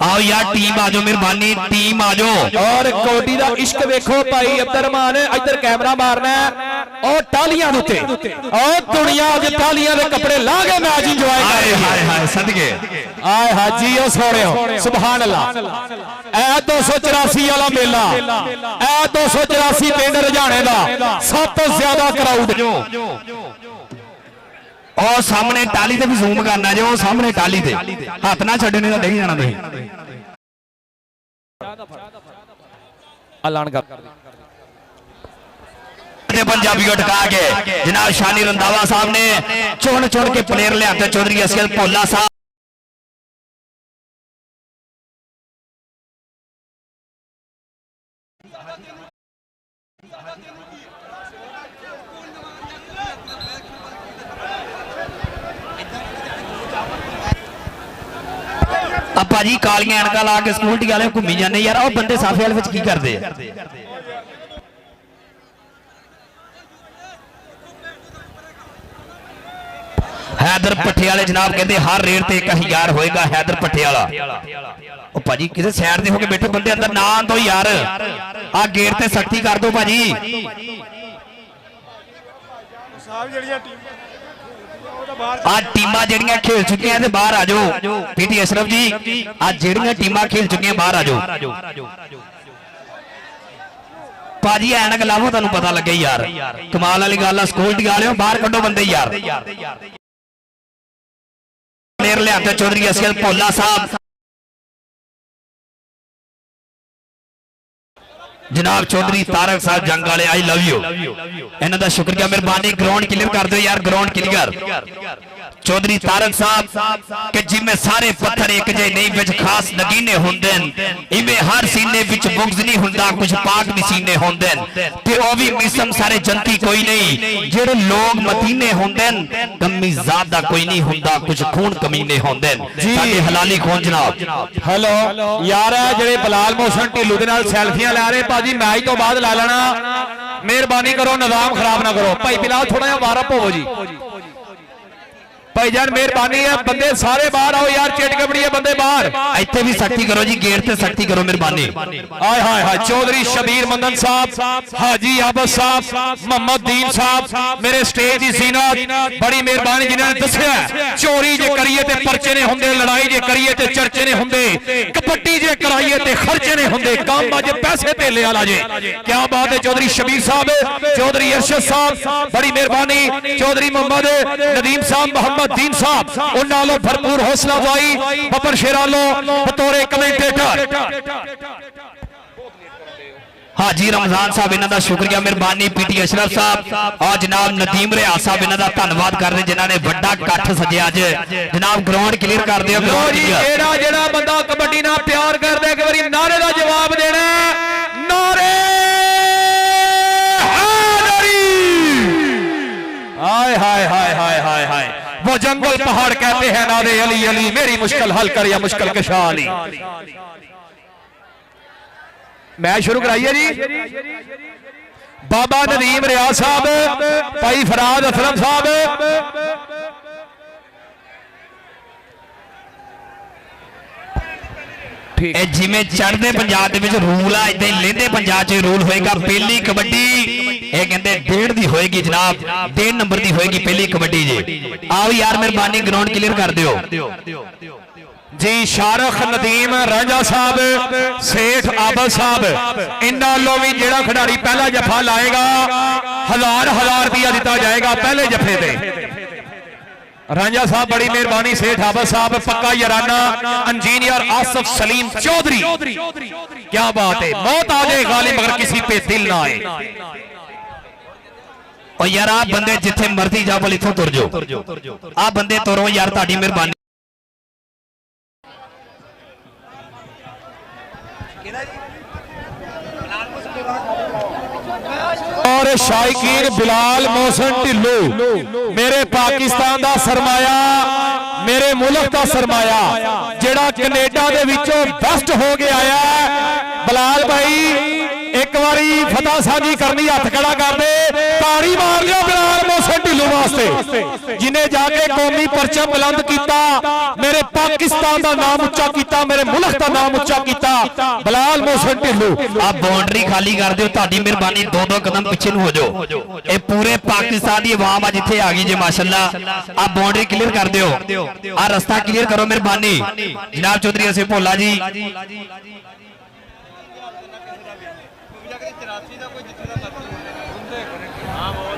आओ यार टीम आ जाओ मेहरबानी टीम आ जाओ। और कबड्डी दा इश्क देखो भाई अब्दुर्रहमान इधर कैमरा मारना है और तालियां उते और दुनिया अज तालियां दे कपड़े ला के मैच एंजॉय कर रही है। हाय हाय सदके आए हाजी ओ सोहणियो सुभान अल्लाह। ए 284 वाला मेला ए 284 पिंड रजाणे दा सब तो ज्यादा क्राउड और सामने टाली ते भी जूम करना जो सामने टाली ते हाथ ना छड्डने दा देख जाना तुसीं ऐलान कर पंजाबी उठका के जनाब शानी रंधावा साहब ने चुन चुन के प्लेयर लिया चौधरी असगल भोला साहब भाजी कालियां एनका ला के सिक्योरिटी वाले घूमी जाने यार और बंदे साफे वाले विच की करदे हैदर पटियाले जनाब कहते हर रेट ते 1000 होएगा हैदर पटियाला। ओ भाजी किसे साइड दे होके बैठे बंदे अंदर ना आंदो यार आ गेट ते सख्ती कर दो भाजी। आज टीमां जेड़ियां खेल चुकी हैं बाहर आ जाओ। पीटी अशरफ जी आज जेड़ियां टीमां खेल चुकी हैं बाहर आ जाओ। भाजी ऐनक लावो तुहानू पता लगे यार कमाल वाली गल है। सिक्योरिटी वाले बाहर कड्डो बंदे यार। प्लेयर लिया चौधरी असगल भोला साहब जनाब चौधरी तारक साहब जंग वाले आई लव यू इन्हों का शुक्रिया मेहरबानी ग्राउंड क्लियर कर दो यार ग्राउंड क्लियर चौधरी तारक साहब के जिम्मे सारे पत्थर एक जे नहीं विच खास नगीने होंदे इवें हर सीने विच बुग्ज नहीं हुंदा कुछ पाक भी सीने होंदे ते ओ भी मिसम सारे जनती कोई नहीं जेड़े लोग मदीने होंदे कमी ज़्यादा कोई नहीं हुंदा कुछ खून कमीने होंदे साडे हलाली खून जनाब हेलो यार जेड़े बलाल मोहसन ढिल्लू दे नाल सैल्फियां लै रहे भाजी मैच तो बाद ला लेना मेहरबानी करो निजाम खराब ना करो भाई बिलाल थोड़ा जिहा वारप होवो जी भाईजान मेहरबानी है बंदे सारे बाहर आओ यार चिट कबड़ी है बंदे बाहर इत्थे भी सख्ती करो जी गेट ते सख्ती करो मेहरबानी हाय हाय हाय चौधरी शबीर मंदन साहब हाजी आबद साहब मोहम्मद दीन साहब मेरे स्टेज की जीनत बड़ी मेहरबानी जिन्होंने दस्या चोरी जे करिए ते परचे ने हुंदे लड़ाई जे करिए ते चर्चे ने हुंदे कबड्डी जे कराइए ते खर्चे ने हुंदे काम अज पैसे तेले वाला जे क्या बात है चौधरी शबीर साहब चौधरी अरशद साहब बड़ी मेहरबानी चौधरी मोहम्मद नदीम साहब मोहम्मद दीन साहब उन्होंने भरपूर हौसला अफजाई बबर शेरालो बतौर कमेंटेटर हाजी रमजान साहब इन्हों का शुक्रिया मेहरबानी पीटी अशरफ साहब और जनाब नदीम रियाज साहब इन्हों का धन्यवाद कर रहे जिन्होंने बड़ा कट्ठ सजया अज जनाब ग्राउंड क्लियर कर दियो जेड़ा बंदा कबड्डी नाल प्यार करदा एक बारी नारे का जवाब देना नारे हाय हाय हाय हाय हाय हाय वो जंगल पहाड़ कहते हैं नारे अली अली मेरी मुश्किल हल कर या मुश्किल कशा अली मैच शुरू कराइए जी बाबा नदीम रियाज साहब भाई फराद असलम साहब जिमें चढ़ते पंजाब के रूल आ इदा लेंदे पंजाब च रूल होएगा पहली कबड्डी ये कहते 1.5 दी होएगी जनाब 1.5 नंबर दी होएगी पहली कबड्डी जी आओ यार मेहरबानी ग्राउंड क्लियर कर दियो जी शारख नदीम रांझा साहब सेठ आबद साहब इन्हों भी जेड़ा खिडारी पहला जफा लाएगा 1000 रुपया दिता जाएगा पहले जफे से रांझा साहब बड़ी मेहरबानी सेठ आबद साहब पक्का याराना इंजीनियर आसफ सलीम चौधरी क्या बात है मौत आ जाए गालिब मगर किसी पे दिल ना आए और यार आप बंदे जिथे मर्जी जाओ इथों तुर जाओ आप बंदे तुरो यार ताड़ी मेहरबानी और शायकीन बिलाल मोहसन ढिल्लू मेरे पाकिस्तान का सरमाया मेरे मुल्क का सरमाया जेड़ा कनेडा दे विचों बेस्ट हो गया है बिलाल भाई एक बारी फतह साझी करनी हथ खड़ा कर दे ताड़ी मार लियो बिलाल मोहसन ढिल्लू वास्ते जिन्हें जाके कौमी परचम बुलंद किया मेरे पाकिस्तान का नाम उच्चा किया मेरे मुल्क का नाम उच्चा किया बिलाल मोहसन ढिल्लू आप बाउंड्री खाली कर दो ताड़ी मेहरबानी 2-2 कदम पीछे हो जाओ ये पूरे पाकिस्तान की आवाम अज इत्थे आ गई जी माशाअल्लाह आप बाउंड्री क्लियर कर दियो आ रास्ता क्लियर करो मेहरबानी जनाब चौधरी असीम भोला जी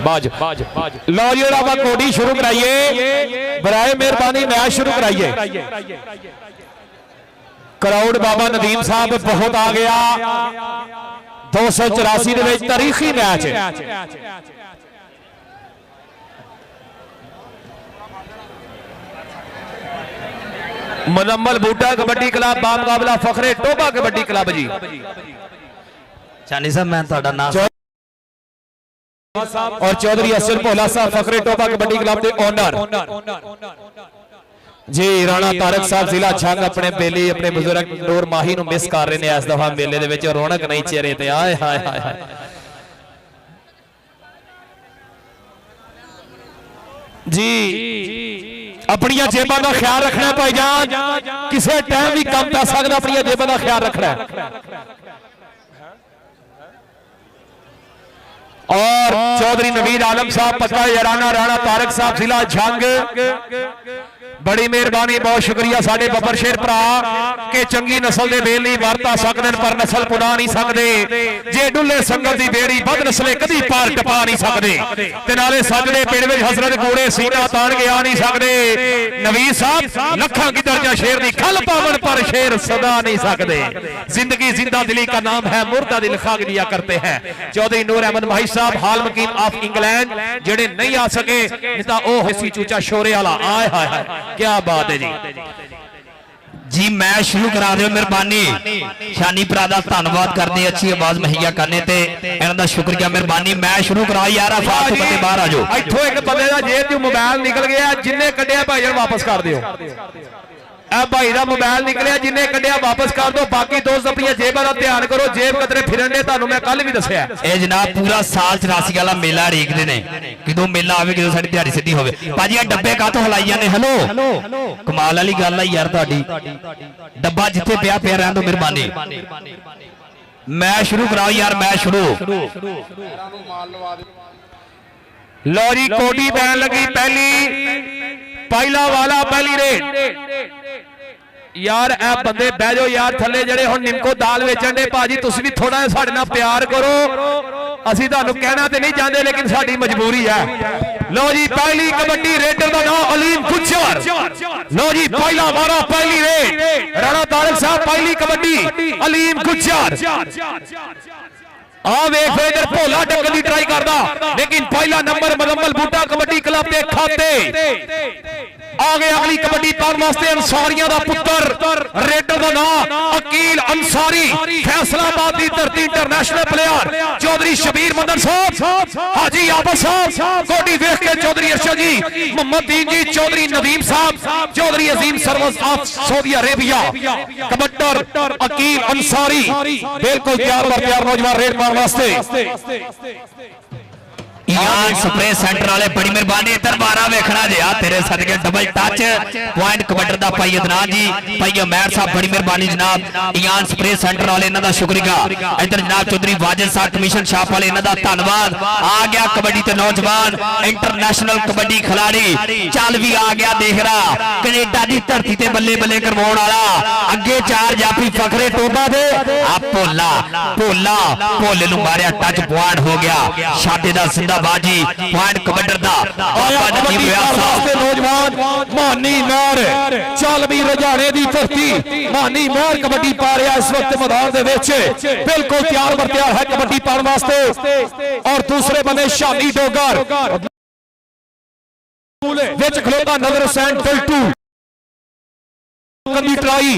बाज बाज बाज लो जी आप कोडी शुरू कराइए बराए मेहरबानी मैच शुरू कराइए क्राउड बाबा नदीम साहब बहुत आ गया 284 तारीखी मैच मुनम्मल बूटा कबड्डी क्लब बामुकाबला फखरे टोबा कबड्डी क्लब जी चानी साहब मैं ਤੁਹਾਡਾ नाम और चौधरी असल भोला साहब फखरे टोबा कबड्डी क्लब के ओनर जी राणा तारक साहब जिला छंग अपने बेली अपने बुजुर्ग नूर माही नु मिस कर रहे हैं इस दफा मेले दे विच रौनक नहीं चेहरे ते आए हाय हाय हाय जी अपनी जेबां का ख्याल रखना भाईजान किसी टाइम भी कम पै सकदा अपनी जेबां का ख्याल रखना और चौधरी नवीद आलम साहब पक्का याराना राणा तारक साहब जिला झंग बड़ी मेहरबानी, बहुत शुक्रिया साडे बब्बर शेर भरा कि चंगी नस्ल दे बेल नहीं वरता सकदे पर नस्ल पुना नहीं सकदे। जे डुल्ले संगत दी बेड़ी बद नस्ले कदी पार टपा नहीं सकदे ते नाले सजदे पिंड विच हसरत घोड़े सीना तान के आ नहीं सकदे। नवीद साहब लखां की दर्जा शेर दी खल पावन पर शेर सदा नहीं सकदे। जिंदगी जिंदा दिली का नाम है, मुर्दा दिल खाक दिया करते हैं। चौधरी नूर अहमद माही साहब हाल मकीम ऑफ इंग्लैंड जेड़े नहीं आ सके नहीं तां ओह हिस्सी चूचा शोरे वाला। आए हाय हाय क्या बात है जी मैच शुरू करा दिओ मेहरबानी। शानी भरा दा धन्नवाद करदे अच्छी आवाज मुहैया करने ते इन्हां दा शुक्रिया मेहरबानी। मैच शुरू कराओ यार, फालतू बंदे बाहर आ जाओ। इत्थों एक बंदे दा जेब चों मोबाइल निकल गया, जिन्ने कड्ढिया भाईजान वापस कर दिओ। ए भाई दा मोबाइल निकलिया, जिन्ने कड्ढिया वापस कर दो। बाकी दोस्त अपनी जेबां दा ध्यान करो, जेब कतरे फिरन दे। तुहानू मैं कल भी दस्सिया ਇਹ ਜਨਾਬ ਪੂਰਾ ਸਾਲ 84 ਵਾਲਾ ਮੇਲਾ ਰੀਕਦੇ ਨੇ, ਕਿਦੋਂ ਮੇਲਾ ਆਵੇ ਕਿਦੋਂ ਸਾਡੀ ਦਿਹਾੜੀ ਸਿੱਧੀ ਹੋਵੇ। ਭਾਜੀ ਆ ਡੱਬੇ ਕਾਹਤੋਂ ਹਲਾਈ ਜਾਂਦੇ? ਹੈਲੋ ਕਮਾਲ ਵਾਲੀ ਗੱਲ ਆ ਯਾਰ ਤੁਹਾਡੀ। ਡੱਬਾ ਜਿੱਥੇ ਪਿਆ ਪਿਆ ਰਹਿਣ ਦਿਓ ਮਿਹਰਬਾਨੀ। ਮੈਚ ਸ਼ੁਰੂ ਕਰਾਓ ਯਾਰ, ਮੈਚ ਸ਼ੁਰੂ। लो जी कोटी पैन लगी पहला वाला पहली रेड। यार ए बंदे बह जाओ यार थले जड़े हुण निमको दाल वेचण दे भाजी, तुसीं भी थोड़ा जिहा साडे नाल प्यार करो। असीं तुहानूं कहना ते नहीं चाहते लेकिन साडी मजबूरी है। लो जी पहली कबड्डी रेडर का नाम अलीम गुज्जर। लो जी पहला वारा पहली रेड राणा तारक साहब पहली कबड्डी अलीम गुज्जर। इधर भोला टक्कर की ट्राई करदा लेकिन पहला नंबर मुजम्मल बूटा कबड्डी क्लब के खाते आ गया। अगली कबड्डी पाने वास्ते अंसारियां दा पुत्र रेडर दा नाम अकील अंसारी, फैसलाबाद की धरती इंटरनेशनल प्लेयर चौधरी शबीर मंदन साहब, हाजी आबद साहब, कोटी वेख के चौधरी अरशद जी, मोहम्मद दीन जी, चौधरी नदीम साहब, चौधरी अजीम सरवज ऑफ सऊदी अरेबिया। कबड्डर अकील अंसारी बिल्कुल तैयार नौजवान रेड पाने वास्ते। यार स्प्रे सेंटर वाले बड़ी मेहरबानी। इधर बारा वेखना जे आ तेरे सदके डबल टच पॉइंट कबड्डर दा भाई अदनान जी, भाई उमैर साहब बड़ी मेहरबानी जनाब। यान स्प्रे सेंटर वाले इन्हां दा शुक्रिया। इधर जनाब चौधरी वाजिद साहब कमीशन शाप वाले इन्हां दा धन्नवाद। आ गया कबड्डी ते नौजवान इंटरनेशनल कबड्डी खिलाड़ी चल भी आ गया देख रहा कनेडा दी धरती ते बल्ले बल्ले करवाउण वाला। अगे चार जाफी फखरे टोबा दे आ भोला भोले नूं मारिया टच पॉइंट हो गया। शादे दा बाजी पॉइंट कबड्डर दा नौजवान मानी महर चल भी रजाने दी धरती मानी महर कबड्डी पा रहा इस वक्त मैदान दे विच बिल्कुल तैयार बर तैयार है कबड्डी पाने वास्ते। और दूसरे बने शानी डोगर विच खलोता नजर हुसैन टल्टू कबड्डी ट्राई।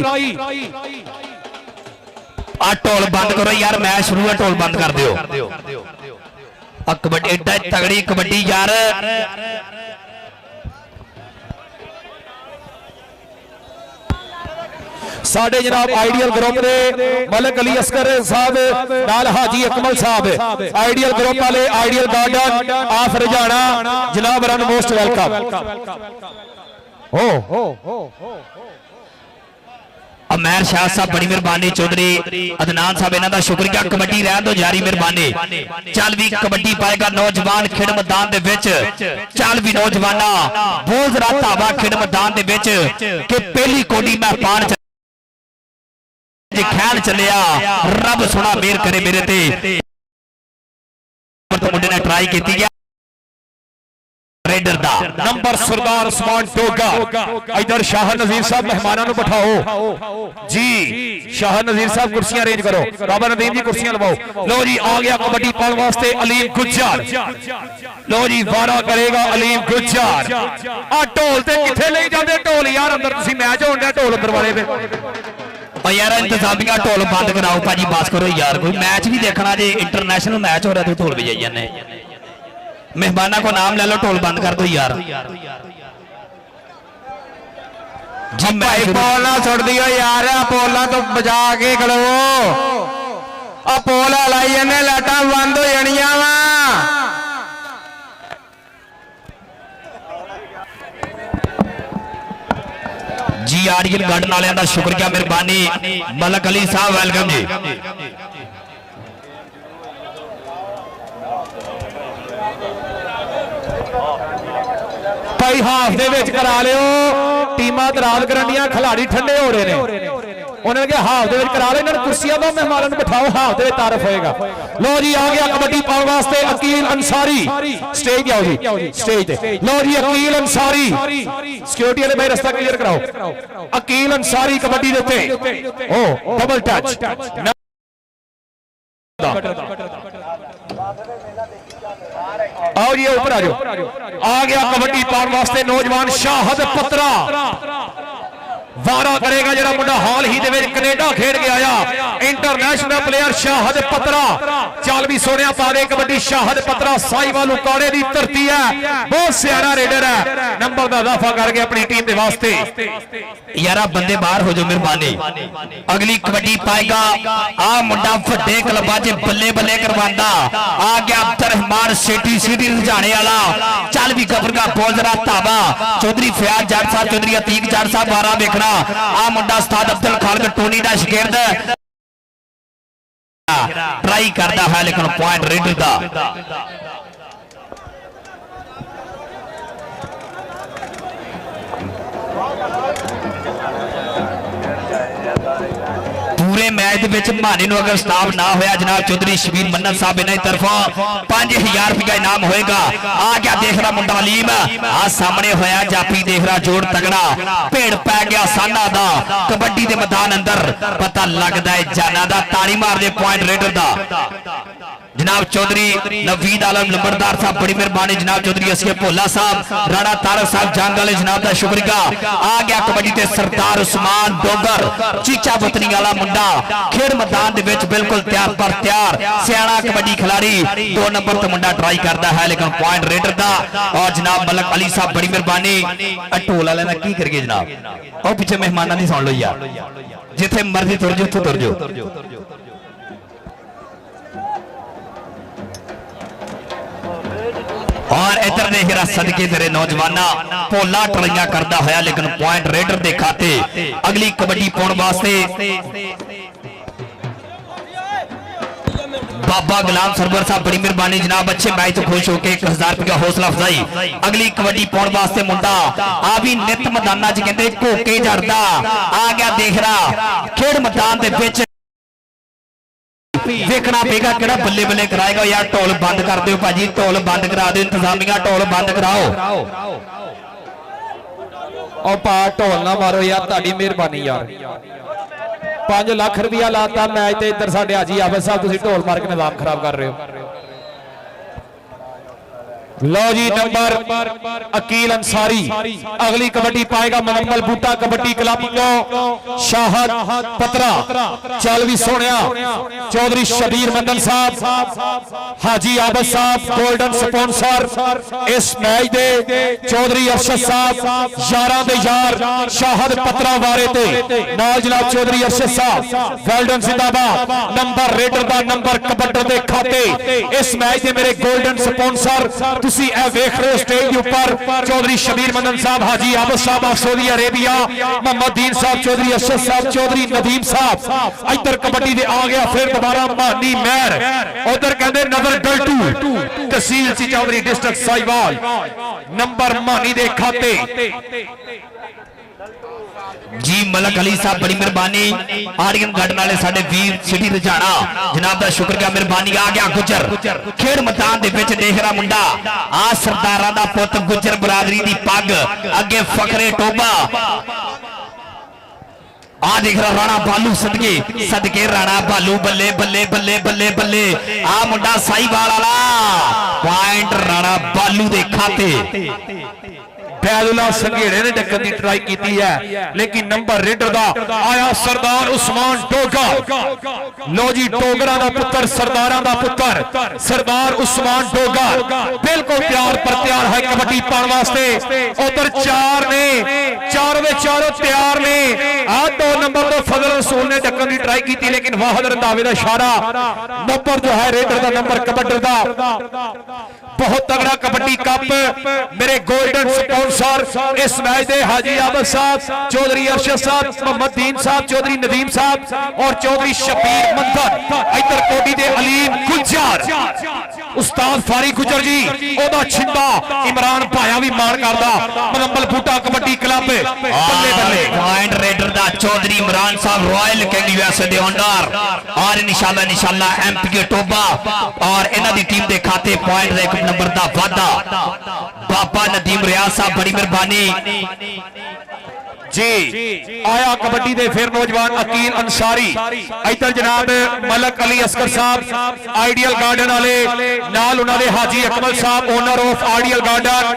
आ ढोल बंद करो यार, मैच शुरू है, ढोल बंद कर दियो। कबड्डी एडा तगड़ी कबड्डी यार। साडे जनाब आइडियल ग्रुप दे मलक अली असगर साहब नाल हाजी अकमल साहब आइडियल ग्रुप वाले आइडियल गार्डन ऑफ रजाना जनाब रन मोस्ट वेलकम। अमैर शाह साहब बड़ी मेहरबानी। चौधरी अदनान साहब इन्हां दा शुक्रिया। कबड्डी रहन दो जारी मेहरबानी। चल भी कबड्डी पाएगा नौजवान खेड मैदान दे विच। चल भी नौजवाना बहुत जरा धावा खेड मैदान दे विच कि पहली कोडी मैं पान ख्याल चलिया। रब सोना मेहर करे मेरे ते मुंडे ने ट्राई की रेडर दा नंबर सरदार उस्मान टोगा। इधर शाह नजीर साहब मेहमानों को बैठाओ जी। शाह नजीर साहब कुर्सियां अरेंज करो, बाबा नदीम जी कुर्सियां लगाओ। लो जी आ गया कबड्डी पाने वास्ते अलीम गुज्जर। लो जी वारा करेगा अलीम गुज्जर। आ ढोल ते किथे ले जाते ढोल यार अंदर तुसी मैच होण दे ढोल अंदर वाले और यार इंतजामिया ढोल बंद कराओ भाजी, बस करो यार, कोई मैच भी देखना जे इंटरनेशनल मैच हो रहा तो ढोल बजाई जाने। मेहमाना को नाम ले लो, ढोल बंद कर दो यार। जी भाई पोल ना छोड़ दियो यार, पोला तो बजा के खड़ो। पोला लाई जाने लाटा बंद हो जानिया वा। जी आड़ियल गार्डन वाले का शुक्रिया मेहरबानी। मलक अली साहब वेलकम जी। भाई हाफ दे विच करा लियो ਟੀਮਾਂ ਇਤਰਾਜ਼ ਕਰਨ ਦੀਆਂ, ਖਿਲਾੜੀ ਠੰਡੇ ਹੋ ਰਹੇ ਨੇ। ਉਹਨਾਂ ਨੇ ਕਿਹਾ ਹਾਫ ਦੇ ਵਿੱਚ ਕਰਾ ਲਓ, ਇਹਨਾਂ ਨੂੰ ਕੁਰਸੀਆਂ ਤੋਂ ਮਹਿਮਾਨਾਂ ਨੂੰ ਬਿਠਾਓ, ਹਾਫ ਦੇ ਵਿੱਚ ਤਾਰਫ ਹੋਏਗਾ। ਲਓ ਜੀ ਆ ਗਿਆ ਕਬੱਡੀ ਪਾਉਣ ਵਾਸਤੇ ਅਕੀਲ ਅੰਸਾਰੀ, ਸਟੇਜ ਤੇ ਆਓ ਜੀ, ਸਟੇਜ ਤੇ। ਲਓ ਜੀ ਅਕੀਲ ਅੰਸਾਰੀ, ਸਿਕਿਉਰਿਟੀ ਵਾਲੇ ਭਾਈ ਰਸਤਾ ਕਲੀਅਰ ਕਰਾਓ। ਅਕੀਲ ਅੰਸਾਰੀ ਕਬੱਡੀ ਦੇ ਉੱਤੇ, ਓ ਡਬਲ ਟੱਚ, आओ जी ऊपर आ जाओ। आ गया कबड्डी पाउण वास्ते नौजवान शाहद पत्रा, वारा करेगा जरा मुंडा हाल ही दे विच कनेडा खेड के आया, इंटरनेशनल प्लेयर शाहद पत्रा। चल भी सोनिया पा दे कबड्डी, शाहद पत्रा साहिवाल उकाड़े दी धरती है, बहुत सियारा रेडर है, नंबर दा इजाफा करके अपनी टीम दे वास्ते। यारा बंदे बाहर हो जाओ मेहरबानी। अगली कबड्डी पाएगा आ मुंडा वड्डे क्लबां 'च बल्ले बल्ले करवांदा। आ गया अब्दुर्रहमान सेठी सीधी रुझाने वाला। चल भी गबरगा बोलरा धावा, चौधरी फयाज जट साहब, चौधरी अतीक जट साहब वारा देखना। आ मुंडा उस्ताद अब्दुल खालिक टोनी दा शागिर्द ट्राई करता है, लेकिन पॉइंट रेडर दा। पूरे मैच के माने अगर स्टाफ ना होया जनाब चौधरी शबीर मन्नत साहब इन्होंने तरफों 5000 रुपया इनाम होएगा। आ गया देख रहा मुंडा अलीम, आ सामने होया जापी देख रहा जोड़ तगड़ा, भेड़ पै गया साना दा कबड्डी के मैदान अंदर, पता लगता है जाना दा। ताड़ी मार दे पॉइंट रेडर दा जनाब चौधरी नवीद आलम नंबरदार साहब, बड़ी मेहरबानी जनाब चौधरी असके भोला साहब, राणा तारक साहब जंग वाले जनाब का शुक्रिया। आ गया कबड्डी ते सरदार उस्मान डोगर, चीचा बतनी वाला मुंडा, खेड मैदान दे विच बिल्कुल तैयार पर तैयार, सियाणा कबड्डी खिलाड़ी। 2 नंबर तो मुंडा ट्राई करता है, लेकिन पॉइंट रेडर दा। और जनाब मलक अली साहब, बड़ी मेहरबानी। ढोल वाले का की करिए जनाब, और पीछे मेहमाना नहीं सुन लो यार, जिथे मर्जी तुर जाओ उत्थे तुर जाओ। और इधर देख रहा सदके तेरे नौजवाना भोला ट्राइया करता होया, लेकिन पॉइंट रेडर दे खाते। अगली कबड्डी पाउण वास्ते बाबा गुलाम सरवर साहब, बड़ी मेहरबानी जनाब, अच्छे मैच तो खुश होके 1000 रुपया हौसला अफजाई। अगली कबड्डी पाउण वास्ते मुंडा आ भी नित मैदाना च कहते घोके जड़दा। आ गया देख रहा खेड मैदान दे विच देखना पेगा कि बल्ले बल्ले कराएगा। यार ढोल बंद कर दो भाजी, ढोल बंद करा दो, इंतजामिया ढोल बंद कराओ। और पा ढोल ना मारो यार, ताड़ी मेहरबानी यार। 5 लाख रुपया लाता मैच ते, इधर साडे हाजी आफत साहब तुसीं ढोल मार के निजाम खराब कर रहे हो। लो जी नंबर अकील अंसारी, अगली कबड्डी पाएगा मनम्मल बूटा कबड्डी क्लब को शाहद पत्रा। चल भी सोनिया चौधरी शबीर मंदन साहब, हाजी आबद साहब गोल्डन स्पॉन्सर इस मैच दे, चौधरी अरशद साहब यारां दे यार शाहद पत्रा वारे ते नाल जनाब चौधरी अरशद साहब गोल्डन जिंदाबाद। नंबर रेडर दा नंबर कबड्डी दे खाते इस मैच दे मेरे गोल्डन स्पॉन्सर तुसी ए वेख रहे हो स्टेज ऊपर चौधरी शबीर मंदन साहब, हाजी आबद साहब ऑफ सऊदी अरेबिया, मोहम्मद दीन साहब, चौधरी अरशद साहब, चौधरी नदीम साहब। इधर कबड्डी दे आ गया फिर दोबारा मानी महर, उधर कहते नजर गलटू तहसील सी चौधरी डिस्ट्रिक्ट साहिवाल, नंबर मानी दे खाते जी मलक अली साहब, बड़ी मेहरबानी। आर्यन गार्डन वाले साडे वीर सिटी रजाना जनाब दा शुक्रिया, मेहरबानी। आ गया गुजर खेड मैदान दे विच देख रहा मुंडा, आ सरदारां दा पुत गुजर बरादरी दी पग, अगे फखरे टोबा। आ देख रहा राणा बालू सदके सदके राणा बालू, बल्ले बल्ले बल्ले बल्ले बल्ले। आ मुंडा साहिवाल वाला, पॉइंट राणा बालू दे खाते। फैजुल्ला संघेड़े ने टक्कर की ट्राई की है, लेकिन नंबर रेडर दा आया सरदार उस्मान डोगा। लो जी डोगरा दा पुत्र, सरदारा दा पुत्र सरदार उस्मान डोगा, बिल्कुल तैयार पर तैयार है कबड्डी पाने वास्ते। उधर 4 ने, चारों दे चारों तैयार ने। आ 2 नंबर तो फजल रसूल ने टक्कर की ट्राई की, लेकिन वाहिद रंधावे दा इशारा। नंबर जो है रेडर दा नंबर कबड्डी दा, बहुत तगड़ा कबड्डी कप मेरे गोल्डन स्पॉन्सर इस मैच दे, हाजी आबद साहब, चौधरी अरशद साहब, मोहम्मद दीन साहब, चौधरी नदीम साहब और चौधरी शबीर मंदन। इधर कोटी दे अलीम गुलजार ਉਸਤਾਦ ਫਾਰੀ ਗੁਜਰ ਜੀ ਉਹਦਾ ਛਿੰਦਾ ਇਮਰਾਨ ਭਾਇਆ ਵੀ ਮਾਣ ਕਰਦਾ ਮੁਨੱਬਲ ਬੂਟਾ ਕਬੱਡੀ ਕਲੱਬ ਬੱਲੇ ਬੱਲੇ पॉइंट रेडर दा चौधरी इमरान साहब रॉयल किंग यूएसए दे ओनर और इंशाल्लाह एमपी के टोबा और इन्हां दी टीम दे खाते पॉइंट दे 1 नंबर दा वादा बाबा नदीम रियाज साहब बड़ी मेहरबानी जी आया कबड्डी दे फिर नौजवान अकील अंसारी इधर जनाब मलक अली असगर साहब आइडियल गार्डन वाले नाल उन्हां दे हाजी अकमल साहब ओनर ऑफ आइडियल गार्डन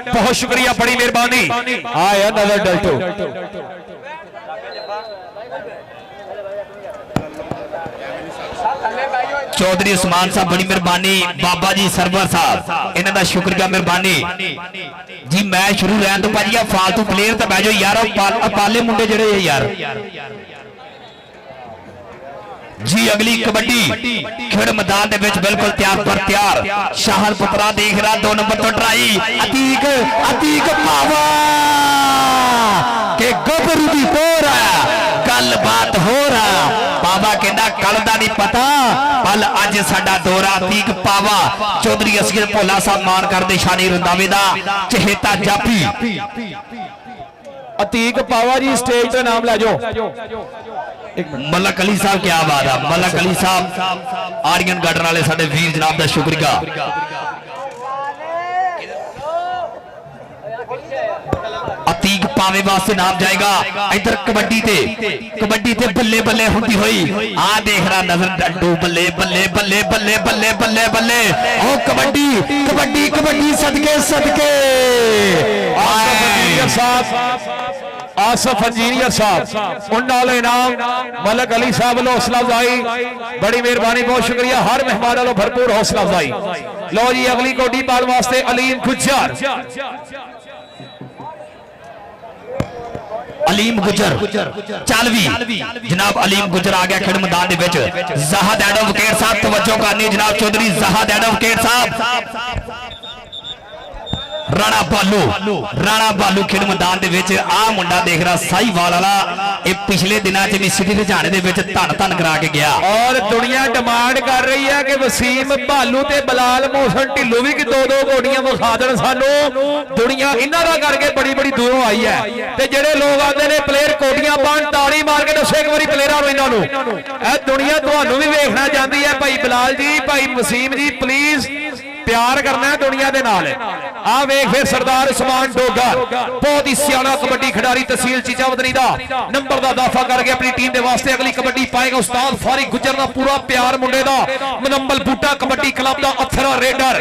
बहुत शुक्रिया बड़ी मेहरबानी आया नजर डल्टो चौधरी उस्मान साहब बड़ी मेहरबानी बाबा जी सरवर साहब इन्हां दा शुक्रिया मेहरबानी जी मैच शुरू रहन तो भाजी फालतू प्लेयर तो बह जाओ यार पाले मुंडे जड़े यार जी अगली कबड्डी खेड़ मैदान दे विच बिल्कुल तैयार पर तैयार शाहर पुत्रा देख रहा 2 नंबर तो ट्राई अतीक अतीक पावा के गबरू दी हो रहा गल बात हो रहा पावा कहना कल दा नहीं पता पल अज साडा दौरा अतीक पावा चौधरी असगर भोला साहब मान करदे शानी रंधावे दा चहेता जाफी अतीक पावा जी स्टेज पे नाम लै जाओ मलक अली साहब क्या बात है मलक अली साहब आर्यन गार्डन वाले साडे वीर जनाब दा शुक्रिया अतीक पावे वास्ते नाम जाएगा इधर कबड्डी ते बल्ले बल्ले होती हुई आ देख रहा नजर डड्डू बल्ले बल्ले बल्ले बल्ले बल्ले बल्ले बल्ले ओ कबड्डी कबड्डी कबड्डी सदके सदके आसफ इंजीनियर साहब उन्होंने इनाम मलक अली साहब वालों हौसला अफजाई बड़ी मेहरबानी बहुत शुक्रिया हर मेहमान वालों भरपूर हौसला अफजाई लो जी अगली कोडी पाल वास्ते अलीम गुज्जर अलीम गुजर चालवी जनाब अलीम गुजर आ गया खेड़ मैदान दे विच ज़हाद एडवोकेट साहब तवज्जो करनी जनाब चौधरी ज़हाद एडवोकेट साहब राणा बालू खेड़ मैदान दे विच आ मुंडा देख रहा साहीवाल वाला ये पिछले दिनों च मिस्री लुधियाने दे विच धन धन करा के गया और दुनिया डिमांड कर रही है कि वसीम भालू ते बलाल मोहसन ढिल्लो भी कि 2-2 घोड़ियां विखा देण सानू दुनिया इन्हां दा करके बड़ी बड़ी दूरों आई है ते जेडे लोग आंदे ने प्लेयर कोटियां पाण ताड़ी मार के दसो एक बारी प्लेयरां नूं इन्हां नूं ए दुनिया तुहानू भी वेखना चाहती है भाई बिलाल जी भाई वसीम जी प्लीज प्यार करना है दुनिया दे नाल आ वेख फिर सरदार उस्मान डोगर बहुत ही सियाना कबड्डी खिडारी तहसील चीचावदनी दा नंबर दा दाफा करके अपनी टीम दे वास्ते अगली कबड्डी पाएगा उस्ताद फारिक गुजर दा पूरा प्यार मुंडे दा मुनम्बल बूटा कबड्डी क्लब दा अथरा रेडर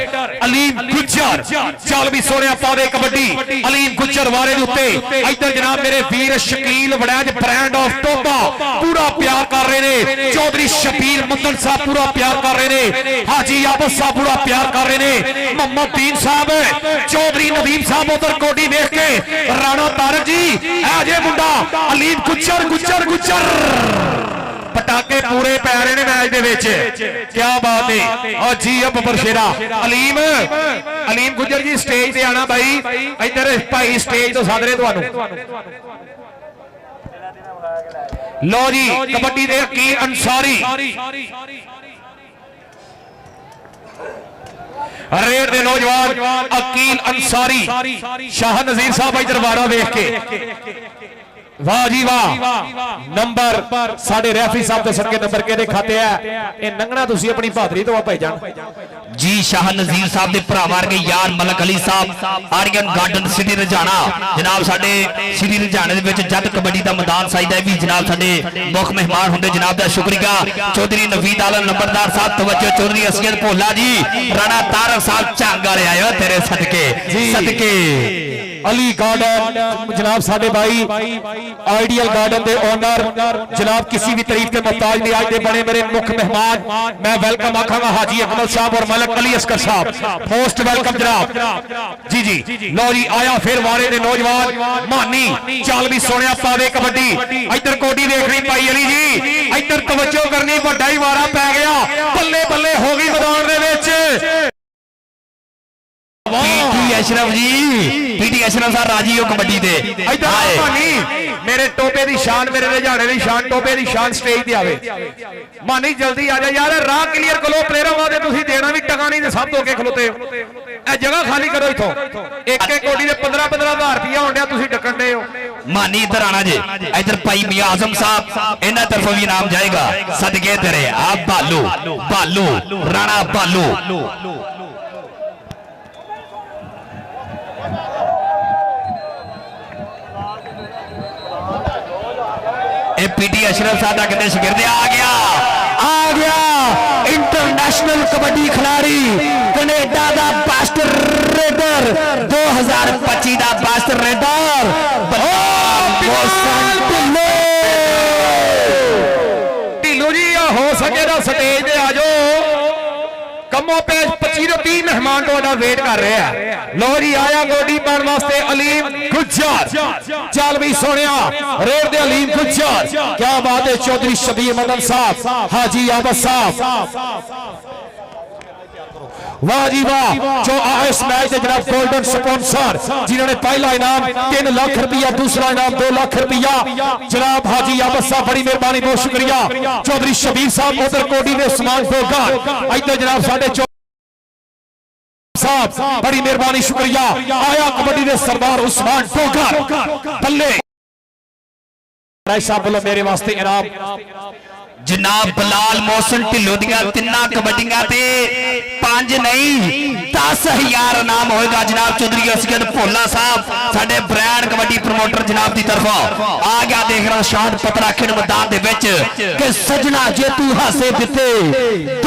अलीम गुजर चल भी सोहणिया पावे कबड्डी अलीम गुजर वारे दे उत्ते इधर जनाब मेरे वीर शकील वड़ैज ब्रांड ऑफ टोबा पूरा प्यार कर रहे ने चौधरी शबीर मुंदन साहब पूरा प्यार कर रहे ने हाजी आबद साहब पूरा प्यार कर रहे ने मोहम्मद दीन साहब चौधरी नदीम साहब उधर कोडी देख के राणा तारक जी ऐजे मुंडा अलीम गुजर गुजर गुजर पटाके पूरे पै रहे ने मैच दे विच क्या बात है और जी अब बरशेरा अलीम गुजर जी स्टेज ते आना भाई इधर भाई स्टेज तो सादरे तुहानू लो जी कबड्डी दे अकील अंसारी रेड दे नौजवान अकील अंसारी शाह नजीर साहब इधर वारा देख के वाह जी वाह नंबर साडे रेफरी साहब दे सदके नंबर केदे खाते है ए नंगना तुसी अपनी बहादरी तो भाई जान जी शाह नजीर साहब दे भरा मार के यार मलक अली साहब आर्यन गार्डन सिटी रजाना जनाब साडे सिटी रजाने दे विच जद कबड्डी दा मैदान साइदा भी जनाब साडे मुख मेहमान हुंदे जनाब दा शुक्रिया चौधरी नवीद आलम नंबरदार साहब तवज्जो चौधरी असगर भोला जी राणा तारक साहब झांग वाले आए तेरे सदके सदके अली गार्डन जनाब साडे भाई आइडियल गार्डन दे ओनर जनाब किसी भी तारीफ के मोहताज नहीं आज दे बने मेरे मुख्य मेहमान मैं वेलकम आखांगा हाजी अकमल साहब और मलक अली असगर साहब मोस्ट वेलकम जनाब जी जी लो जी आया फिर वारे दे नौजवान मानी चाल भी सोहणिया पावे कबड्डी इधर कोडी देखनी पाई अली जी इधर तवज्जो करनी वड्डा ही वारा पै गया बल्ले बल्ले हो गई मैदान दे विच अशरफ जी पीटी अशरफ साहब राजी हो कबड्डी दे इधर आए। मानी मेरे टोपे दी शान मेरे लुधियाने दी शान टोपे दी शान स्टेज ते आवे मानी जल्दी आ जा यार राह क्लियर करो प्लेयरों वादे तुसी देना भी टका नहीं ते सब धोके खलोते हो ए जगह खाली करो इथों एक एक कोडी दे 15-15,000 रुपया होंडिया तुसी डकन दे हो मानी इधर आना जी इधर भाई मियां आजम साहब इन्हां तरफों भी इनाम जाएगा सदके तेरे आप बालू बालू राणा बालू पीटी अशरफ साहब कहते शिगिर्द आ गया इंटरनेशनल कबड्डी खिलाड़ी कनेडा का बेस्ट रेडर 2025 का बेस्ट रेडर ढिल्लो जी हो सके तो स्टेज पे आ जाओ कमो पे 25-30 मेहमान तो वेट कर रहे हैं लो जी आया गोडी पाने वास्ते अलीम गुज्जर चल भी सोनिया रेड दे अलीम गुज्जर क्या बात है चौधरी शबीर मदन साहब हाजी आबद साहब वाह जी वाह जो इस मैच के जनाब गोल्डन स्पॉन्सर जिन्होंने पहला इनाम 3 लाख रुपया दूसरा इनाम 2 लाख रुपया जनाब हाजी आबद साहब बड़ी मेहरबानी बहुत शुक्रिया चौधरी शबीर साहब उधर कोडी ने उस्मान फोगार इधर जनाब साडे साहब बड़ी मेहरबानी शुक्रिया आया कबड्डी के सरदार उस्मान फोगार बल्ले साहब बोलो मेरे वास्ते इनाम जनाब बलाल मोहसन ढिल्लो दियां 3 कबड्डियां ते 5 नहीं 10,000 इनाम होएगा जनाब चौधरी असगद भोला साहब साडे ब्रांड कबड्डी प्रमोटर जनाब की तरफों आ गया देख रहा शान पत्रा खेड मैदान दे विच कि सजना जे तू हासे दिते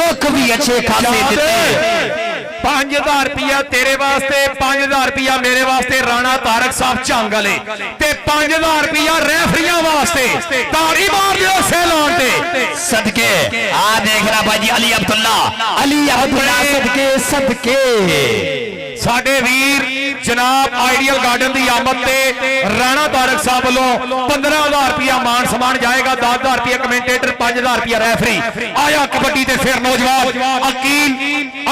दुख भी अच्छे खासे दिते 5,000 रुपया तेरे वास्ते 5,000 रुपया मेरे वास्ते राणा तारक साहब झंग वाले ते 5,000 रुपया रेफरियां वास्ते ताड़ी मार दियो सैलान ते सदके आ देख रहा भाई अली अब्दुल्ला सदके सदके साडे वीर जनाब आइडियल गार्डन की आमद ते राणा तारक साहब वालों 15,000 रुपया मान सम्मान जाएगा 10,000 रुपया कमेंटेटर 5,000 रुपया रेफरी आया कबड्डी ते फिर नौजवान अकील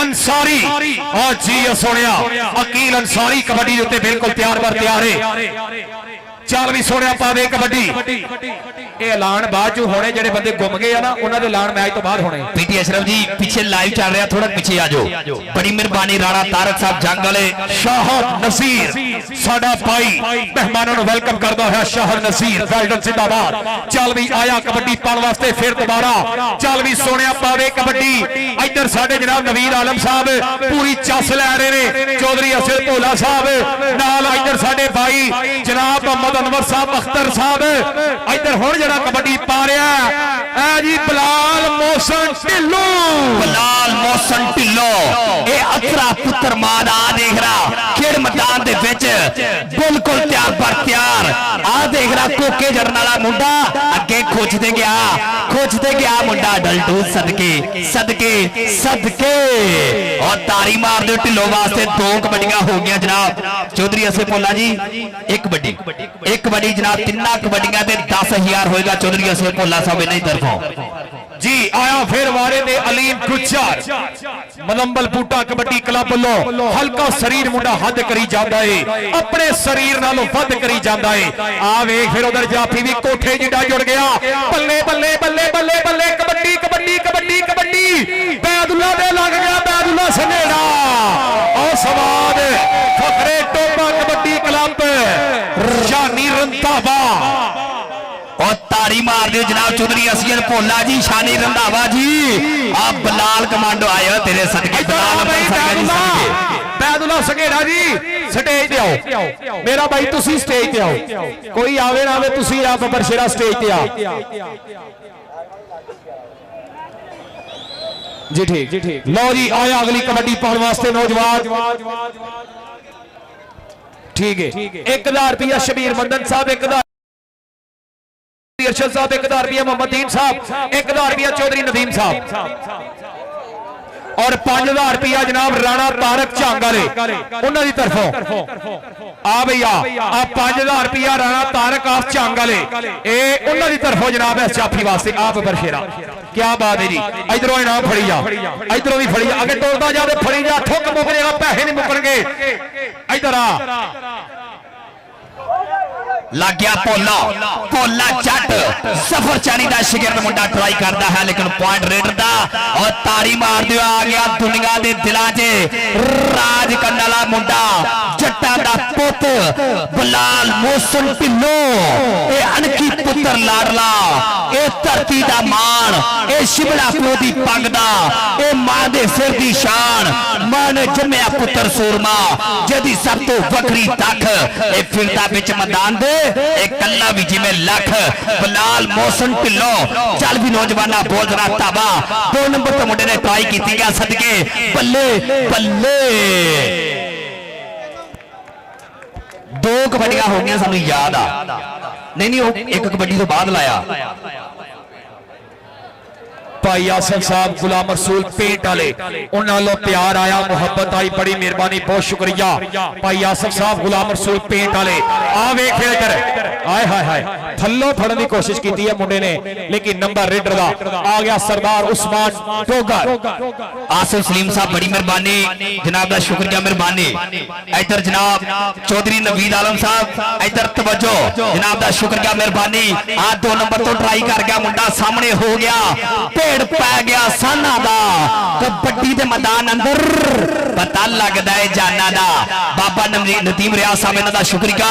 अंसारी और जी सोनिया अकील अंसारी कबड्डी उत्ते बिल्कुल तैयार बर तैयार है चल भी सोनिया पावे कबड्डी ये ऐलान बाद चो होने जेडे बंदे गुम गए ना उन्हां दे ऐलान मैच तो बाद होने पीटी अशरफ जी पीछे लाइव चल रहा थोड़ा पीछे आ जाओ बड़ी मेहरबानी राणा तारक साहब जंग वाले शाहद नसीर साडा भाई मेहमानों को वेलकम करता है शाहद नसीर वेल्डन जिंदाबाद चल भी आया कबड्डी पाने वास्ते फिर दोबारा चल भी सोनिया पावे कबड्डी इधर साडे जनाब नवीर आलम साहब पूरी चस लै रहे ने चौधरी असद भोला साहब नाल इधर साडे भाई जनाब मोहम्मद अनवर साहब अख्तर साहब इधर हुण जड़ा कबड्डी पा रहा है जी बलाल मोहसन ढिल्लो ए अथरा पुत्र मादा देख रहा खेड मैदान दे विच बिल्कुल तैयार पर तैयार आ देख रहा कोके जड़न वाला मुंडा अगे खोजते गया मुंडा डलटू सदके सदके सदके और तारी मार दो ढिल्लो वास्ते 2 कबड्डियां हो गई जनाब चौधरी असद भोला जी एक कबड्डी जनाब 3 कबड्डियां ते 10,000 होएगा चौधरी असद भोला साहब इन्हीं तरफों जी आया फिर वारे दे अलीम गुज्जर मलंबल बूटा कबड्डी क्लब लो हल्का शरीर मुंडा हद करी जाता है अपने शरीर नालों वध करी जाता है आ वेख फिर उधर जाफी भी कोठे जिड्डा जुड़ गया बल्ले बल्ले बल्ले बल्ले बल्ले कबड्डी कबड्डी कबड्डी कबड्डी बैदुल्ला दे लग गया बैदुल्ला सनेड़ा और सवाद फखरे टोपा कबड्डी क्लब शानी रंधावा और तारी मार दो जनाब चौधरी असगद भोला जी शानी रंधावा जी आप बलाल कमांडो आए तेरे सदके बैदुल्ला सगेड़ा जी स्टेज पे आओ मेरा भाई तुसी स्टेज पे आओ कोई आवे ना आवे तुसी आप बरशेरा स्टेज पे आओ जी ठीक लो जी आया अगली कबड्डी पाने वास्ते नौजवान ठीक है 1,000 रुपया शबीर मंदन साहब 1,000 अरशद साहब 1,000 रुपया मोहम्मद दीन साहब 1,000 रुपया चौधरी नदीम साहब और 5000 रुपया जनाब राणा तारक झंग वाले उन्होंने तरफों आ भैया आ 5000 रुपया राणा तारक आप झंग वाले उन्होंने तरफों जनाब इस जाफी वास्ते आप बरशेरा क्या बात है जी। इधरों इनाम फड़ी जा, इधरों भी फड़ी जा, अगे टोलता जा फड़ी जा, ठुक मुक जाएगा, पैसे नहीं मुकणगे। इधर आ लग गया पोला पोला जट सफर चानी का शिगिरद मुंडा ट्राई करता है लेकिन पॉइंट रेडर दा और तारी मार दिया आ गया दुनिया के दिलों च राज करने वाला मुंडा जट्टा दा पुत बलाल मोहसिन ढिल्लो ए अनकी पुत्र लाडला ए धरती दा मान ए शिमला प्यो दी पग दा ए मां दे सिर दी शान मां ने जम्मिया पुत्र सूरमा जदी सब तो वखरी तख ए फिरदा विच मैदान दे एक कल्ला भी जिमें लख बलाल मोहसिन ढिल्लो चल भी नौजवाना बोल रहा ताबा 2 नंबर तो मुंडे ने ट्राई की गया सदके बल्ले बल्ले 2 कबड्डियां हो गई सानू याद आ नहीं एक कबड्डी तो बाद लाया भाई आसिफ साहब गुलाम रसूल पेंट वाले उन्होंने प्यार आया मुहब्बत आई बड़ी मेहरबानी बहुत शुक्रिया भाई आसिफ साहब गुलाम रसूल पेंट वाले आ वेख इधर आए हाय हाय थल्लो फड़न की कोशिश की है मुंडे ने लेकिन नंबर रेडर दा आ गया सरदार उस्मान टोगर। आसिफ सलीम साहब बड़ी मेहरबानी जनाब दा शुक्रिया मेहरबानी। इधर जनाब चौधरी नवीद आलम साहब इधर तवज्जो जनाब दा शुक्रिया मेहरबानी। आ 2 नंबर तो ट्राई कर गया मुंडा सामने हो गया ढेड़ पै गया साना दा कबड्डी दे मैदान अंदर पता लगदा है जाना दा बाबा नदीम रियाज साहब इन्हां दा शुक्रिया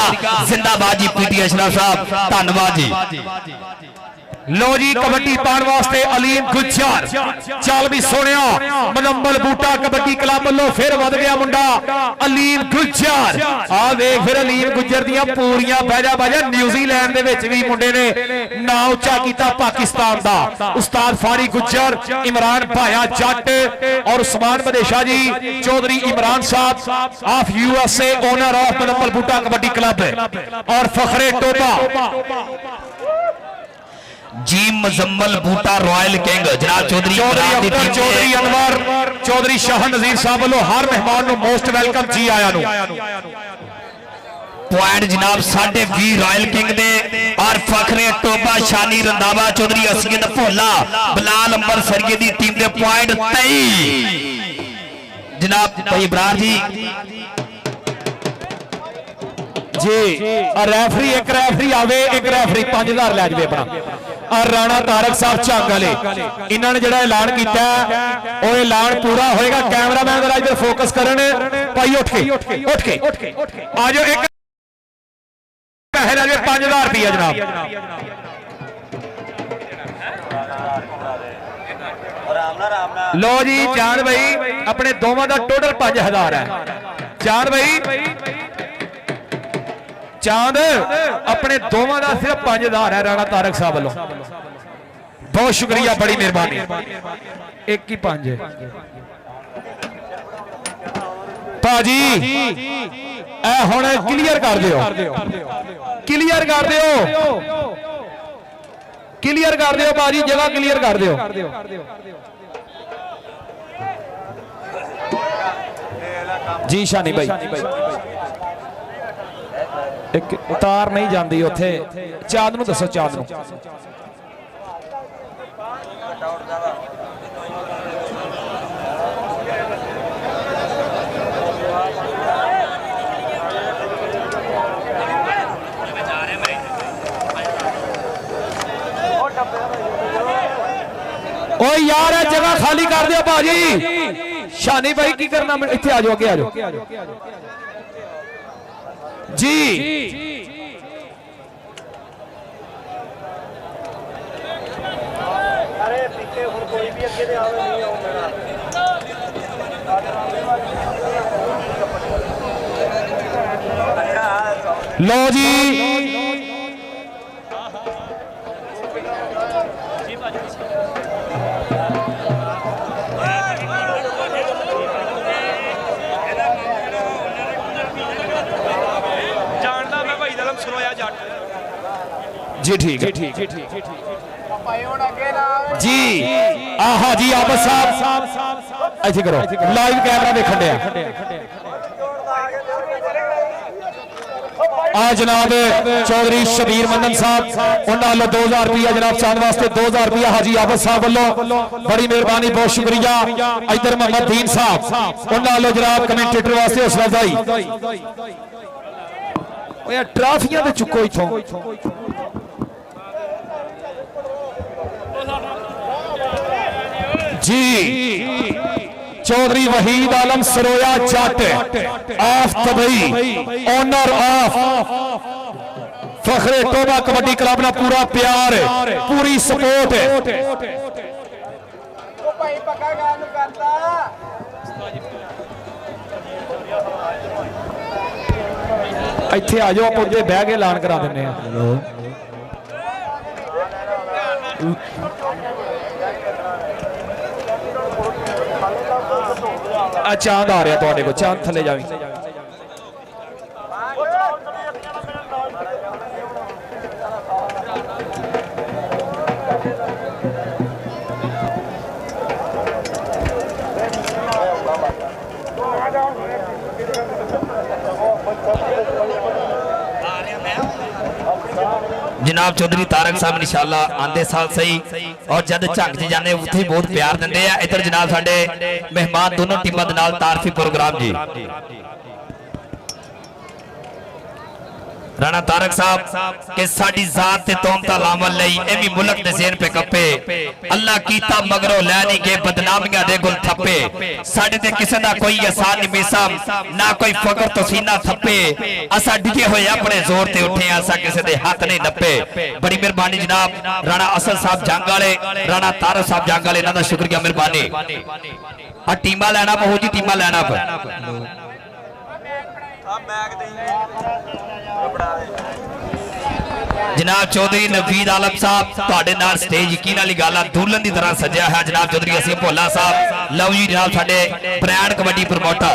जिंदाबाद जी पीटी अशरफ साहब धन्यवाद जी। लो जी कबड्डी पाने वास्ते अलीम गुज्जर चल भी सोनिया मनंबल बूटा कबड्डी क्लब लो फिर वध गया मुंडा अलीम गुज्जर आ देख फिर अलीम गुज्जर दियां पूरियां बाजा बाजा न्यूजीलैंड दे विच भी मुंडे ने नाम उच्चा कीता पाकिस्तान दा उस्ताद फारी गुज्जर इमरान भाया जट और उस्मान बदेशा जी चौधरी इमरान साहब ऑफ यूएसए ओनर ऑफ मनंबल बूटा कबड्डी क्लब और फखरे टोबा जी मुजम्मल बूटा रॉयल किंग जनाब चौधरी चौधरी अनवर चौधरी शाह नजीर साहब वालों हर मेहमान को मोस्ट वेलकम जी आया नु पॉइंट जनाब 20.5 रॉयल किंग दे और फखरे टोबा शानी रंधावा चौधरी असगद भोला बलाल अंबर सरगे दी टीम दे पॉइंट 23 जनाब भाई इब्रार जी रेफरी एक रेफरी आवे एक रेफरी 5000 लै जावे अपना और राणा तारक साहब झंग वाले इन्होंने जो ऐलान किया वो ऐलान पूरा होएगा। कैमरामैन जरा इधर फोकस करन भाई उठ के आ जाओ एक पैसे लै जावे 5000 रुपया जनाब लो जी जान भाई अपने दोवां दा टोटल 5000 है जान भाई चांद अपने दोवां दा सिर्फ 5000 है राणा तारक साहब वालों बहुत शुक्रिया बड़ी मेहरबानी। 1 ही 5 भाजी ए हुण क्लियर कर दिओ क्लियर कर दिओ क्लियर कर दिओ भाजी जगह क्लियर कर दिओ जी शानी भाई एक तार नहीं जाती उथे चांद नूं दसो चांद नूं ओ यार जगह खाली कर दियो भाजी शानी भाई की करना इत्थे आ जाओ अगे आ जाओ जी अरे पीछे हुण कोई भी अगे दे आवे नहीं आओ मेरा लो जी जी ठीक है जी आहा जी आबद साहब ਇੱਥੇ ਕਰੋ ਲਾਈਵ ਕੈਮਰਾ ਦੇਖਣ ਡਿਆ ਆ ਜਨਾਬ चौधरी शबीर मंदन साहब उन्होंने वालों 2000 रुपया जनाब चांद वास्ते 2000 रुपया हाजी आफत साहब वालों बड़ी मेहरबानी बहुत शुक्रिया इधर मोहम्मद दीन साहब उन्होंने वालों जनाब कमेंटेटर वास्ते हौसला अफजाई ट्राफियां तो चुको इथों जी Chaudhry Waheed Alam Saroya Jat of Dubai owner of Fakhre Toba kabaddi club ना पूरा प्यार पूरी सपोर्ट ਇੱਥੇ ਆ ਜਾਓ ਆਪਾਂ ਉੱਤੇ ਬਹਿ ਕੇ ਐਲਾਨ ਕਰਾ ਦਿੰਨੇ ਆ ਆ ਚਾਂਦ ਆ ਰਿਹਾ ਤੁਹਾਡੇ ਕੋਲ ਚਾਂਦ ਥੱਲੇ ਜਾਵੀਂ जनाब चौधरी तारक साहब इंशाअल्लाह आंदे साल सही और जद झंग च जाने उत्थे बहुत प्यार दिंदे आ इधर जनाब साडे मेहमान दोनों टीमां दे नाल तारफी प्रोग्राम जी राणा तारक साहब के साडी जात ते तोमता लामल लई ए भी मुल्क दे ज़हन पे कपे अल्लाह कीता मगरो लै नहीं के बदनामियां दे गुल थप्पे साडे ते किसे दा कोई एहसान नहीं बेसा ना कोई फकर तो सीना थप्पे असा डिगे होए अपने जोर ते उठे असा किसे दे हाथ नहीं नप्पे बड़ी मेहरबानी जनाब राणा असद साहब जंग वाले राणा तारक साहब जंग वाले इन्हां दा शुक्रिया मेहरबानी आ टीमां लैना बहुत जी टीमां लैना जनाब चौधरी नवीद आलम साहब तुहाडे नाल स्टेज यकीन वाली गल दुल्हन की तरह सजा है जनाब चौधरी असीम भोला साहब लव जी जनाब साडे brand kabaddi promoter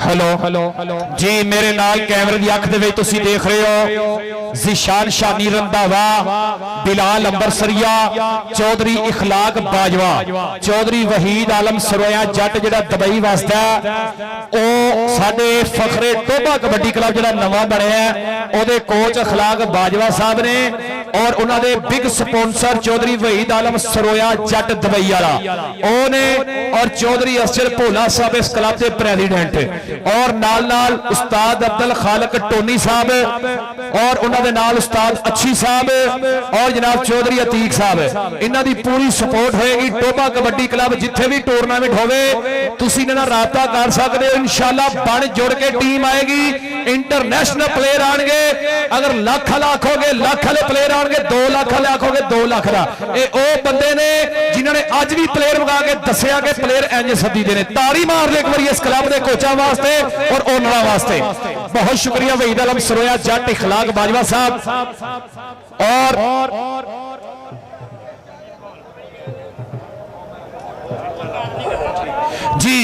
hello hello जी मेरे नाल कैमरे की अख दे विच तुसीं देख रहे हो जिशान शानी रंधावा बिलाल अंबरसरिया चौधरी इखलाक बाजवा चौधरी वहीद आलम सरोया जट जिहड़ा दुबई वास्ता ओ साडे फखरे टोबा कबड्डी क्लब जिहड़ा नवां बनिया ओदे कोच इखलाक बाजवा साहब ने और उन्हां दे बिग स्पॉन्सर चौधरी वहीद आलम सरोया जट दुबई वाला ओ ने और चौधरी असर भोला साहब इस क्लब के प्रेसिडेंट और नाल नाल उस्ताद अब्दुल खालिक टोनी साहब और उन्हां दे नाल उस्ताद अच्छी साहब और जनाब चौधरी अतीक साहब इन्हां दी पूरी सपोर्ट होएगी टोबा कबड्डी क्लब जिथे भी टूरनामेंट होवे तुसीं इन्हां नाल राबता कर सकदे हो इंशाअल्लाह बन जुड़ के टीम आएगी इंटरनेशनल प्लेयर आएंगे अगर लाख होगे लाख वाले प्लेयर आएंगे 2 लाख लाखोगे 2 लाख का ये ओ बंदे ने जिन्होंने अज भी प्लेयर मंगा के दसिया कि प्लेयर इंज सदी दे ने ताड़ी मार ले एक बार इस क्लब के कोचा वास्ते और ओनर वास्ते बहुत शुक्रिया वहीद आलम सरोया जट इखलाक बाजवा साहब और जी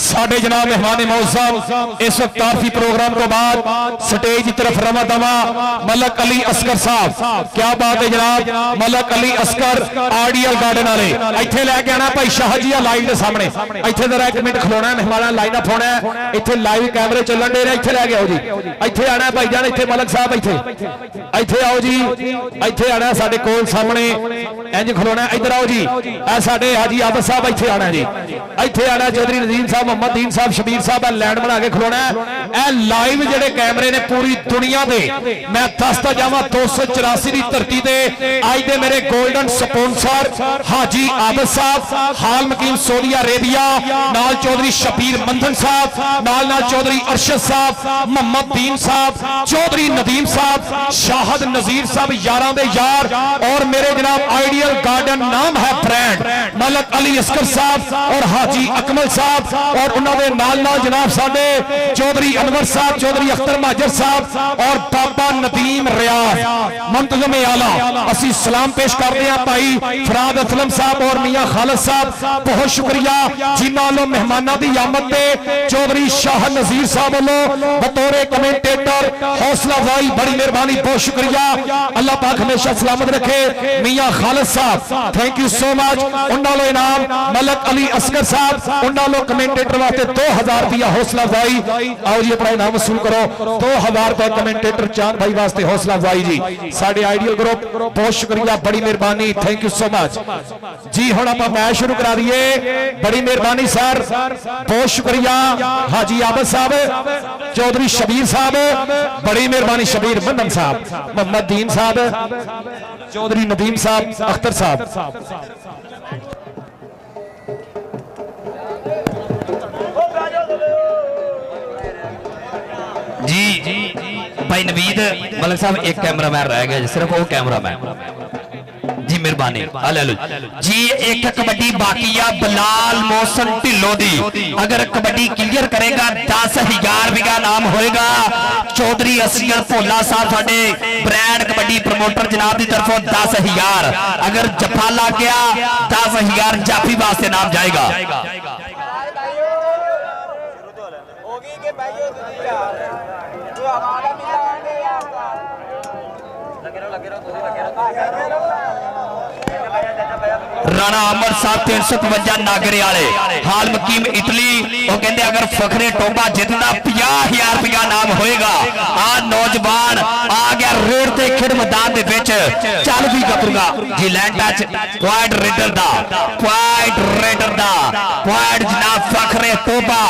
साडे जनाब मेहमान मौजूद इस वक्त तारफी प्रोग्राम तो बाद स्टेज की तरफ रवा दवा मलक अली असगर साहब क्या बात है जनाब मलक अली असगर आरडीएल गार्डन वाले इत्थे लेके आना भाई शाहजी लाइव के सामने इत्थे जरा 1 मिनट खलोना मेहमान लाइन अप होना है इत्थे लाइव कैमरे चलन दे रहे इत्थे लेके आओ जी इत्थे आना भाई जान इत्थे मलक साहब इत्थे आओ जी इत्थे आना साडे कोल सामने इंज खलोना इधर आओ जी आ साडे हाजी आबद साहब इत्थे आना जी इत्थे आना चौधरी नजीम साहब मोहम्मद दीन साहब शबीर साहब लैंड बना के खलोना है लाइव जेडे कैमरे ने पूरी दुनिया दे मैं दसदा जावां 284 की धरती दे आज दे मेरे गोल्डन स्पॉन्सर हाजी आबद साहब हाल मकीम सऊदी अरेबिया नाल चौधरी शबीर मंदन साहब नाल चौधरी अरशद साहब मोहम्मद दीन साहब चौधरी नदीम साहब शाहद नजीर साहब यारां दे यार और मेरे जनाब आइडियल गार्डन नाम है ब्रांड मलक अली असगर साहब और हाजी अकमल साहब और उन्होंने नाल नाल जनाब साडे चौधरी अनवर साहब, चौधरी अख्तर महाजर साहब और बाबा नदीम रियाज मुंतजम आला असी सलाम पेश करते हैं भाई फराद असलम साहब और मियां खालिद साहब। बहुत शुक्रिया जिन्हां वालों मेहमानां दी आमद ते चौधरी शाह नजीर साहब वालों बतौर कमेंटेटर हौसला अफजाई, बड़ी मेहरबानी, बहुत शुक्रिया। अल्लाह पाक हमेशा सलामत रखे। मियां खालिद साहब थैंक यू सो मच। उन्होंने इनाम मलक अली असगर साहब, उन्होंने कमेंटेटर वास्ते 2000 रुपया हौसला अफजाई। आओ जी अपना इनाम वसूल करो। 2000 रुपए कमेंटेटर चांद भाई वास्ते हौसला अफजाई जी। साडे आइडियल ग्रुप बहुत शुक्रिया, बड़ी मेहरबानी, थैंक यू सो मच जी। हुण आपां मैच शुरू करा दीए, बड़ी मेहरबानी सर, बहुत शुक्रिया। हाजी आबद साहब, चौधरी शबीर साहब, बड़ी मेहरबानी, शबीर मनन साहब, मोहम्मद दीन साहब, चौधरी नदीम साहब, अख्तर साहब। जी भाई नवीद मलिक साहब, एक कैमरामैन रह गया, सिर्फ वो कैमरामैन जी, मेहरबानी। जी एक कबड्डी बाकी आ बिलाल मोहसन ढिल्लो दी, अगर कबड्डी क्लियर करेगा 10,000 रुपया नाम होएगा। चौधरी असगर भोला साहब साडे ब्रांड कबड्डी प्रमोटर जनाब की तरफों 10,000, अगर जफा लग गया 10,000 जाफी वास्ते नाम जाएगा। राणा अमर साहब 355 नागरे वाले, हाल मकीम इटली, वो कहते अगर फखरे टोबा जितना 50,000 रुपया नाम होएगा। आ नौजवान आ गया रोड ते खेड मैदान दे विच, चल भी कपूगा जी। लैंड टच पॉइंट रेडर दा, पॉइंट रेडर दा, पॉइंट जनाब फखरे टोबा।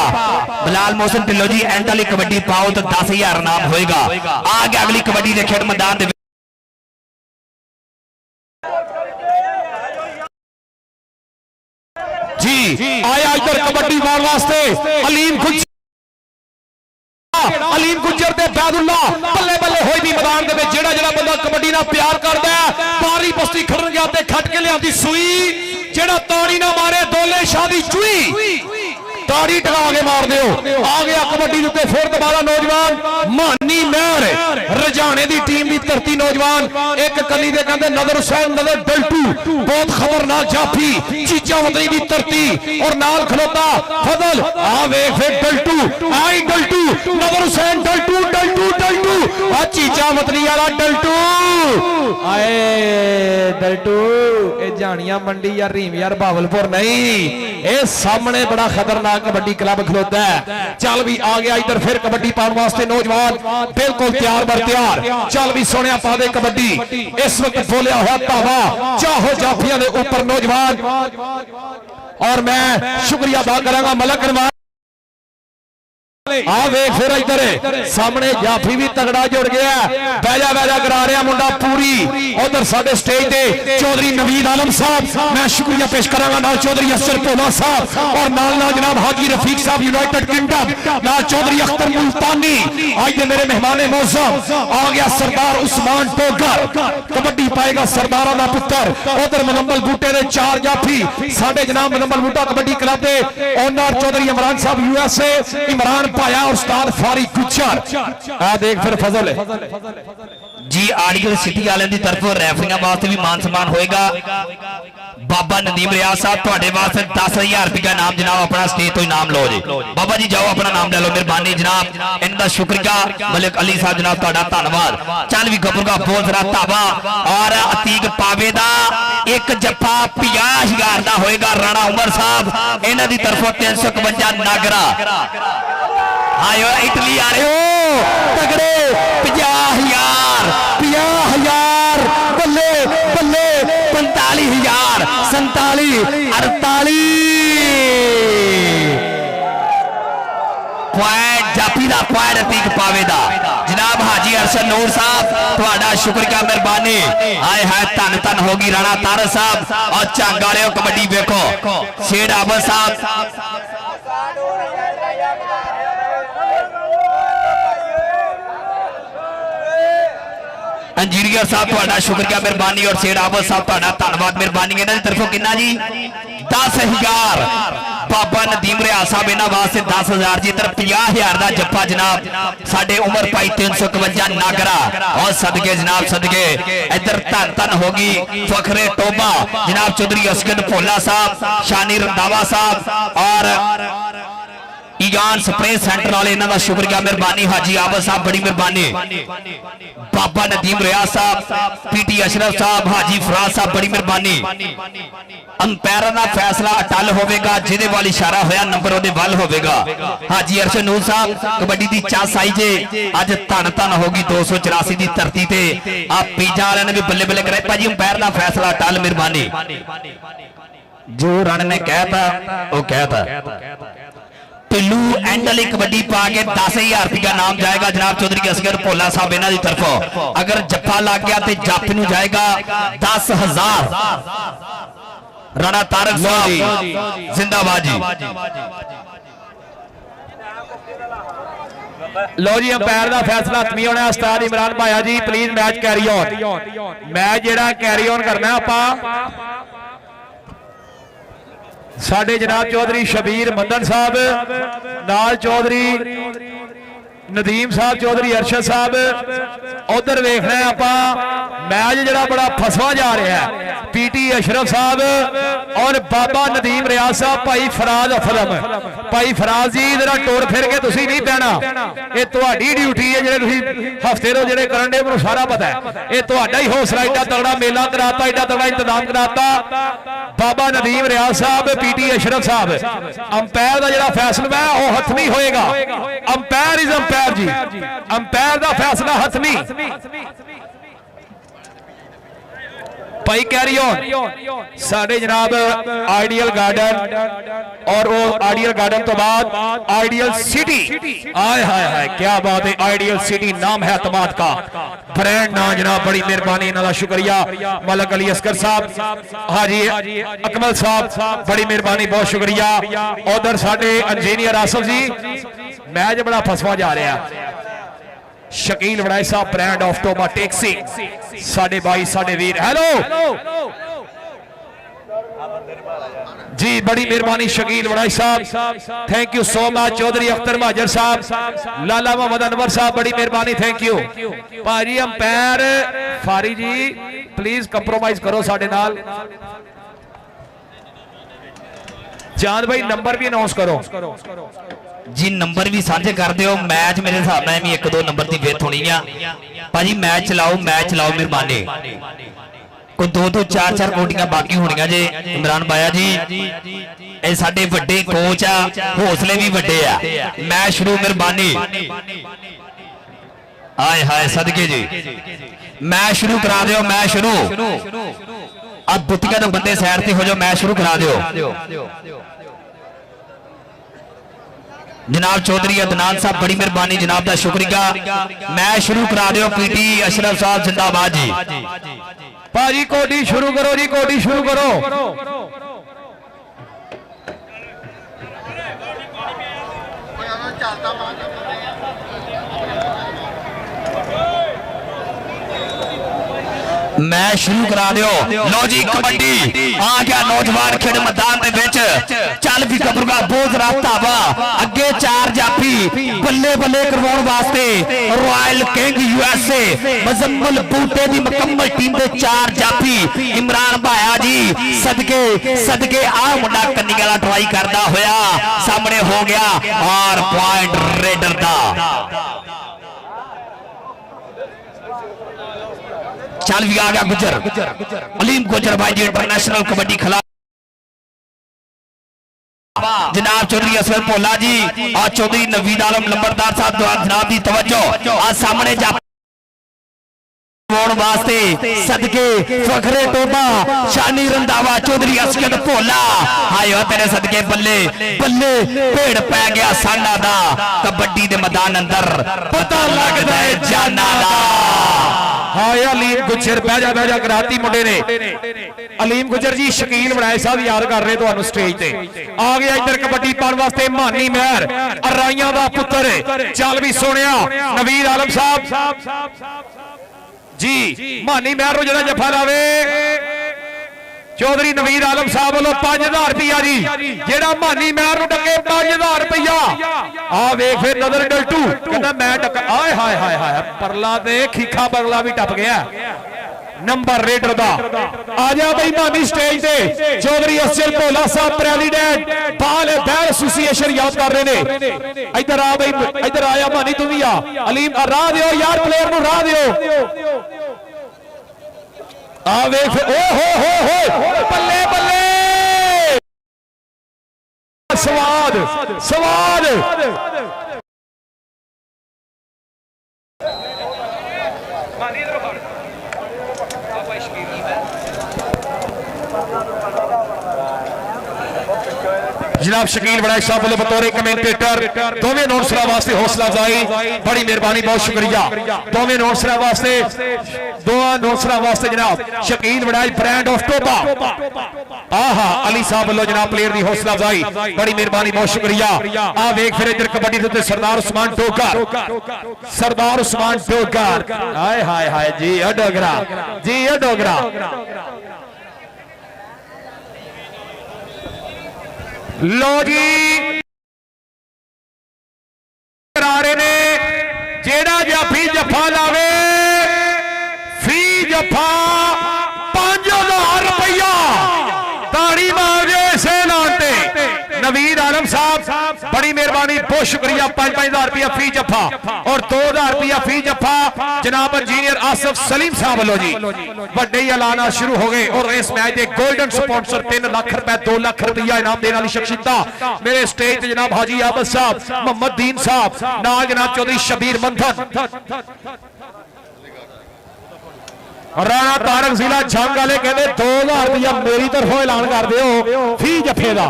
बिलाल मोहसन ढिल्लो जी एंड वाली कबड्डी पाओ तो 10,000 नाम होएगा। आ गया अगली कबड्डी दे खेड मैदान दे जी। आया इधर कबड्डी मार वास्ते अलीम गुज्जर ते बैदुल्ला, बल्ले बल्ले होई भी मैदान दे विच जेड़ा जेड़ा बंदा कबड्डी नाल प्यार करदा है, बारी बस्ती खड़न गया ते खट के लियांदी सुई, जेड़ा ताड़ी ना मारे दोले शाह दी चुई, ताड़ी टका के मार दियो। आ गया कबड्डी उत्ते फिर दोबारा नौजवान मानी महर, रजाने दी टीम दी धरती नौजवान, एक कली दे कहंदे नजर हुसैन नजर डल्टू, बहुत खतरनाक जाफी, चीचा वतनी दी धरती और नाल खलोता फजल। आ वेख फिर डल्टू, आई डल्टू, नजर हुसैन डल्टू, डल्टू डल्टू, आ चीचा वतनी वाला डल्टू, आए डल्टू, ए जानिया मंडी या रीम यार बावलपुर नहीं, ए सामने बड़ा खतरनाक कबड्डी क्लब खलोता है। चल भी आ गया इधर फिर कबड्डी पाने वास्ते नौजवान बिल्कुल तैयार बर तैयार। चल भी सोनिया पा दे कबड्डी, इस वक्त बोलिया हुआ धावा, चाहो जाफिया के ऊपर नौजवान। और मैं शुक्रिया अदा करांगा मलक नवाज। आ वेख फिर इधर सामने जाफी भी तगड़ा जुड़ गया, बैजा बैजा करा रहा मुंडा पूरी। उधर साडे स्टेज पे चौधरी नवीद आलम साहब, मैं शुक्रिया पेश करांगा नाल चौधरी असगर भोला साहब और नाल नाल जनाब हाजी रफीक साहब यूनाइटेड किंगडम, नाल चौधरी अख्तर मुल्तानी। आज दे मेरे मेहमान मौसम आ गया सरदार उस्मान टोगर, कबड्डी पाएगा सरदारा दा पुत्र। उधर मनम्बल बूटे दे 4 जाफी साडे जनाब मनम्बल बूटा कबड्डी क्लब दे ओनर चौधरी इमरान साहब यूएसए, इमरान पाया और उस्ताद फारिक गुज्जर। आ देख फिर फजल जी आड़ियल सिटी वाले की तरफ रैफरियां वास्ते भी मान सम्मान होएगा। बाबा नदीम रियाज साहब तुहाडे वास्ते 10,000 रुपया नाम जनाब अपना स्टेज तो इनाम लो जी। बाबा जी जाओ अपना नाम ले लो, मेहरबानी जनाब, इनका शुक्रिया। मलिक अली साहब जनाब तुहाडा धन्नवाद। चल भी गबरूगा बहुत जरा धावा और अतीक पावे दा एक जफा 50,000 का होएगा। राणा उमर साहब इन्हां दी तरफों 351 नागरा। आयो इटली आ रहे हो तगड़े 50,000 बल्ले बल्ले 45,000 47 48 पॉइंट जाफी दा पॉइंट अतीक पावे दा जनाब हाजी अरशद नूर साहब तुहाडा शुक्रिया मेहरबानी। हाय हाय धन धन होगी राणा तार साहब और झंग वाले कबड्डी देखो शेड आबद साहब। इंजीनियर साहब तुहाडा शुक्रिया मेहरबानी और शेर आबद साहब तुहाडा धन्नवाद मेहरबानी। इन्हां दी तरफों किन्ना जी 10,000 ਬਾਬਾ ਨਦੀਮ ਰਿਆਜ਼ ਸਾਹਿਬ ਇਹਨਾਂ ਵਾਸਤੇ 10,000 ਜੀ ਇਧਰ 50,000 ਦਾ ਜੱਫਾ ਜਨਾਬ ਸਾਡੇ ਉਮਰ ਭਾਈ 351 ਨਾਗਰਾ ਔਰ ਸਦਕੇ ਜਨਾਬ ਸਦਕੇ ਇਧਰ ਧੰਨ ਧੰਨ ਹੋ ਗਈ ਫਖਰੇ ਟੋਬਾ जनाब चौधरी असगद भोला साहब शानी रंधावा साहब और ईगान स्प्रे सेंटर वाले इन्हों का शुक्रिया मेहरबानी हाजी आबद साहब बड़ी मेहरबानी बाबा नदीम रियाज साहब पीटी अशरफ साहब हाजी फराज साहब बड़ी मेहरबानी अंपायर का फैसला अटल होगा जिहदे वाल इशारा होया नंबर उहदे वल होगा हाजी अरशद नूर साहब कबड्डी की चस आई जे अज धन धन होगी 284 की धरती ते आप पीजा वाले ने भी बल्ले बल्ले कराए भाजी अंपायर का फैसला अटल मेहरबानी जो रन ने कहता वो कहता पिल्लू एंड वाली कबड्डी पा के 10,000 रुपया नाम जाएगा जनाब चौधरी असगर भोला साहब इन्हों की तरफों अगर जप्फा लग गया तो जाफी नूं जाएगा 10,000 राणा तारक साहब जिंदाबाद जी लो जी अंपायर का फैसला हथमी होना उस्ताद इमरान भाया जी please match carry on match जेड़ा कैरी ऑन करना आपां साडे जनाब चौधरी शबीर मंदन साहब नाल चौधरी नदीम साहब चौधरी अरशद साहब उधर वेखना है आपां मैच जड़ा बड़ा फसवा जा रहा है पीटी अशरफ साहब और बाबा नदीम रियाज साहब भाई फराज अफलम भाई फराज जी जरा टोर फिर के तुसी नहीं पैना ये तुहाडी ड्यूटी है जेड़े तुसी हफ्ते रोज जेड़े करन दे मैनूं सारा पता है ये तुहाडा ही हौसला एडा तगड़ा मेला कराता एडा तगड़ा इंतजाम कराता बाबा नदीम रियाज साहब पीटी अशरफ साहब अंपायर का जेड़ा फैसला है वो हथमी होएगा अंपायर इज अंपायर जी अंपायर का फैसला हथमी भाई कैरी ऑन साडे जनाब आइडियल गार्डन और वो आइडियल गार्डन तो बाद आइडियल सिटी आय हाय हाय क्या बात है आइडियल सिटी नाम है अतमाद का ब्रांड नाम जनाब बड़ी मेहरबानी इन्हों का शुक्रिया मलक अली असगर साहब हाजी अकमल साहब बड़ी मेहरबानी बहुत शुक्रिया उधर साडे इंजीनियर आसफ जी मैच बड़ा फसवा जा रहा है शकील वड़ाई साहब ब्रांड ऑफ टोबा टैक्सी साढ़े भाई साढ़े वीर हेलो जी बड़ी मेहरबानी शकील वड़ाई साहब thank you so much Chaudhry Akhtar महाजर साहब लाला मोहम्मद अनवर साहब बड़ी मेहरबानी थैंक यू भाजी अंपायर फारी जी प्लीज कंप्रोमाइज करो साढ़े नाल चांद भाई नंबर भी अनाउंस करो जी नंबर भी साझे कर दियो मैच मेरे हिसाब में भी 1-2 नंबर की विथ होनी है भाजी मैच चलाओ मेहरबानी कोई 2-2 4-4 कोटियां बाकी होनियां जे इमरान बाया जी ए साडे वड्डे कोच आ हौसले भी वड्डे आ मैच शुरू मेहरबानी हाय हाय सदके जी मैच शुरू करा दियो मैच शुरू अब बुतिया तो बंदे साइड ते हो जाओ मैच शुरू करा दियो जनाब चौधरी अदनान साहब बड़ी मेहरबानी जनाब का शुक्रिया मैच शुरू करा दियो पीटी अशरफ साहब जिंदाबाद जी भाजी कोडी शुरू करो जी कोडी शुरू करो मैच शुरू करा दियो लो जी कबड्डी आ गया नौजवान खेड मैदान दे विच चल भी गबरूगा बोझ राता वा अगे 4 जाफी बल्ले बल्ले करवाउण वास्ते रॉयल किंग यूएसए मजम्मल बूटे दी मुकम्मल टीम दे 4 जाफी इमरान भाया जी सदके सदके आ मुंडा कन्नी वाला ट्राई करदा होया सामने हो गया और पॉइंट रेडर दा चल भी आ गया गुजर अलीम गुजर भाई जी इंटरनेशनल कबड्डी खिलाड़ी जनाब चौधरी असगर भोला जी और चौधरी नवीद आलम लंबरदार साहब जनाब की तवज्जो आज सामने जा वास्ते सदके फखरे टोबा शानी रंधावा चौधरी असगद भोला हायो तेरे सदके बल्ले बल्ले भेड़ पै गया साना दा कबड्डी दे मैदान अंदर पता लगदा है जाना दा हाय अलीम गुजर बह जा कराती मुंडे ने अलीम गुजर जी शकील बनाए साहब याद कर रहे तो स्टेज ते आ गया इधर कबड्डी पाने वास्ते मानी महर अराइयां दा पुत्र चल भी सुनिया नवीर आलम साहब जी मानी महर नु जरा जफा लावे ਚੌਧਰੀ ਨਵੀਦ ਆਲਮ ਸਾਹਿਬ ਵੱਲੋਂ 5000 ਰੁਪਇਆ ਜੀ, ਜਿਹੜਾ ਮਾਨੀ ਮੈਰ ਨੂੰ ਡੱਕੇ 5000 ਰੁਪਇਆ। ਆ ਵੇਖ ਫਿਰ ਨਦਰ ਡਲਟੂ ਕਹਿੰਦਾ ਮੈਂ ਡੱਕ, ਆਏ ਹਾਏ ਹਾਏ ਹਾਏ, ਪਰਲਾ ਤੇ ਖੀਖਾ ਬਗਲਾ ਵੀ ਟੱਪ ਗਿਆ ਨੰਬਰ ਰੇਡਰ ਦਾ। ਆ ਜਾ ਬਈ ਮਾਨੀ ਸਟੇਜ ਤੇ ਚੌਧਰੀ ਅਸਲ ਭੋਲਾ ਸਾਹਿਬ ਪ੍ਰੈਜ਼ੀਡੈਂਟ ਬਾਲ ਬੈਲ ਐਸੋਸੀਏਸ਼ਨ ਯਾਦ ਕਰ ਰਹੇ ਨੇ। ਇੱਧਰ ਆ ਬਈ, ਇੱਧਰ ਆਇਆ ਮਾਨੀ ਤੂੰ ਵੀ ਆ। ਅਲੀਮ ਰਾਹ ਦਿਓ ਯਾਰ, ਪਲੇਅਰ ਨੂੰ ਰਾਹ ਦਿਓ। ਆ ਵੇਖ, ਓ ਹੋ ਬੱਲੇ ਬੱਲੇ, ਸਵਾਦ ਸਵਾਦ। जनाब शकील बड़ा साहब वाले बतौर कमेंटेटर दोवें नौसरा वास्ते हौसला अफजाई, बड़ी मेहरबानी, बहुत शुक्रिया दोवें नौसरा वास्ते, दोवां नौसरा वास्ते जनाब शकील बड़ा ब्रांड ऑफ टोबा। आहा अली साहब वालों जनाब प्लेयर की हौसला अफजाई, बड़ी मेहरबानी, बहुत शुक्रिया। आ वेख फिर इधर कबड्डी दे सरदार उस्मान डोगर, सरदार उस्मान डोगर, हाय हाय हाय जी डोगरा, जी डोगरा। लो जी करा रहे ने, जेड़ा जाफी जफा लावे फी जफा 5000 रुपया ताड़ी मारे से लाते। नवीद आलम साहब बड़ी मेहरबानी, बहुत शुक्रिया। 5-5000 रुपया फी जफा और 2000 रुपया फी जफा जनाब इंजीनियर आसिफ सलीम साहब वालों जी। बड़े ऐलाना शुरू हो गए और इस मैच के गोल्डन स्पॉन्सर 3 लाख रुपए 2 लाख रुपया इनाम देने वाली शख्सियत मेरे स्टेज जनाब हाजी आबद साहब, मोहम्मद दीन साहब, नाल जनाब चौधरी शबीर मंथन, राणा तारक जिला जंग वाले कहते 2000 रुपया मेरी तरफों ऐलान कर दो फी जफे का।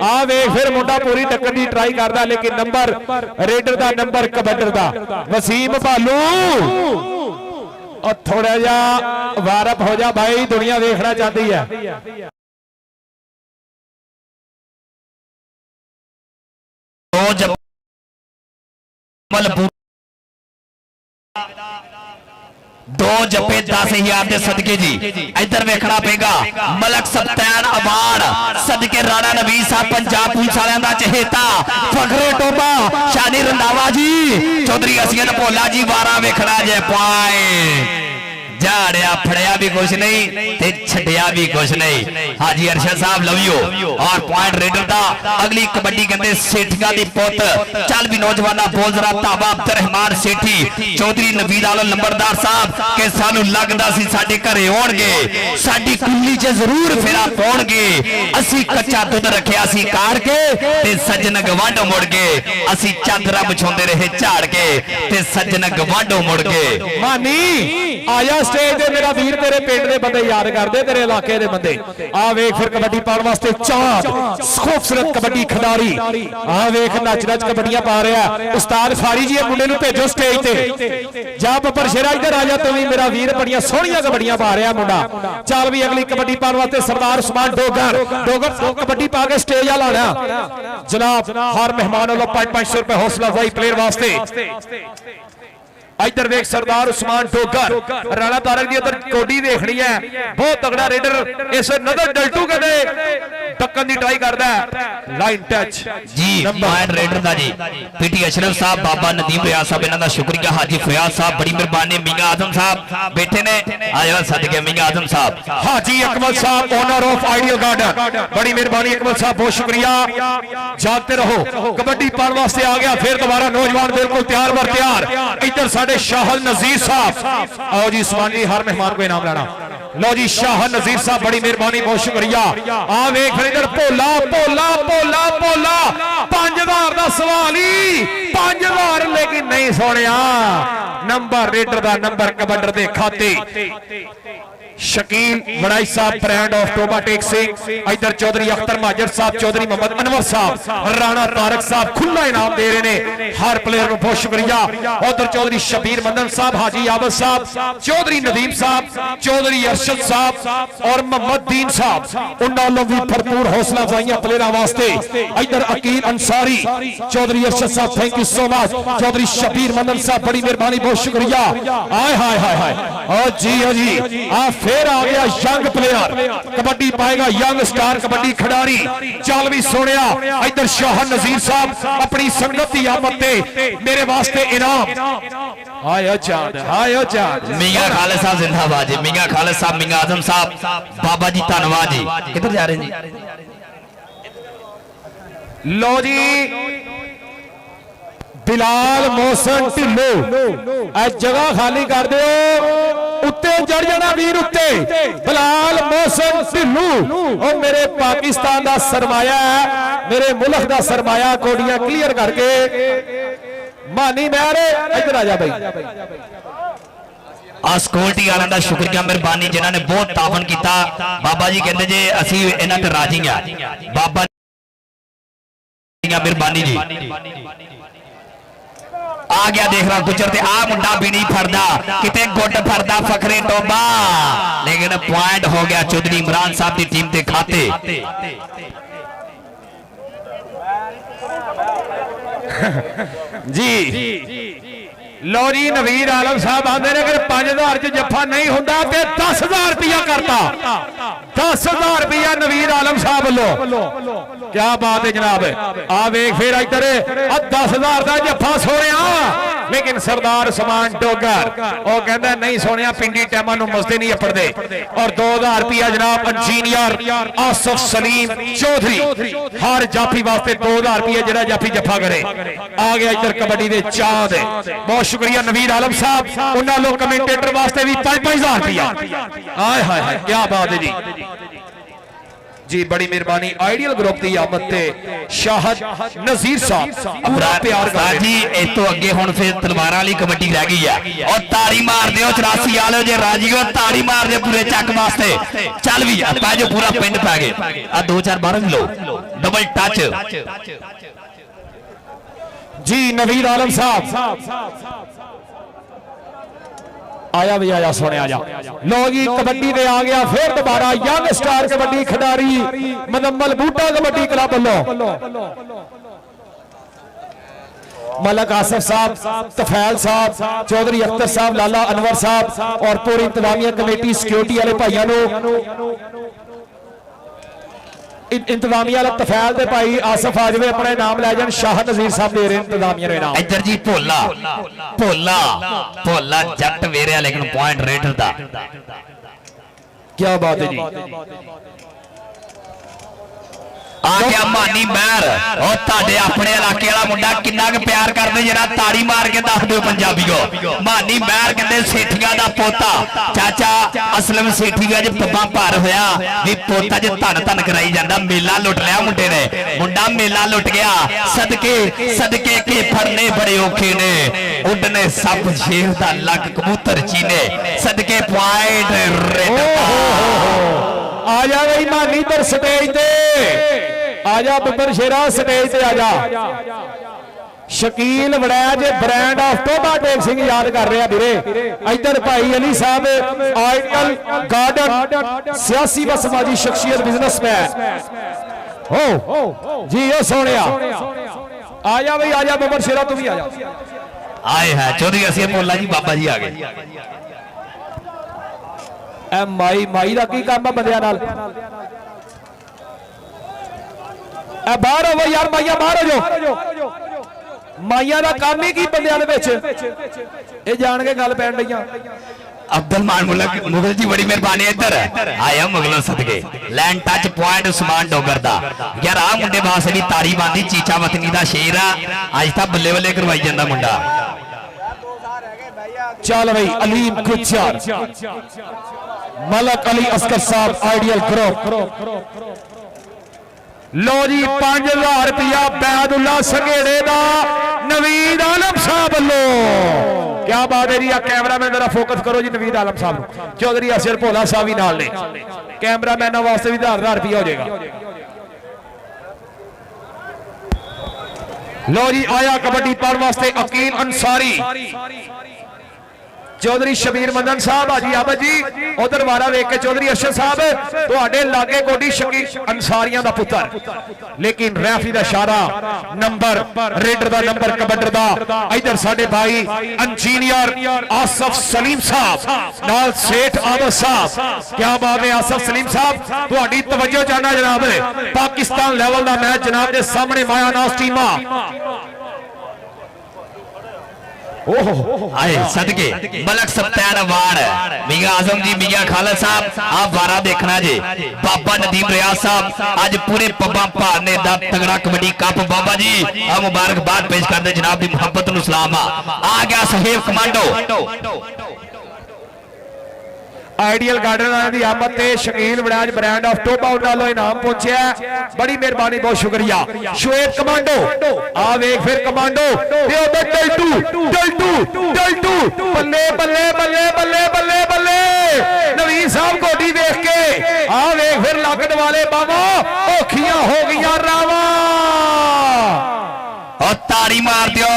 आ वेख फिर मुंडा पूरी टक्कर की ट्राई करता, लेकिन नंबर रेडर का नंबर कबड्डर का वसीम भालू और थोड़ा जा वारप हो जा भाई, दुनिया देखना चाहती है। दो जपे 10,000 के सदके जी। इधर वेखना पेगा मलक सप्तान अवार्ड सदके राणा नवीद साहब पंजाब पुलिस वालों का चहेता फखरे टोबा शानी रंधावा जी, चौधरी असियन भोला जी 12 वेखना जे पाए। झाड़िया फड़िया भी कुछ नहीं ते छड़िया भी कुछ नहीं। हाजी अरशद साहब लव यू और पॉइंट रेडर दा। अगली कबड्डी कहते सेठिया दी पुत चल भी नौजवाना बोल जरा ताबा अब्दुर्रहमान सेठी चौधरी नवीद आलम नंबरदार साहब के सानू लगदा सी साडे घरे आउणगे, साडी कुल्ली च जरूर फेरा पाउणगे। असी कच्चा दुध रखिया सी काड़ के ते सज्जन गवांढो मुड़ गए, असी चादरा बिछाउंदे रहे झाड़ के ते सज्जन गवांढो मुड़ गए। मानी आया स्टेज ते मेरा वीर, तेरे पिंड दे बंदे याद करदे, तेरे इलाके दे बंदे। आ वेख फिर कबड्डी पाउण वास्ते चांद खूबसूरत कबड्डी खिडारी। आ वेख नच नच कबड्डियां पा रहा है उस्ताद फारी जी, मुंडे नूं भेजो स्टेज ते जा। बब्बर शेरा इधर आ जा, तू भी मेरा वीर, बड़ियां सोहणियां कबड्डियां पा रहा मुंडा। चल भी अगली कबड्डी पाउण वास्ते सरदार उस्मान डोगर, डोगर कबड्डी पा के स्टेज आ लाना जनाब। हर मेहमान वालों 500 रुपए हौसला अफजाई प्लेयर वास्ते। इधर देख सरदार उस्मान डोगर, राणा तारक दी उधर कोडी देखनी है, बहुत तगड़ा रेडर इस नदर डल्टू कहते टक्कन दी ट्राई करदा है। लाइन टच जी पॉइंट रेडर दा जी। पीटी अशरफ साहब, बाबा नदीम रियाज साहब, इन्हां दा शुक्रिया। हाजी फयाज साहब बड़ी मेहरबानी। मियां आजम साहब बैठे ने, आयो सदके मियां आजम साहब। हाजी अकमल साहब ओनर ऑफ आइडियल गार्डन, बड़ी मेहरबानी अकमल साहब, बहुत शुक्रिया। जागते रहो, कबड्डी पाउण वास्ते आ गया फिर दोबारा नौजवान बिल्कुल तैयार बर तैयार। इधर साडे शाहल नजीर साहब, आओ जी उस्मानी हर मेहमान को इनाम लेना। लो जी शाहल नजीर साहब बड़ी मेहरबानी, बहुत शुक्रिया। आ वेख इधर भोला भोला भोला भोला 5000 का सवाल ही 5000, लेकिन नहीं सोनिया नंबर रेडर का नंबर कबड्डर दे खाते। शकील वड़ाई साहब ब्रांड ऑफ टोबा टेक सिंह, इधर चौधरी अख्तर महाजर साहब, चौधरी मोहम्मद अनवर साहब, राणा तारक साहब खुला इनाम दे रहे ने हर प्लेयर को, बहुत शुक्रिया। उधर चौधरी शबीर मंदन साहब, हाजी आबद साहब, चौधरी नदीम साहब, चौधरी अरशद साहब और मोहम्मद दीन साहब, उन्होंने भी भरपूर हौसला अफजाइयां प्लेयर वास्ते। इधर अकील अंसारी, चौधरी अरशद साहब thank you so much, Chaudhry Shabbir मंदन साहब बड़ी मेहरबानी, बहुत शुक्रिया। आय हाय हाय हाय, ओ जी ओ जी। फिर आ गया यंग प्लेयर, कबड्डी पाएगा यंग स्टार कबड्डी खिडारी। चल भी सुनिया इधर शाह नजीर साहब अपनी संगत की आमद ते मेरे वास्ते इनाम। आयो चांद, आयो चांद। मियां खालिद साहब जिंदाबाद जी, मियां खालिद साहब, मियां आजम साहब, बाबा जी धन्यवाद जी। किधर जा रहे हैं जी? लो जी बिलाल मोहसन ढिल्लो जगह खाली कर दो, उत्ते चढ़ जाना वीर उत्ते। बिलाल मोहसन ढिल्लो और मेरे पाकिस्तान का सरमाया है, मेरे मुल्क का सरमाया। कोडियां क्लियर करके मानी मैर इधर आ जा भाई। आ सिक्योरिटी वालों का शुक्रिया मेहरबानी जिन्होंने बहुत तावन किया। बाबा जी कहते जे असी इन्हां ते राजी हां। बाबा मेहरबानी जी। आ गया देख रहा गुजर ते आ मुंडा भी नहीं फरदा, किते गुट फरदा फखरे टोबा, लेकिन पॉइंट हो गया चौधरी इमरान साहब की टीम के खाते। जी लो जी नवीर आलम साहब आते ने अगर 5000 च जफा नहीं होंदा ते 10000 रुपया करता। 10000 रुपया नवीर आलम साहब लो, क्या बात है जनाब। आ वेख फिर इधर 10000 का जफा सोनिया, लेकिन सरदार समान डोगर वो कहता नहीं सोनिया पिंडी टाइम मसदे नहीं अपड़ते। और 2000 रुपया जनाब इंजीनियर आसफ सलीम चौधरी हर जाफी वास्ते 2000 रुपया जरा जाफी जफा करे। आ गया इधर कबड्डी के चांद, बहुत शुक्रिया नवीर आलम साहब। उन्होंने लोग कमेंटेटर वास्ते भी 5-5000 रुपया। हाय हाय हाय क्या बात है जी। जी बड़ी मेहरबानी आइडियल ग्रुप की आमद ते शाहद नजीर साहब पूरा प्यार कर जी। इस तो अगे हुण फिर तलवारां वाली कबड्डी रह गई है। और ताड़ी मार दियो 84 वाले जे राजी हो, ताड़ी मार दे पूरे चक वास्ते। चल भी पै जो पूरा पिंड पै गए। आ 2-4 12 लो डबल टच जी नवीर आलम साहब आया भी आया सोने आजा। लो जी कबड्डी में आ गया फिर दोबारा यंग स्टार कबड्डी खिडारी मदम्मल बूटा कबड्डी क्लब लो। मलक आसिफ साहब, तफैल साहब, चौधरी अख्तर साहब, लाला अनवर साहब और पूरी इंतजामिया कमेटी सिक्योरिटी वाले भाइयों इंतजामिया वाला तफैल दे भाई आसिफ आजवे अपने नाम लै जान। शाह नजीर साहब दे रहे इंतजामिया ने नाम। इधर जी भोला भोला भोला जट वेरिया, लेकिन पॉइंट रेडर दा। क्या बात है जी। आ गया मानी महर और ताडे अपने इलाके वाला मुंडा किन्ना के प्यार करदे जरा ताड़ी मार के दस दो पंजाबीओ। मानी महर कहंदे सेठियां दा पोता चाचा असलम सेठी अज पब्बा भर होया भी पोता ज धन धन कराई जांदा। मेला लुट लिया मुंडे ने, मुंडा मेला लुट गया। सदके सदके के फड़ने बड़े औखे ने, उडने सब शेर दा लग कबूतर चीने। सदके पॉइंट आ जा गई मानी पर स्टेज ते आजा बब्बर शेरा स्टेज ते आजा। शकील वड़ैज ब्रांड ऑफ टोबा टेक सिंह याद कर रहे वीरे। इधर भाई अली साहब आइडल गार्डन सियासी व समाजी शख्सियत बिजनेसमैन हो जी। ओ सोनिया आजा भाई आजा बब्बर शेरा तू भी आजा। आए है चौधरी असीम मोला जी बाबा जी आ गए। माई माई का की काम है बंदियां नाल। बाहर हो यार माइया बाहर हो जाओ। माइया का काम ही की बंदियां दे विच ये जान के गल पैण लईयां। अब्दुल मान मुगल जी बड़ी मेहरबानी इधर आया मुगलों सदके। Land touch point Usman Dogar दा। यार आ मुंडे वास्ते भी तारी बांधी चीचा वतनी दा शेर आ। अज तक बल्ले बल्ले करवाई जांदा मुंडा। चल भाई अलीम गुज्जर मलक अली अस्कर साहब आइडियल ग्रुप। लो जी 5000 रुपया बैदुल्ला संघेड़े दा नवीद आलम साहब लो। क्या बात है जी। कैमरा मैन जरा फोकस करो जी नवीद आलम साहब। चौधरी असिर भोला साहब भी नाल ने। कैमरा मैन वास्ते भी 1000 रुपया हो जाएगा। लो जी आया कबड्डी पाने वास्ते अकील अंसारी चौधरी शबीर मंदन साहब, हाजी आबद जी उधर वारा वेख के चौधरी अरशद साहब तुहाडे लागे कोडी शकील अंसारियां दा पुत्र, लेकिन रैफरी दा इशारा नंबर रेडर दा नंबर कबड्डर दा इधर साडे भाई इंजीनियर आसफ सलीम साहब नाल सेठ आबद साहब। क्या बात है आसफ सलीम साहब, तुहाडी तवज्जो चाहना जनाब, पाकिस्तान लेवल दा मैच जनाब दे सामने माया नास टीमां। आए सदके मलक सप्तान अवार्ड मियां आजम जी, मियां खालिद साहब आप वारा देखना जी। बाबा नदीम रियाज साहब आज पूरे पब्बा भारने दा तगड़ा कबड्डी कप बाबा जी आ मुबारकबाद पेश करते जनाब दी मुहब्बत नु सलाम। आ गया सहेब कमांडो आइडियल गार्डन की आमद ते Shakeel vadas brand of Toba उन्होंने इनाम पहुंचा। बड़ी मेहरबानी, बहुत शुक्रिया शुएब कमांडो। आ वेख फिर कमांडो डल्टू डल्टू डल्टू बल्ले बल्ले बल्ले बल्ले बल्ले बल्ले नवीन साहब गोडी देख के आ वेख फिर लागत वाले बाबा औखियां हो गई रावा और ताड़ी मार दियो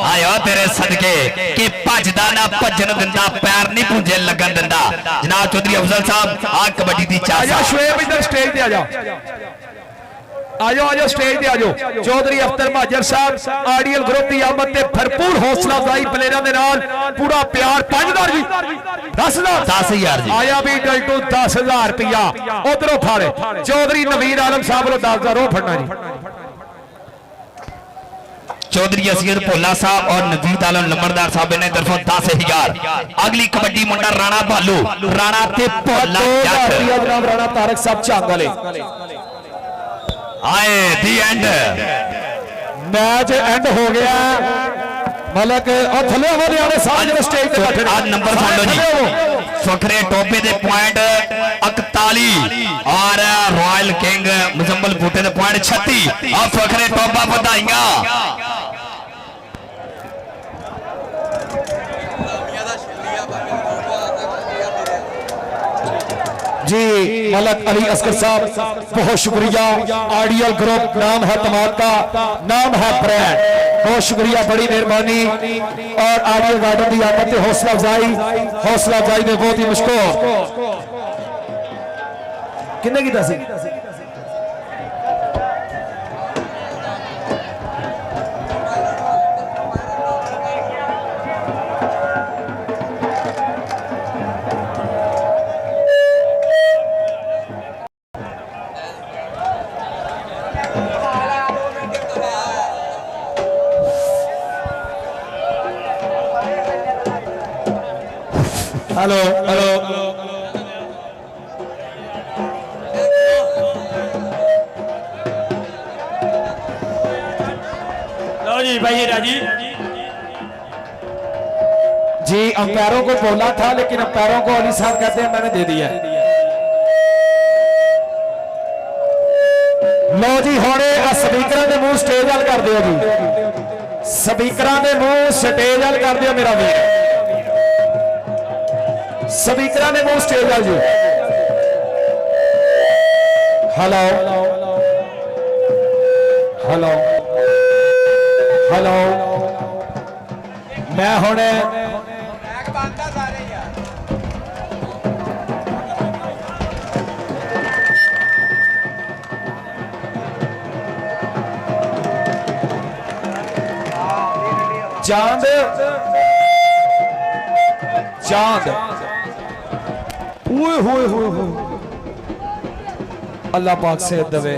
आयो तेरे सदके कि भजदा ना भजन दिंदा, पैर नहीं पूंजे लगन दिंदा। जनाब चौधरी अफजल साहब आ कबड्डी दी चाह। आजा शुएब इधर स्टेज पे आजा, आजो आजो स्टेज पे आजो। चौधरी अख्तर महाजर साहब आइडियल ग्रुप की आमद ते भरपूर हौसला अफजाई प्लेयरां दे नाल पूरा प्यार 5000 जी 10000 जी आया भी डल्टू 10000 रुपया उधरों फाड़े चौधरी नवीर आलम साहब लो 10000 ओ फड़ना जी। चौधरी असगर भोला साहब और नवीद आलम नंबरदार साहब ने तरफों 10000। अगली कबड्डी मुंडा राणा भालू राणा ते भोला जनाब राणा तारक साहब चांगले आए दी एंड मैच एंड हो गया। मलक और थले वाले आने सारे स्टेज पे बैठे आज नंबर सुन लो जी। फखरे टोपे दे पॉइंट 41 और रॉयल किंग मुजम्मल बूटे दे पॉइंट 36 और फखरे टोपा बधाइयां जी। मलक अली असगर साहब बहुत शुक्रिया। आइडियल ग्रुप नाम है धमाका, नाम है ब्रांड, बहुत शुक्रिया, बड़ी मेहरबानी। और आइडियल गार्डन की आमद से हौसला अफजाई ने बहुत ही मुश्किल किन्ने की दसी हेलो हेलो लो जी भाई राजी जी। अंपायरों को बोला था लेकिन अंपायरों को अली साहब कहते हैं मैंने दे दिया। लो जी होने स्पीकर के मुंह स्टेज वाल कर दियो जी, स्पीकर के मुंह स्टेज वाल कर दियो मेरा वीर, स्पीकर ने मुंह स्टेज वाल जी। हेलो हेलो हेलो मैं हुणे चांद चांद ओए होए होए होए अल्लाह पाक से दवे।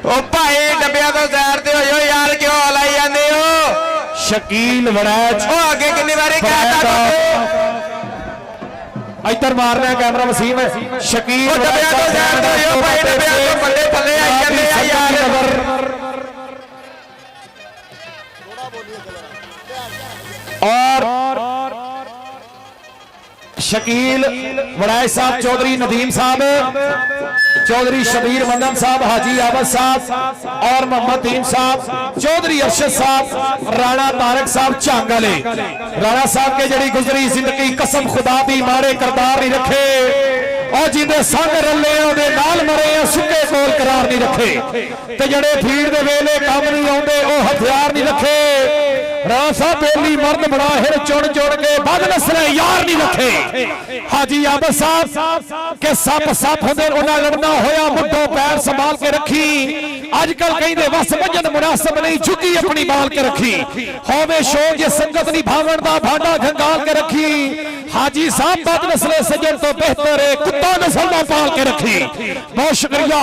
ओ भाई डब्बिया तो सैर ते हो यार, क्यों हलाई जांदे हो? शकील वड़ैच ओ आगे कितनी बारी कहता इधर मारना है कैमरा वसीम है। शकील ओ डब्बिया तो सैर ते हो भाई, डब्बिया तो बल्ले थल्ले आई जांदे आ यार। और शकील वड़ैच साहब, चौधरी नदीम साहब, चौधरी शबीर मंदन साहब, हाजी आबद साहब और मोहम्मद दीन साहब, चौधरी अरशद साहब, राणा तारक साहब चांगले। राणा साहब के जड़ी गुजरी जिंदगी कसम खुदा दी मारे करदार नहीं रखे और जिंदे संग रले ओदे नाल मरे सुके कोल करार नहीं रखे ते जड़े भीड़ दे वेले काम नहीं आउंदे ओ हथियार नहीं रखे ਰਾਸਾ ਬੇਲੀ ਮਰਦ ਬੜਾ ਹਿਰ ਚੁਣ ਚੁਣ ਕੇ ਬਦ ਨਸਲੇ ਯਾਰ ਨਹੀਂ ਰੱਖੇ ਹਾਜੀ ਆਬਦ ਸਾਹਿਬ ਕਿ ਸੱਪ ਹੁੰਦੇ ਉਹਨਾਂ ਲੜਨਾ ਹੋਇਆ ਮੁੱਢੋਂ ਪੈਰ ਸੰਭਾਲ ਕੇ ਰੱਖੀ ਅੱਜ ਕੱਲ ਕਹਿੰਦੇ ਵਸ ਵਜਨ ਮੁਨਾਸਬ ਨਹੀਂ ਝੁਕੀ ਆਪਣੀ ਬਾਲ ਕੇ ਰੱਖੀ ਹੋਵੇ ਸ਼ੋਕ ਜੇ ਸੰਗਤ ਨਹੀਂ ਭਾਵਣ ਦਾ ਭਾਂਡਾ ਖੰਗਾਲ ਕੇ ਰੱਖੀ ਹਾਜੀ ਸਾਹਿਬ ਬਦ ਨਸਲੇ ਸੱਜਣ ਤੋਂ ਬਿਹਤਰ ਹੈ ਕੁੱਤਾ ਨਸਲ ਦਾ ਪਾਲ ਕੇ ਰੱਖੀ बहुत शुक्रिया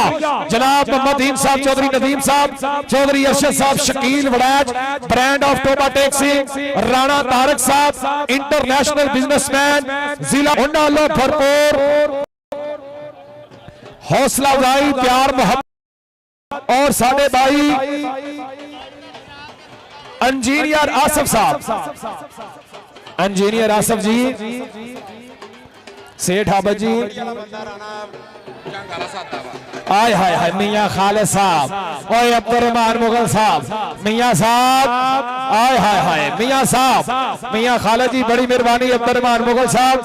जनाब मोहम्मद साहब चौधरी नदीम साहब चौधरी अरशद साहब शकील वड़ैच ब्रांड ऑफ टोबा टैक्सी राणा तारक साहब इंटरनेशनल बिजनेसमैन जिला उन्नालो भरपूर हौसला अफजाई प्यार मोहब्बत और साडे भाई इंजीनियर आसिफ साहब इंजीनियर आसिफ जी सेठ आबद जी आय हाय हाय मियां खालिद साहब ओए अब्दुर्रहमान मुगल साहब मियां साहब आय हाय हाय मियां साहब मियां खालिद जी बड़ी मेहरबानी अब्दुर्रहमान मुगल साहब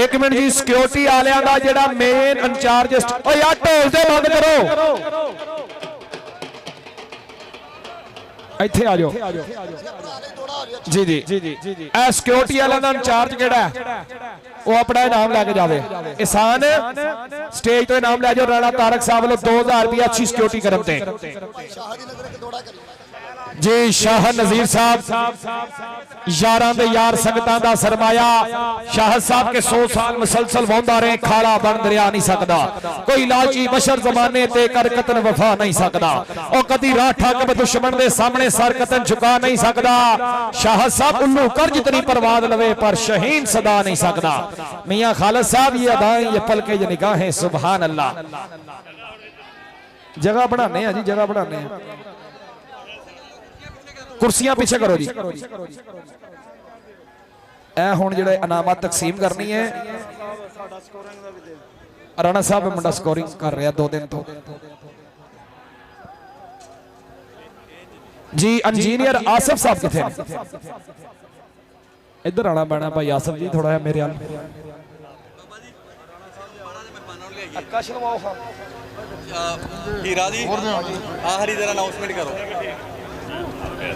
एक मिनट जी सिक्योरिटी वालियां दा जेड़ा मेन इंचार्ज ओ यार ढोल दे बंद करो ਇੱਥੇ ਆ ਜਾਓ ਜੀ ਜੀ ਇਹ ਸਿਕਿਉਰਿਟੀ ਵਾਲਿਆਂ ਦਾ ਇੰਚਾਰਜ ਕਿਹੜਾ ਉਹ ਆਪਣਾ ਇਨਾਮ ਲੈ ਕੇ ਜਾਵੇ ਇਸਾਨ ਸਟੇਜ ਤੋਂ ਇਨਾਮ ਲੈ ਜਾਓ ਰਾਣਾ ਤਾਰਕ ਸਾਹਿਬ ਵੱਲੋਂ 2000 ਰੁਪਏ ਅੱਛੀ ਸਿਕਿਉਰਿਟੀ ਕਰਨ ਤੇ जी शाह नजीर साहब यारां दे यार संगतां दा सरमाया शाह साहब के 100 साल मुसलसल वांदा रहे खाला बन दरिया नहीं सकदा कोई लालची बशर जमाने ते कर कतन वफा नहीं सकदा ओ कदी राह ठग दुश्मन दे सामने सर कतन झुका नहीं सकदा शाह साहब उल्लू कर जितनी परवाद लवे पर शहीन सदा नहीं सकदा मियां खालिद साहब ये अदाएं ये पलके ये निगाहें सुभान अल्लाह जगह बनाने हैं जी जगह बनाने हैं कुर्सियां पीछे करो जी ए हुण जिहड़े इनामात तकसीम करनी है राणा साहब मुंडा स्कोरिंग कर रहा 2 दिन तो जी इंजीनियर आसिफ साहब किथे इधर आना पैना भाई आसिफ जी थोड़ा मेरे हाल हीरा जी आखिरी जरा अनाउंसमेंट करो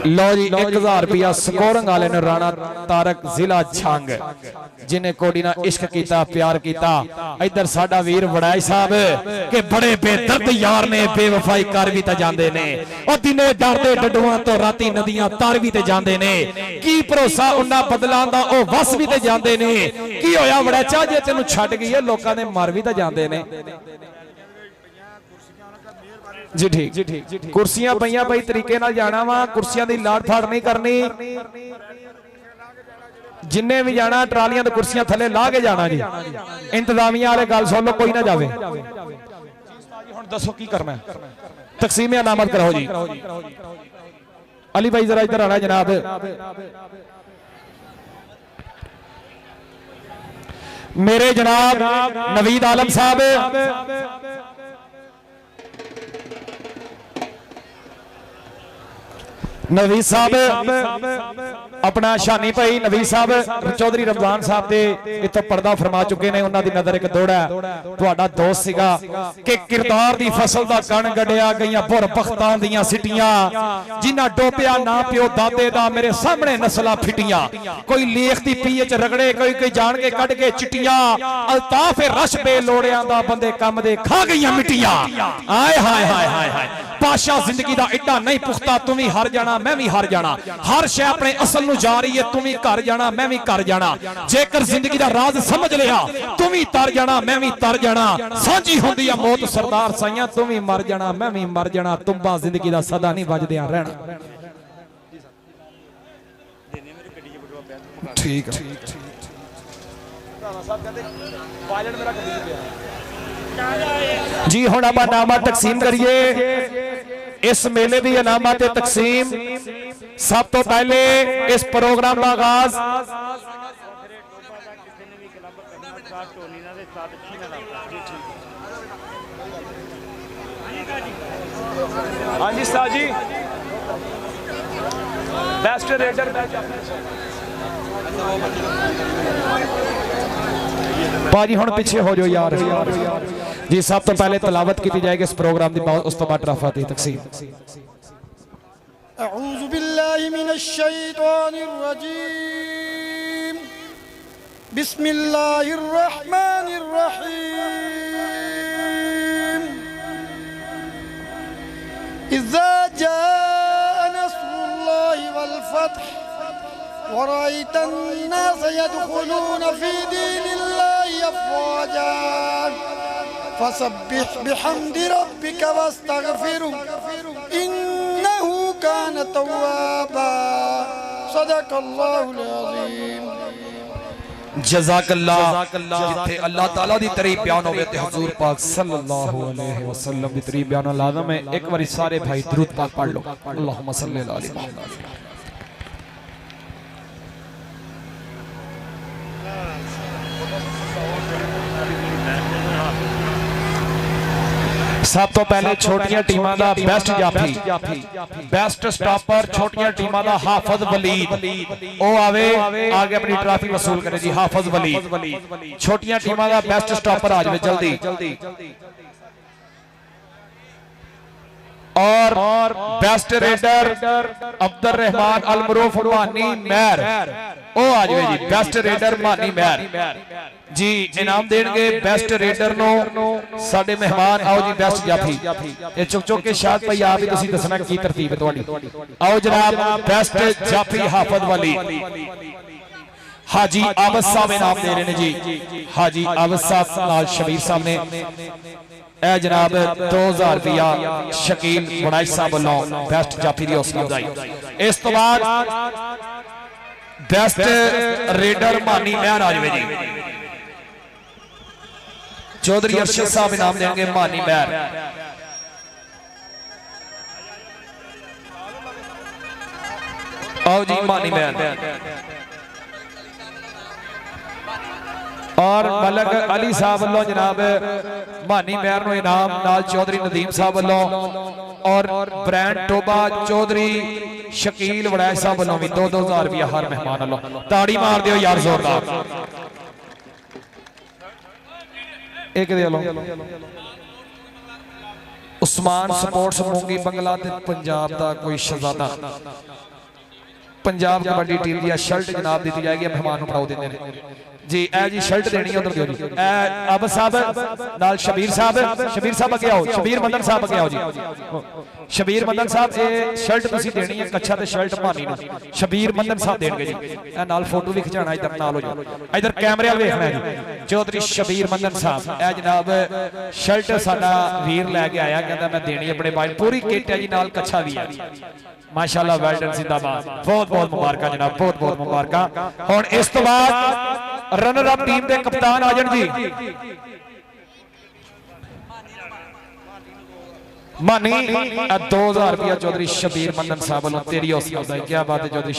लो जी 1000 रुपया स्कोरिंग वाले ने राणा तारक जिला छंग जिन्हें कोडी ना इश्क कीता प्यार कीता इधर साडा वीर वड़ाई साहब के बड़े बेदर्द यार ने बेवफाई कर भी ते जांदे ने ओ दिने डरदे डडुआं तो राती नदियां तार भी ते जांदे ने की भरोसा उन्ना बदलां दा ओ वस भी ते जांदे ने की होया वड़ाचा जे तैनू छड्ड गई है लोकां ने मर भी ते जांदे ने जी ठीक कुर्सियां पईयां भाई तरीके नाल जाना वा कुर्सियां दी लाड़ फाड़ नहीं करनी जिन्ने भी जाना ट्रालियां ते कुर्सियां थले ला के जाना जी इंतजामिया वाले गल सुन लो कोई ना जावे हुण दसो की करना है तकसीम इनामत कराओ जी अली भाई जरा इधर आना जनाब मेरे जनाब नवीद आलम साहब नवीद साहब अपना शानी भाई नवीद साहब चौधरी रमजान साहब दे इत्थों पर्दा फरमा चुके ने उन्हां दी नज़र एक दौड़ा तुहाडा दोस्त सीगा कि किरदार दी फसल दा कण गड्डिया गईयां बुर बख्तां दियां सिटियां जिन्हां डोबिया ना पियो दादे दा मेरे सामने नस्लां फिटियां कोई लेख दी पीए च रगड़े कोई जान के कढ के चिट्टियां अल्ताफ रश बे लोड़ियां दा बंदे कम दे खा गईयां मिट्टियां आए हाय हाय हाय हाय पाशा जिंदगी दा एडा नहीं पुख्ता तुम ही हार जाना मैं भी हार जाना हर शय अपने असल नूं जा रही है तुम ही घर जाना मैं भी घर जाना जेकर जिंदगी दा राज समझ लिया तुम ही तर जाना मैं भी तर जाना सांझी हुंदी है मौत सरदार साइयां तुम ही मर जाना मैं भी मर जाना तुम्बा जिंदगी दा सदा नहीं वजदियां रहना ठीक है जी हुण आपां इनामात तकसीम करिए इस मेले की इनामात तकसीम सब तो पहले इस प्रोग्राम का आगाज हाँ जी साहब जी बेस्ट रेडर भाजी हुण पीछे हो जाओ यार जी सब तो पहले तलावत की जाएगी इस प्रोग्राम की उस तो बाद ट्राफा दी तकसीम أعوذ بالله من الشيطان الرجيم بسم الله الرحمن الرحيم إذا جاء نصر الله والفتح ورأيت الناس يدخلون في دين الله أفواجا فسبح بحمد ربك واستغفره إنه كان توابا صدق الله العظيم जज़ाकल्लाह जिथे अल्लाह ताला दी तारीफ बयान होवे ते हुजूर पाक सल्लल्लाहु अलैहि वसल्लम दी तारीफ बयान लाज़म है। एक बारी सारे भाई दुरूद पाक पढ़ लो। अल्लाहुम्मा सल्लि अला मुहम्मद। सब तो पहले छोटियां टीमां दा बेस्ट जाफी बेस्ट स्टॉपर छोटियां टीमां दा हाफिज वलीद ओ आवे आगे अपनी ट्रॉफी वसूल करे जी। हाफिज वलीद छोटियां टीमां दा बेस्ट स्टॉपर आ जावे जल्दी। और बेस्ट रेडर अब्दुल रहमान अल मरूफ मानी महर ओ आ जावे जी। बेस्ट रेडर मानी महर जी इनाम देंगे बेस्ट रेडर नो साडे मेहमान। आओ जी बेस्ट जाफी ये चुक चुक के शाद भाई आप ही तुसी दसना की तरतीब है तुहाडी। आओ जनाब बेस्ट जाफी हाफिज वाली हाजी आबद साहब इनाम दे रहे ने जी। हाजी आबद साहब नाल शबीर साहब ने ए जनाब 2000 रुपया शकील बुनाइश साहब वालों बेस्ट जाफी दी हौसला अफजाई। इस तो बाद बेस्ट रेडर मानी महर आ जावे जी। चौधरी अरशद साहब इनाम देंगे मानी महर। आओ जी मानी महर। और मलक अली साहब वालों जनाब मानी महर नो इनाम नाल चौधरी नदीम साहब वालों और ब्रांड टोबा चौधरी शकील वड़ैच साहब वालों भी 2-2000 रुपया हर मेहमान वालों। ताड़ी मार दियो यार जोरदार। एक दे लो उस्मान स्पोर्ट्स मूंगी बंगला ते पंजाब दा कोई शहजादा पंजाब कबड्डी टीम दी शर्ट जनाब दी जाएगी मेहमान नु फड़ाओ देंदे ने जी। ए जी शर्ट देनी है उधर दियो जी। ए आबद साहब नाल शबीर साहब अगे आओ। शबीर मंदन साहब अगे आओ जी। शबीर मंदन साहब ये शर्ट तुसी देनी है कच्छा ते शर्ट मानी नु शबीर मंदन साहब देंगे जी। ए नाल फोटो भी खिचाना इधर नाल हो जाओ। इधर कैमरे वाल देखना है जी। चौधरी शबीर मंदन साहब ए जनाब शर्ट साडा वीर लेके आया कहंदा मैं देनी अपने भाई पूरी किट है जी नाल कच्छा भी है माशाअल्लाह। वेल्डन जिंदाबाद बहुत बहुत मुबारक जनाब बहुत बहुत मुबारक। हुण इस तो बाद रनर अप टीम के कप्तान आजन जी। मानी 2000 रुपया चौधरी शबीर मंदन साहब वालों तेरी हौसला अफजाई। क्या बात है चौधरी।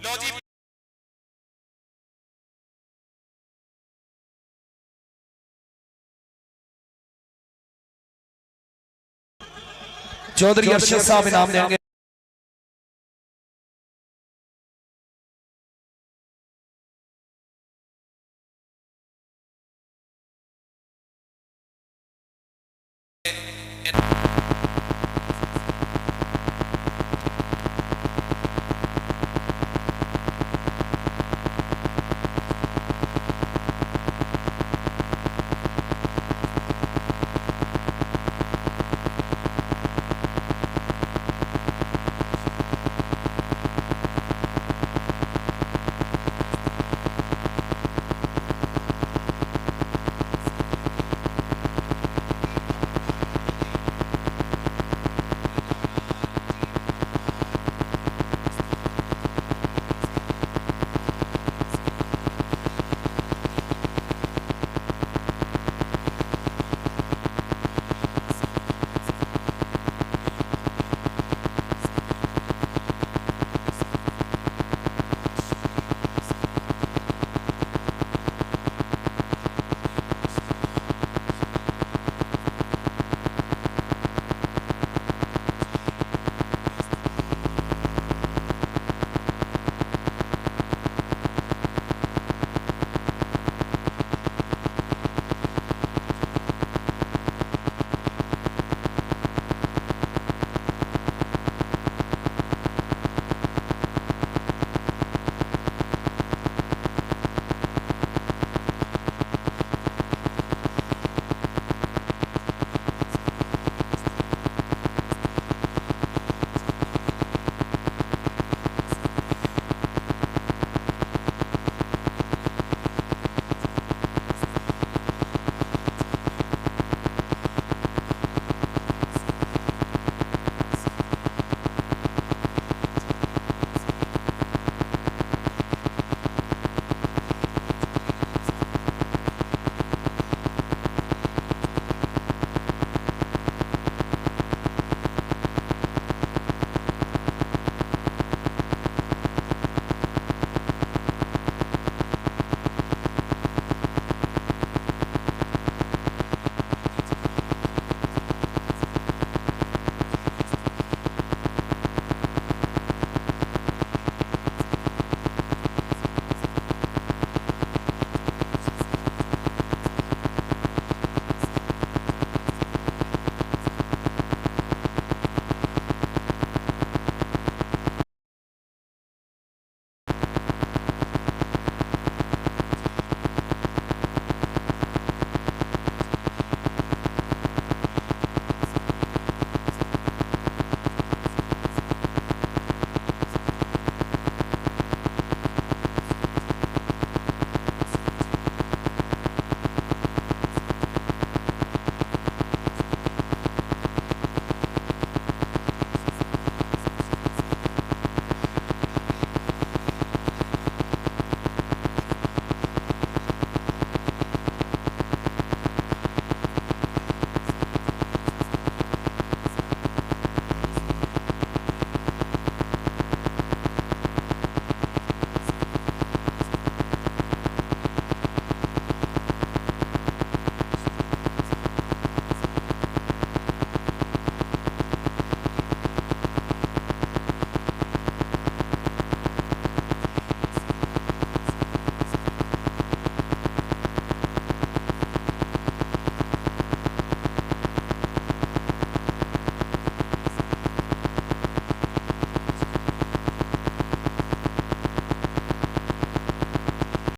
लो जी चौधरी अरशद साहब इनाम देंगे।